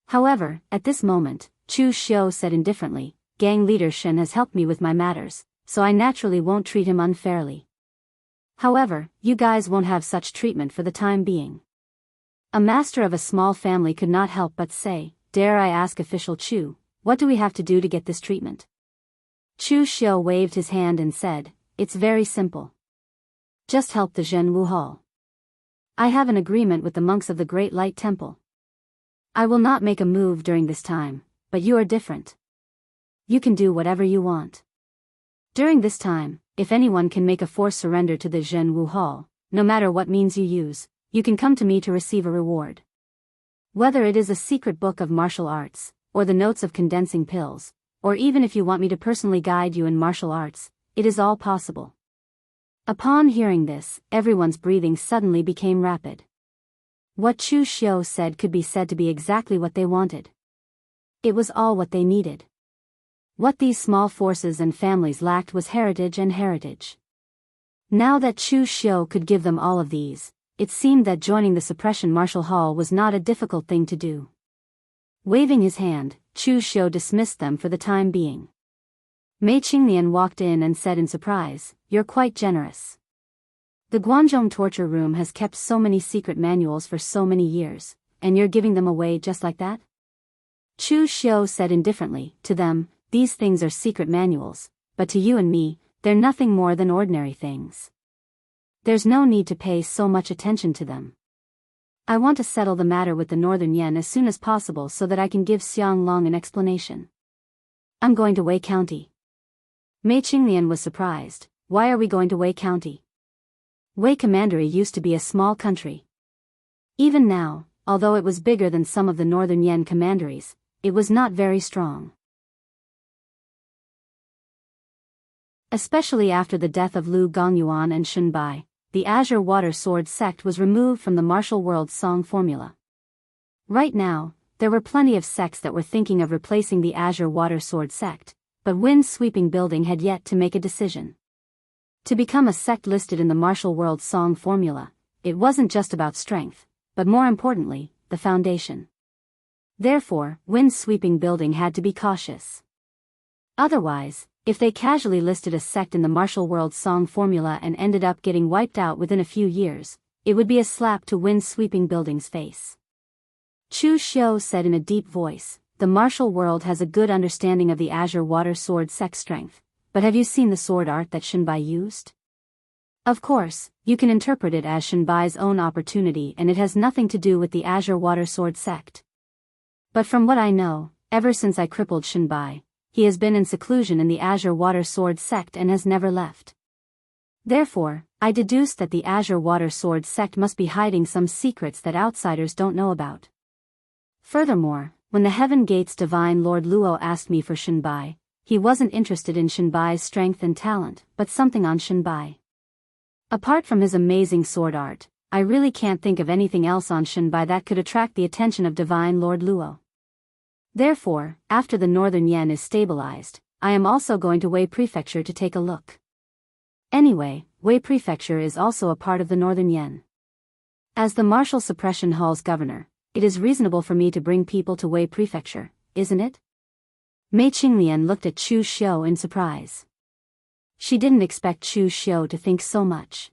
However, at this moment, Chu Xiu said indifferently. Gang leader Shen has helped me with my matters, so I naturally won't treat him unfairly. However, you guys won't have such treatment for the time being. A master of a small family could not help but say, dare I ask official Chu, what do we have to do to get this treatment? Chu Xiu waved his hand and said, it's very simple. Just help the Jianghu Hall. I have an agreement with the monks of the Great Light Temple. I will not make a move during this time, but you are different. You can do whatever you want. During this time, if anyone can make a forced surrender to the Jianghu Hall, no matter what means you use, you can come to me to receive a reward. Whether it is a secret book of martial arts, or the notes of condensing pills, or even if you want me to personally guide you in martial arts, it is all possible. Upon hearing this, everyone's breathing suddenly became rapid. What Chu Xiu said could be said to be exactly what they wanted. It was all what they needed. What these small forces and families lacked was heritage and heritage. Now that Chu Xiu could give them all of these, it seemed that joining the Suppression Martial Hall was not a difficult thing to do. Waving his hand, Chu Xiu dismissed them for the time being. Mei Qinglian walked in and said in surprise, you're quite generous. The Guangzhong torture room has kept so many secret manuals for so many years, and you're giving them away just like that? Chu Xiu said indifferently, to them, these things are secret manuals, but to you and me, they're nothing more than ordinary things. There's no need to pay so much attention to them. I want to settle the matter with the Northern Yen as soon as possible so that I can give Xiang Long an explanation. I'm going to Wei County. Mei Qinglian was surprised. Why are we going to Wei County? Wei Commandery used to be a small country. Even now, although it was bigger than some of the Northern Yen commanderies, it was not very strong. Especially after the death of Lu Gongyuan and Shun Bai, the Azure Water Sword sect was removed from the martial world song formula. Right now, there were plenty of sects that were thinking of replacing the Azure Water Sword sect, but Wind Sweeping Building had yet to make a decision. To become a sect listed in the martial world song formula, it wasn't just about strength, but more importantly, the foundation. Therefore, Wind Sweeping Building had to be cautious. Otherwise, if they casually listed a sect in the martial world song formula and ended up getting wiped out within a few years, it would be a slap to Wind Sweeping Building's face. Chu Xiu said in a deep voice, the martial world has a good understanding of the Azure Water Sword sect strength, but have you seen the sword art that Shenbai used? Of course, you can interpret it as Shenbai's own opportunity and it has nothing to do with the Azure Water Sword sect. But from what I know, ever since I crippled Shenbai, he has been in seclusion in the Azure Water Sword sect and has never left. Therefore, I deduced that the Azure Water Sword sect must be hiding some secrets that outsiders don't know about. Furthermore, when the Heaven Gates Divine Lord Luo asked me for Shenbai, he wasn't interested in Shenbai's strength and talent, but something on Shenbai. Apart from his amazing sword art, I really can't think of anything else on Shenbai that could attract the attention of Divine Lord Luo. Therefore, after the Northern Yen is stabilized, I am also going to Wei Prefecture to take a look. Anyway, Wei Prefecture is also a part of the Northern Yen. As the Martial Suppression Hall's governor, it is reasonable for me to bring people to Wei Prefecture, isn't it? Mei Qinglian looked at Chu Xiu in surprise. She didn't expect Chu Xiu to think so much.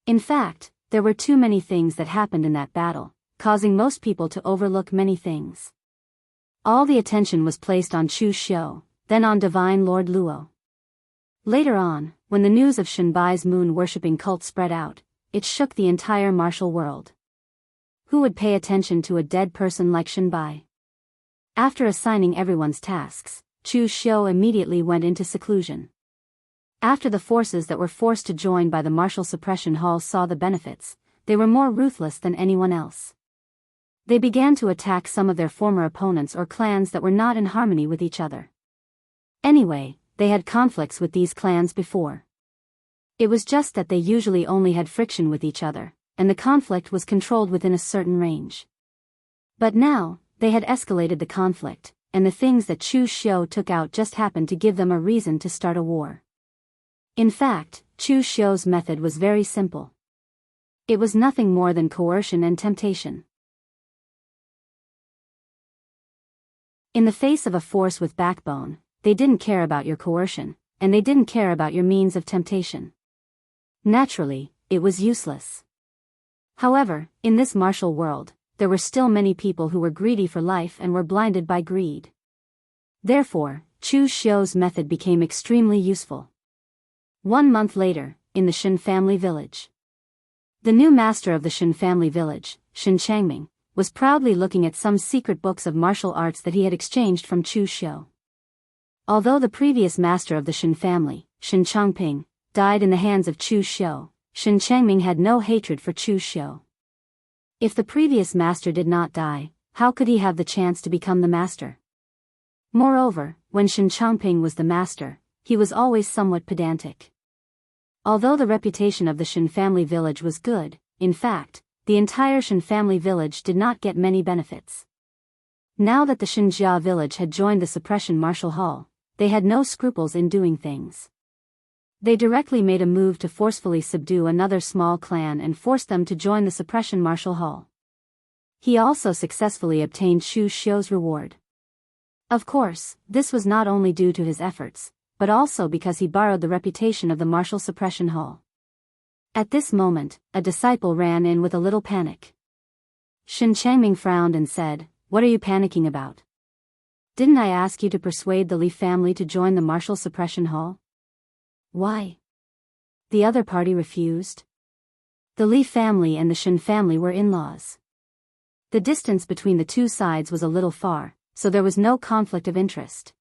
In fact, there were too many things that happened in that battle, causing most people to overlook many things. All the attention was placed on Chu Xiu, then on Divine Lord Luo. Later on, when the news of Shenbai's moon-worshipping cult spread out, it shook the entire martial world. Who would pay attention to a dead person like Shenbai? After assigning everyone's tasks, Chu Xiu immediately went into seclusion. After the forces that were forced to join by the Martial Suppression Hall saw the benefits, they were more ruthless than anyone else. They began to attack some of their former opponents or clans that were not in harmony with each other. Anyway, they had conflicts with these clans before. It was just that they usually only had friction with each other, and the conflict was controlled within a certain range. But now, they had escalated the conflict, and the things that Chu Xiu took out just happened to give them a reason to start a war. In fact, Chu Xiu's method was very simple. It was nothing more than coercion and temptation. In the face of a force with backbone, they didn't care about your coercion, and they didn't care about your means of temptation. Naturally, it was useless. However, in this martial world, there were still many people who were greedy for life and were blinded by greed. Therefore, Chu Xiu's method became extremely useful. 1 month later, in the Shen family village. The new master of the Shen family village, Shen Changming, was proudly looking at some secret books of martial arts that he had exchanged from Chu Xiu. Although the previous master of the Shen family, Shen Changping, died in the hands of Chu Xiu, Shen Changming had no hatred for Chu Xiu. If the previous master did not die, how could he have the chance to become the master? Moreover, when Shen Changping was the master, he was always somewhat pedantic. Although the reputation of the Shen family village was good, in fact, the entire Shen family village did not get many benefits. Now that the Shenjia village had joined the suppression martial hall, they had no scruples in doing things. They directly made a move to forcefully subdue another small clan and force them to join the suppression martial hall. He also successfully obtained Chu Xiu's reward. Of course, this was not only due to his efforts, but also because he borrowed the reputation of the martial suppression hall. At this moment, a disciple ran in with a little panic. Shen Changming frowned and said, "What are you panicking about? Didn't I ask you to persuade the Li family to join the martial suppression hall? Why? The other party refused?" The Li family and the Shen family were in-laws. The distance between the two sides was a little far, so there was no conflict of interest.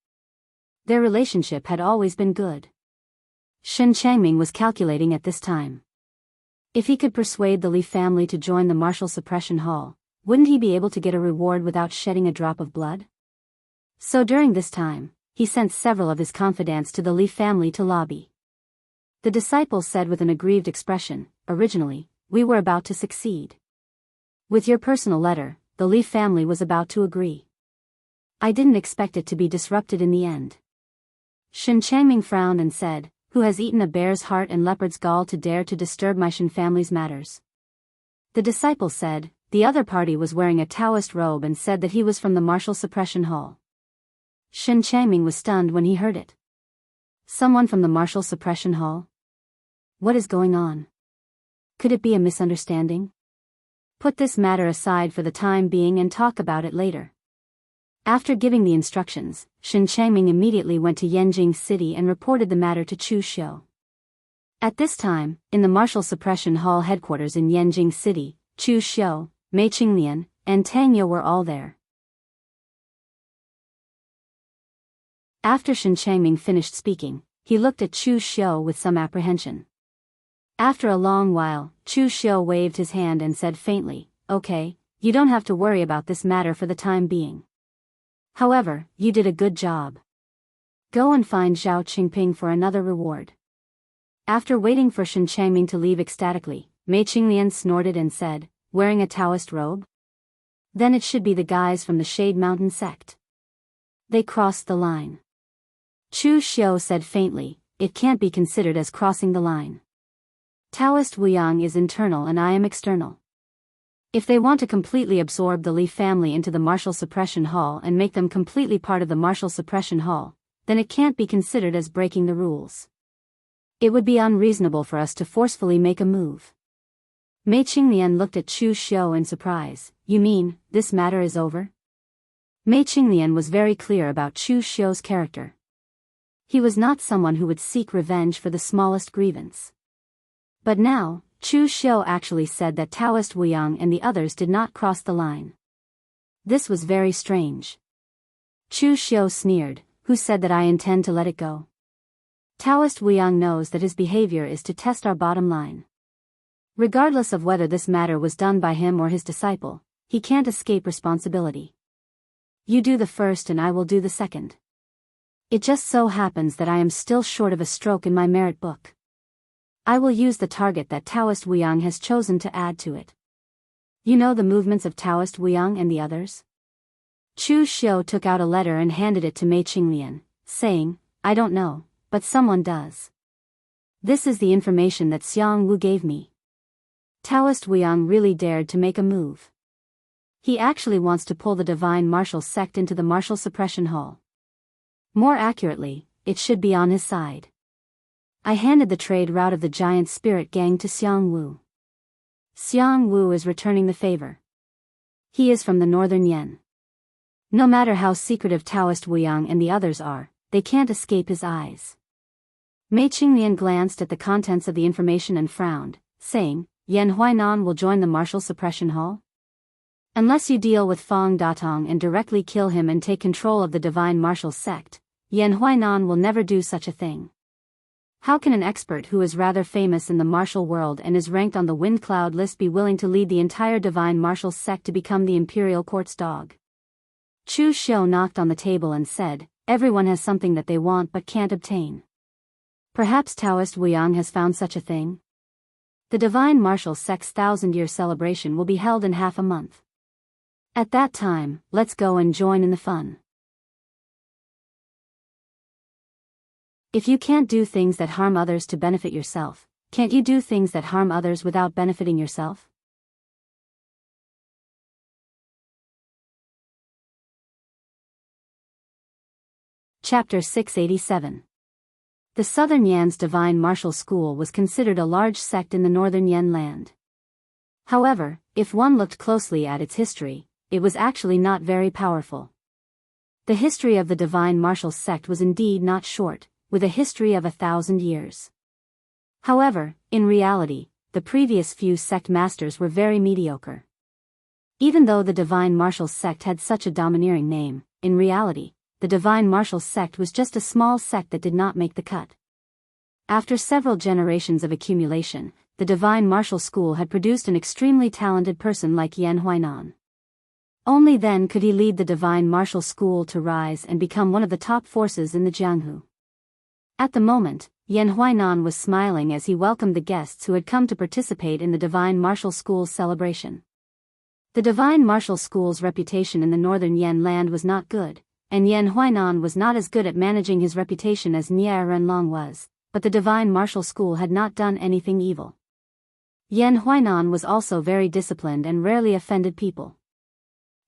Their relationship had always been good. Shen Changming was calculating at this time. If he could persuade the Li family to join the martial suppression hall, wouldn't he be able to get a reward without shedding a drop of blood? So during this time, he sent several of his confidants to the Li family to lobby. The disciple said with an aggrieved expression, "Originally, we were about to succeed. With your personal letter, the Li family was about to agree. I didn't expect it to be disrupted in the end." Shen Changming frowned and said, "Who has eaten a bear's heart and leopard's gall to dare to disturb my Shen family's matters?" The disciple said, "The other party was wearing a Daoist robe and said that he was from the martial suppression hall." Shen Changming was stunned when he heard it. Someone from the martial suppression hall? What is going on? Could it be a misunderstanding? Put this matter aside for the time being and talk about it later. After giving the instructions, Shen Changming immediately went to Yanjing City and reported the matter to Chu Xiu. At this time, in the martial suppression hall headquarters in Yanjing City, Chu Xiu, Mei Qinglian, and Tang You were all there. After Shen Changming finished speaking, he looked at Chu Xiu with some apprehension. After a long while, Chu Xiu waved his hand and said faintly, "Okay, you don't have to worry about this matter for the time being. However, you did a good job. Go and find Zhao Qingping for another reward." After waiting for Shen Changming to leave ecstatically, Mei Qinglian snorted and said, "Wearing a Taoist robe? Then it should be the guys from the Shade Mountain sect. They crossed the line." Chu Xiu said faintly, "It can't be considered as crossing the line. Taoist Wuyang is internal and I am external. If they want to completely absorb the Li family into the martial suppression hall and make them completely part of the martial suppression hall, then it can't be considered as breaking the rules. It would be unreasonable for us to forcefully make a move." Mei Qinglian looked at Chu Xiu in surprise. "You mean, this matter is over?" Mei Qinglian was very clear about Chu Xiu's character. He was not someone who would seek revenge for the smallest grievance. But now, Chu Xiu actually said that Taoist Wuyang and the others did not cross the line. This was very strange. Chu Xiu sneered, "Who said that I intend to let it go? Taoist Wuyang knows that his behavior is to test our bottom line. Regardless of whether this matter was done by him or his disciple, he can't escape responsibility. You do the first and I will do the second. It just so happens that I am still short of a stroke in my merit book. I will use the target that Taoist Wuyang has chosen to add to it. You know the movements of Taoist Wuyang and the others?" Chu Xiu took out a letter and handed it to Mei Qinglian, saying, "I don't know, but someone does. This is the information that Xiangwu gave me. Taoist Wuyang really dared to make a move. He actually wants to pull the divine martial sect into the martial suppression hall. More accurately, it should be on his side. I handed the trade route of the giant spirit gang to Xianghu. Xianghu is returning the favor. He is from the northern Yen. No matter how secretive Daoist Wuyang and the others are, they can't escape his eyes. Mei Qingnian glanced at the contents of the information and frowned, saying, Yan Huainan will join the martial suppression hall? Unless you deal with Fang Datong and directly kill him and take control of the divine martial sect, Yan Huainan will never do such a thing. How can an expert who is rather famous in the martial world and is ranked on the Wind Cloud list be willing to lead the entire divine martial sect to become the imperial court's dog? Chu Xiu knocked on the table and said, everyone has something that they want but can't obtain. Perhaps Daoist Wuyang has found such a thing? The divine martial sect's 1,000-year celebration will be held in half a month. At that time, let's go and join in the fun. If you can't do things that harm others to benefit yourself, can't you do things that harm others without benefiting yourself? Chapter 687. The Southern Yan's Divine Martial School was considered a large sect in the northern Yan land. However, if one looked closely at its history, it was actually not very powerful. The history of the Divine Martial sect was indeed not short, with a history of 1,000 years. However, in reality, the previous few sect masters were very mediocre. Even though the Divine Martial sect had such a domineering name, in reality, the Divine Martial sect was just a small sect that did not make the cut. After several generations of accumulation, the Divine Martial School had produced an extremely talented person like Yan Huainan. Only then could he lead the Divine Martial School to rise and become one of the top forces in the Jianghu. At the moment, Yan Huainan was smiling as he welcomed the guests who had come to participate in the Divine Martial School's celebration. The Divine Martial School's reputation in the northern Yan land was not good, and Yan Huainan was not as good at managing his reputation as Nie Renlong was, but the Divine Martial School had not done anything evil. Yan Huainan was also very disciplined and rarely offended people.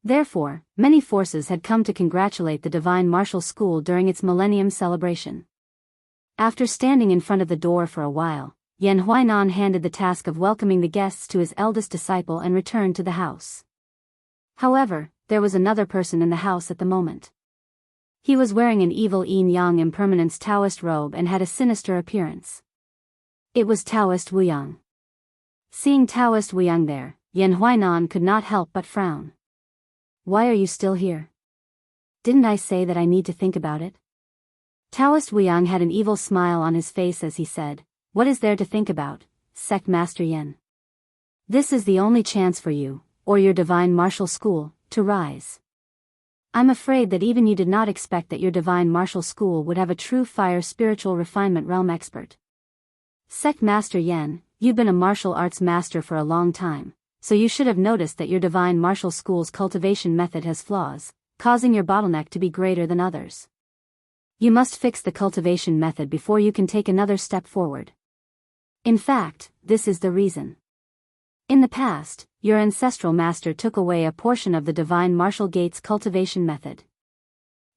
Therefore, many forces had come to congratulate the Divine Martial School during its millennium celebration. After standing in front of the door for a while, Yan Huainan handed the task of welcoming the guests to his eldest disciple and returned to the house. However, there was another person in the house at the moment. He was wearing an evil yin-yang impermanence Taoist robe and had a sinister appearance. It was Daoist Wuyang. Seeing Daoist Wuyang there, Yan Huainan could not help but frown. Why are you still here? Didn't I say that I need to think about it? Daoist Wuyang had an evil smile on his face as he said, what is there to think about, Sect Master Yan? This is the only chance for you, or your Divine Martial School, to rise. I'm afraid that even you did not expect that your Divine Martial School would have a true fire spiritual refinement realm expert. Sect Master Yan, you've been a martial arts master for a long time, so you should have noticed that your Divine Martial School's cultivation method has flaws, causing your bottleneck to be greater than others. You must fix the cultivation method before you can take another step forward. In fact, this is the reason. In the past, your ancestral master took away a portion of the Divine Martial Gate's cultivation method.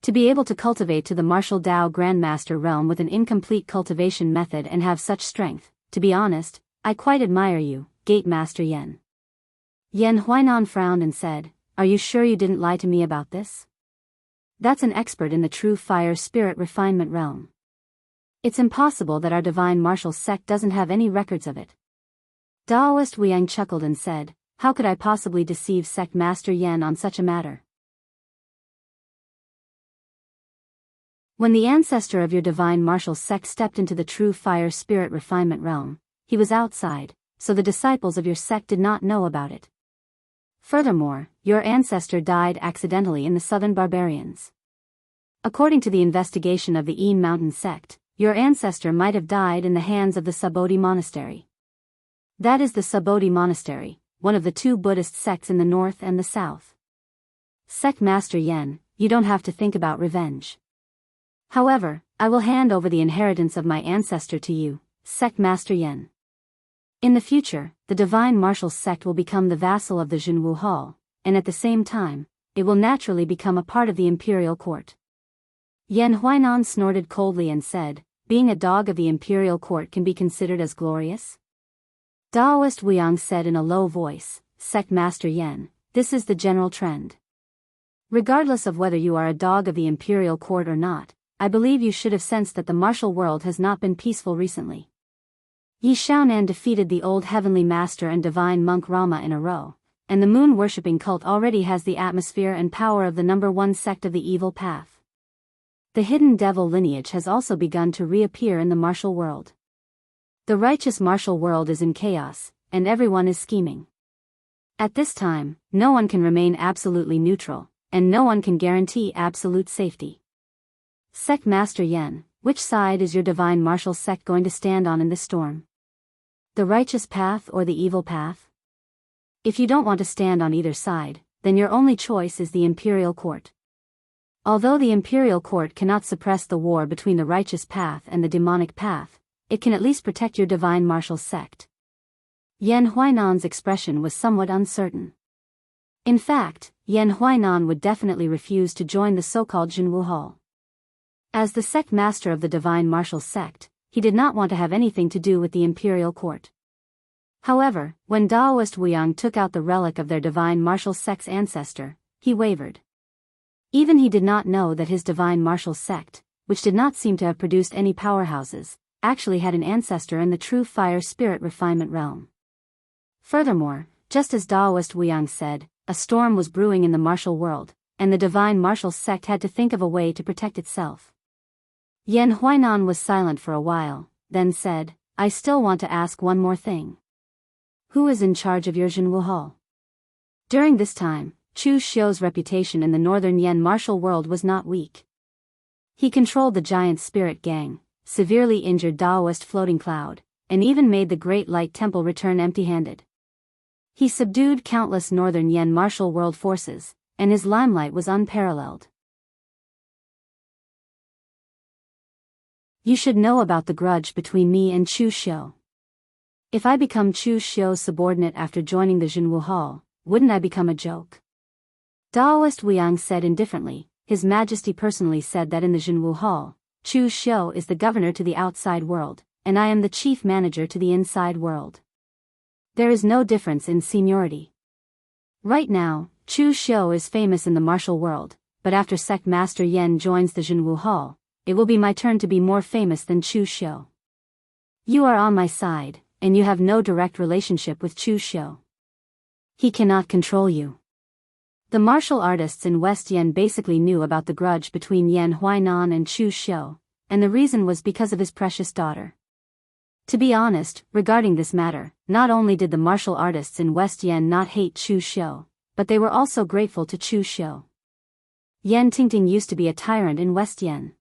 To be able to cultivate to the Martial Dao Grandmaster realm with an incomplete cultivation method and have such strength, to be honest, I quite admire you, Gate Master Yan. Yan Huainan frowned and said, are you sure you didn't lie to me about this? That's an expert in the true fire spirit refinement realm. It's impossible that our Divine Martial sect doesn't have any records of it. Daoist Wuyang chuckled and said, how could I possibly deceive Sect Master Yan on such a matter? When the ancestor of your Divine Martial sect stepped into the true fire spirit refinement realm, he was outside, so the disciples of your sect did not know about it. Furthermore, your ancestor died accidentally in the southern barbarians. According to the investigation of the Een Mountain sect, your ancestor might have died in the hands of the Subodhi Monastery. That is the Subodhi Monastery, one of the two Buddhist sects in the north and the south. Sect Master Yan, you don't have to think about revenge. However, I will hand over the inheritance of my ancestor to you, Sect Master Yan. In the future, the Divine Martial sect will become the vassal of the Jianghu Hall, and at the same time, it will naturally become a part of the imperial court. Yan Huainan snorted coldly and said, being a dog of the imperial court can be considered as glorious? Daoist Wuyang said in a low voice, Sect Master Yan, this is the general trend. Regardless of whether you are a dog of the imperial court or not, I believe you should have sensed that the martial world has not been peaceful recently. Yi Xiaonan defeated the old heavenly master and divine monk Rama in a row, and the moon-worshipping cult already has the atmosphere and power of the #1 sect of the evil path. The hidden devil lineage has also begun to reappear in the martial world. The righteous martial world is in chaos, and everyone is scheming. At this time, no one can remain absolutely neutral, and no one can guarantee absolute safety. Sect Master Yen, which side is your divine martial sect going to stand on in this storm? The righteous path or the evil path? If you don't want to stand on either side, then your only choice is the imperial court. Although the imperial court cannot suppress the war between the righteous path and the demonic path, it can at least protect your divine martial sect. Yan Huainan's expression was somewhat uncertain. In fact, Yan Huainan would definitely refuse to join the so-called Jianghu Hall. As the sect master of the divine martial sect, he did not want to have anything to do with the imperial court. However, when Daoist Wuyang took out the relic of their divine martial sect's ancestor, he wavered. Even he did not know that his divine martial sect, which did not seem to have produced any powerhouses, actually had an ancestor in the true fire spirit refinement realm. Furthermore, just as Daoist Wuyang said, a storm was brewing in the martial world, and the divine martial sect had to think of a way to protect itself. Yan Huainan was silent for a while, then said, I still want to ask one more thing. Who is in charge of your Jianghu Hall? During this time, Chu Xiu's reputation in the northern Yan martial world was not weak. He controlled the giant spirit gang, severely injured Daoist floating cloud, and even made the Great Light Temple return empty-handed. He subdued countless northern Yan martial world forces, and his limelight was unparalleled. You should know about the grudge between me and Chu Xiu. If I become Chu Xiu's subordinate after joining the Jianghu Hall, wouldn't I become a joke? Daoist Wuyang said indifferently, His Majesty personally said that in the Jianghu Hall, Chu Xiu is the governor to the outside world, and I am the chief manager to the inside world. There is no difference in seniority. Right now, Chu Xiu is famous in the martial world, but after Sect Master Yen joins the Jianghu Hall, it will be my turn to be more famous than Chu Xiu. You are on my side, and you have no direct relationship with Chu Xiu. He cannot control you. The martial artists in West Yen basically knew about the grudge between Yan Huainan and Chu Xiu, and the reason was because of his precious daughter. To be honest, regarding this matter, not only did the martial artists in West Yen not hate Chu Xiu, but they were also grateful to Chu Xiu. Yan Tingting used to be a tyrant in West Yen.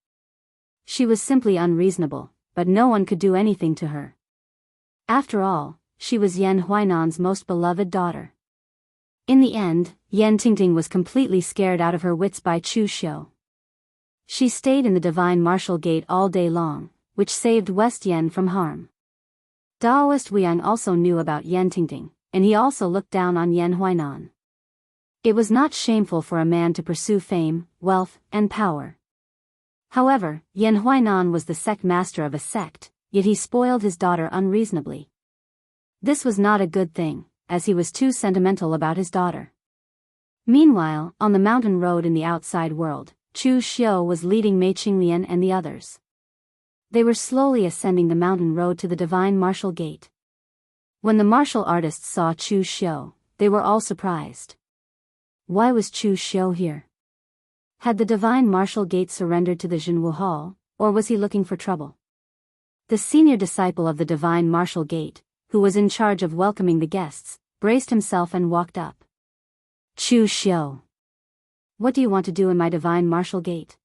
She was simply unreasonable, but no one could do anything to her. After all, she was Yan Huainan's most beloved daughter. In the end, Yan Tingting was completely scared out of her wits by Chu Xiu. She stayed in the Divine Martial Gate all day long, which saved West Yen from harm. Daoist Wuyang also knew about Yan Tingting, and he also looked down on Yan Huainan. It was not shameful for a man to pursue fame, wealth, and power. However, Yan Huainan was the sect master of a sect, yet he spoiled his daughter unreasonably. This was not a good thing, as he was too sentimental about his daughter. Meanwhile, on the mountain road in the outside world, Chu Xiu was leading Mei Qinglian and the others. They were slowly ascending the mountain road to the Divine Martial Gate. When the martial artists saw Chu Xiu, they were all surprised. Why was Chu Xiu here? Had the Divine Martial Gate surrendered to the Jianghu Hall, or was he looking for trouble? The senior disciple of the Divine Martial Gate, who was in charge of welcoming the guests, braced himself and walked up. Chu Xiu. What do you want to do in my Divine Martial Gate?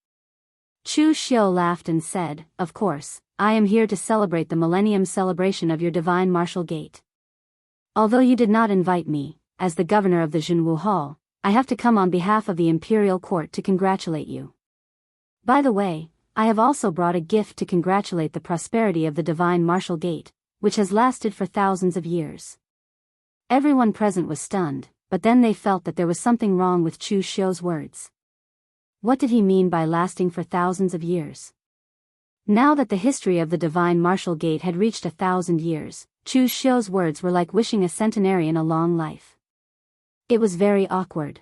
Chu Xiu laughed and said, Of course, I am here to celebrate the Millennium Celebration of your Divine Martial Gate. Although you did not invite me, as the governor of the Jianghu Hall, I have to come on behalf of the Imperial Court to congratulate you. By the way, I have also brought a gift to congratulate the prosperity of the Divine Martial Gate, which has lasted for thousands of years. Everyone present was stunned, but then they felt that there was something wrong with Chu Xiu's words. What did he mean by lasting for thousands of years? Now that the history of the divine martial gate had reached 1,000 years, Chu Xiu's words were like wishing a centenarian a long life. It was very awkward.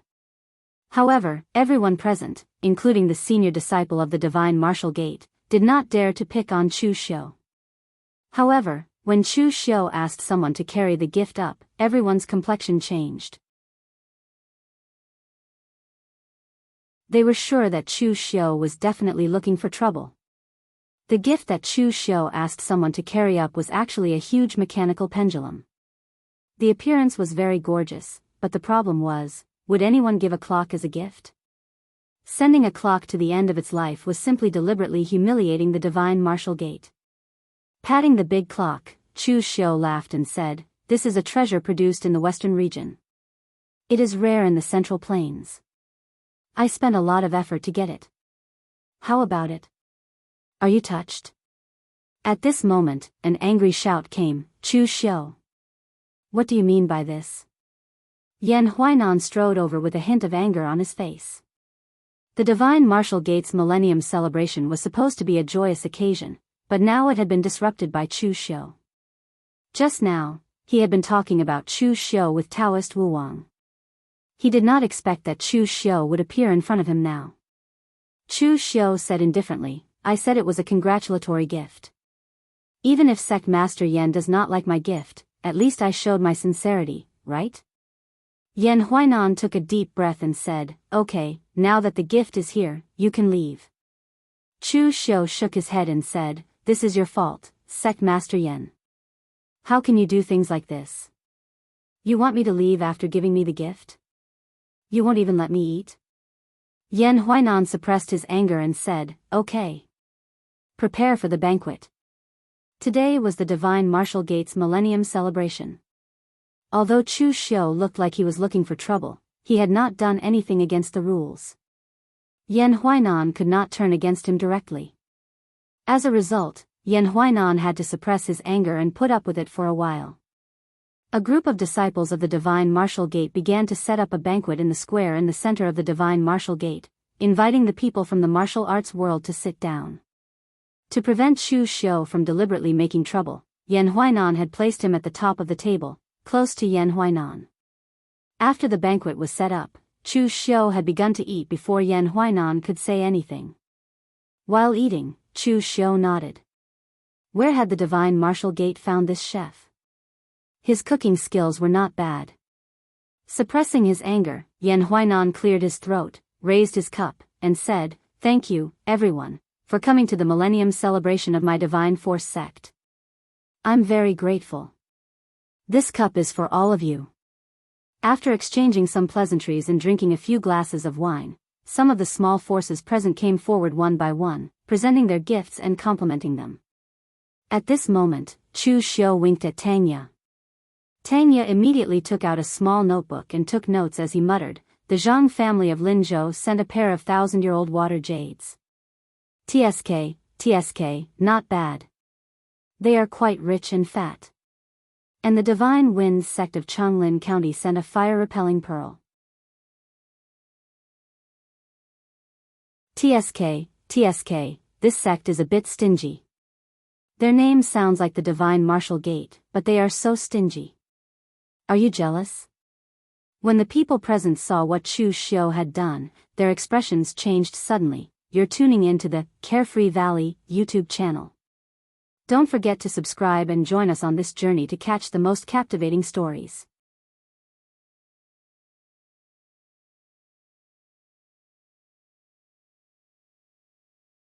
However, everyone present, including the senior disciple of the divine martial gate, did not dare to pick on Chu Xiu. However, when Chu Xiu asked someone to carry the gift up, everyone's complexion changed. They were sure that Chu Xiu was definitely looking for trouble. The gift that Chu Xiu asked someone to carry up was actually a huge mechanical pendulum. The appearance was very gorgeous, but the problem was, would anyone give a clock as a gift? Sending a clock to the end of its life was simply deliberately humiliating the divine martial gate. Patting the big clock, Chu Xiu laughed and said, "This is a treasure produced in the western region. It is rare in the central plains. I spent a lot of effort to get it. How about it? Are you touched?" At this moment, an angry shout came, "Chu Xiu! What do you mean by this?" Yan Huainan strode over with a hint of anger on his face. The divine martial gate's millennium celebration was supposed to be a joyous occasion, but now it had been disrupted by Chu Xiu. Just now, he had been talking about Chu Xiu with Daoist Wu Wang. He did not expect that Chu Xiu would appear in front of him now. Chu Xiu said indifferently, "I said it was a congratulatory gift. Even if Sect Master Yan does not like my gift, at least I showed my sincerity, right?" Yan Huainan took a deep breath and said, "Okay, now that the gift is here, you can leave." Chu Xiu shook his head and said, "This is your fault, Sect Master Yan. How can you do things like this? You want me to leave after giving me the gift? You won't even let me eat?" Yan Huainan suppressed his anger and said, "Okay. Prepare for the banquet." Today was the divine martial gate's millennium celebration. Although Chu Xiu looked like he was looking for trouble, he had not done anything against the rules. Yan Huainan could not turn against him directly. As a result, Yan Huainan had to suppress his anger and put up with it for a while. A group of disciples of the divine martial gate began to set up a banquet in the square in the center of the divine martial gate, inviting the people from the martial arts world to sit down. To prevent Chu Xiu from deliberately making trouble, Yan Huainan had placed him at the top of the table, close to Yan Huainan. After the banquet was set up, Chu Xiu had begun to eat before Yan Huainan could say anything. While eating, Chu Xiu nodded. Where had the divine martial gate found this chef? His cooking skills were not bad. Suppressing his anger, Yan Huainan cleared his throat, raised his cup, and said, "Thank you, everyone, for coming to the millennium celebration of my divine force sect. I'm very grateful. This cup is for all of you." After exchanging some pleasantries and drinking a few glasses of wine, some of the small forces present came forward one by one, presenting their gifts and complimenting them. At this moment, Chu Xiu winked at Tangya. Tangya immediately took out a small notebook and took notes as he muttered, "The Zhang family of Linzhou sent a pair of 1,000-year-old water jades. TSK, not bad. They are quite rich and fat. And the Divine Winds sect of Changlin County sent a fire-repelling pearl. TSK, this sect is a bit stingy. Their name sounds like the Divine Martial Gate, but they are so stingy. Are you jealous?" When the people present saw what Chu Xiu had done, their expressions changed suddenly. You're tuning into the Carefree Valley YouTube channel. Don't forget to subscribe and join us on this journey to catch the most captivating stories.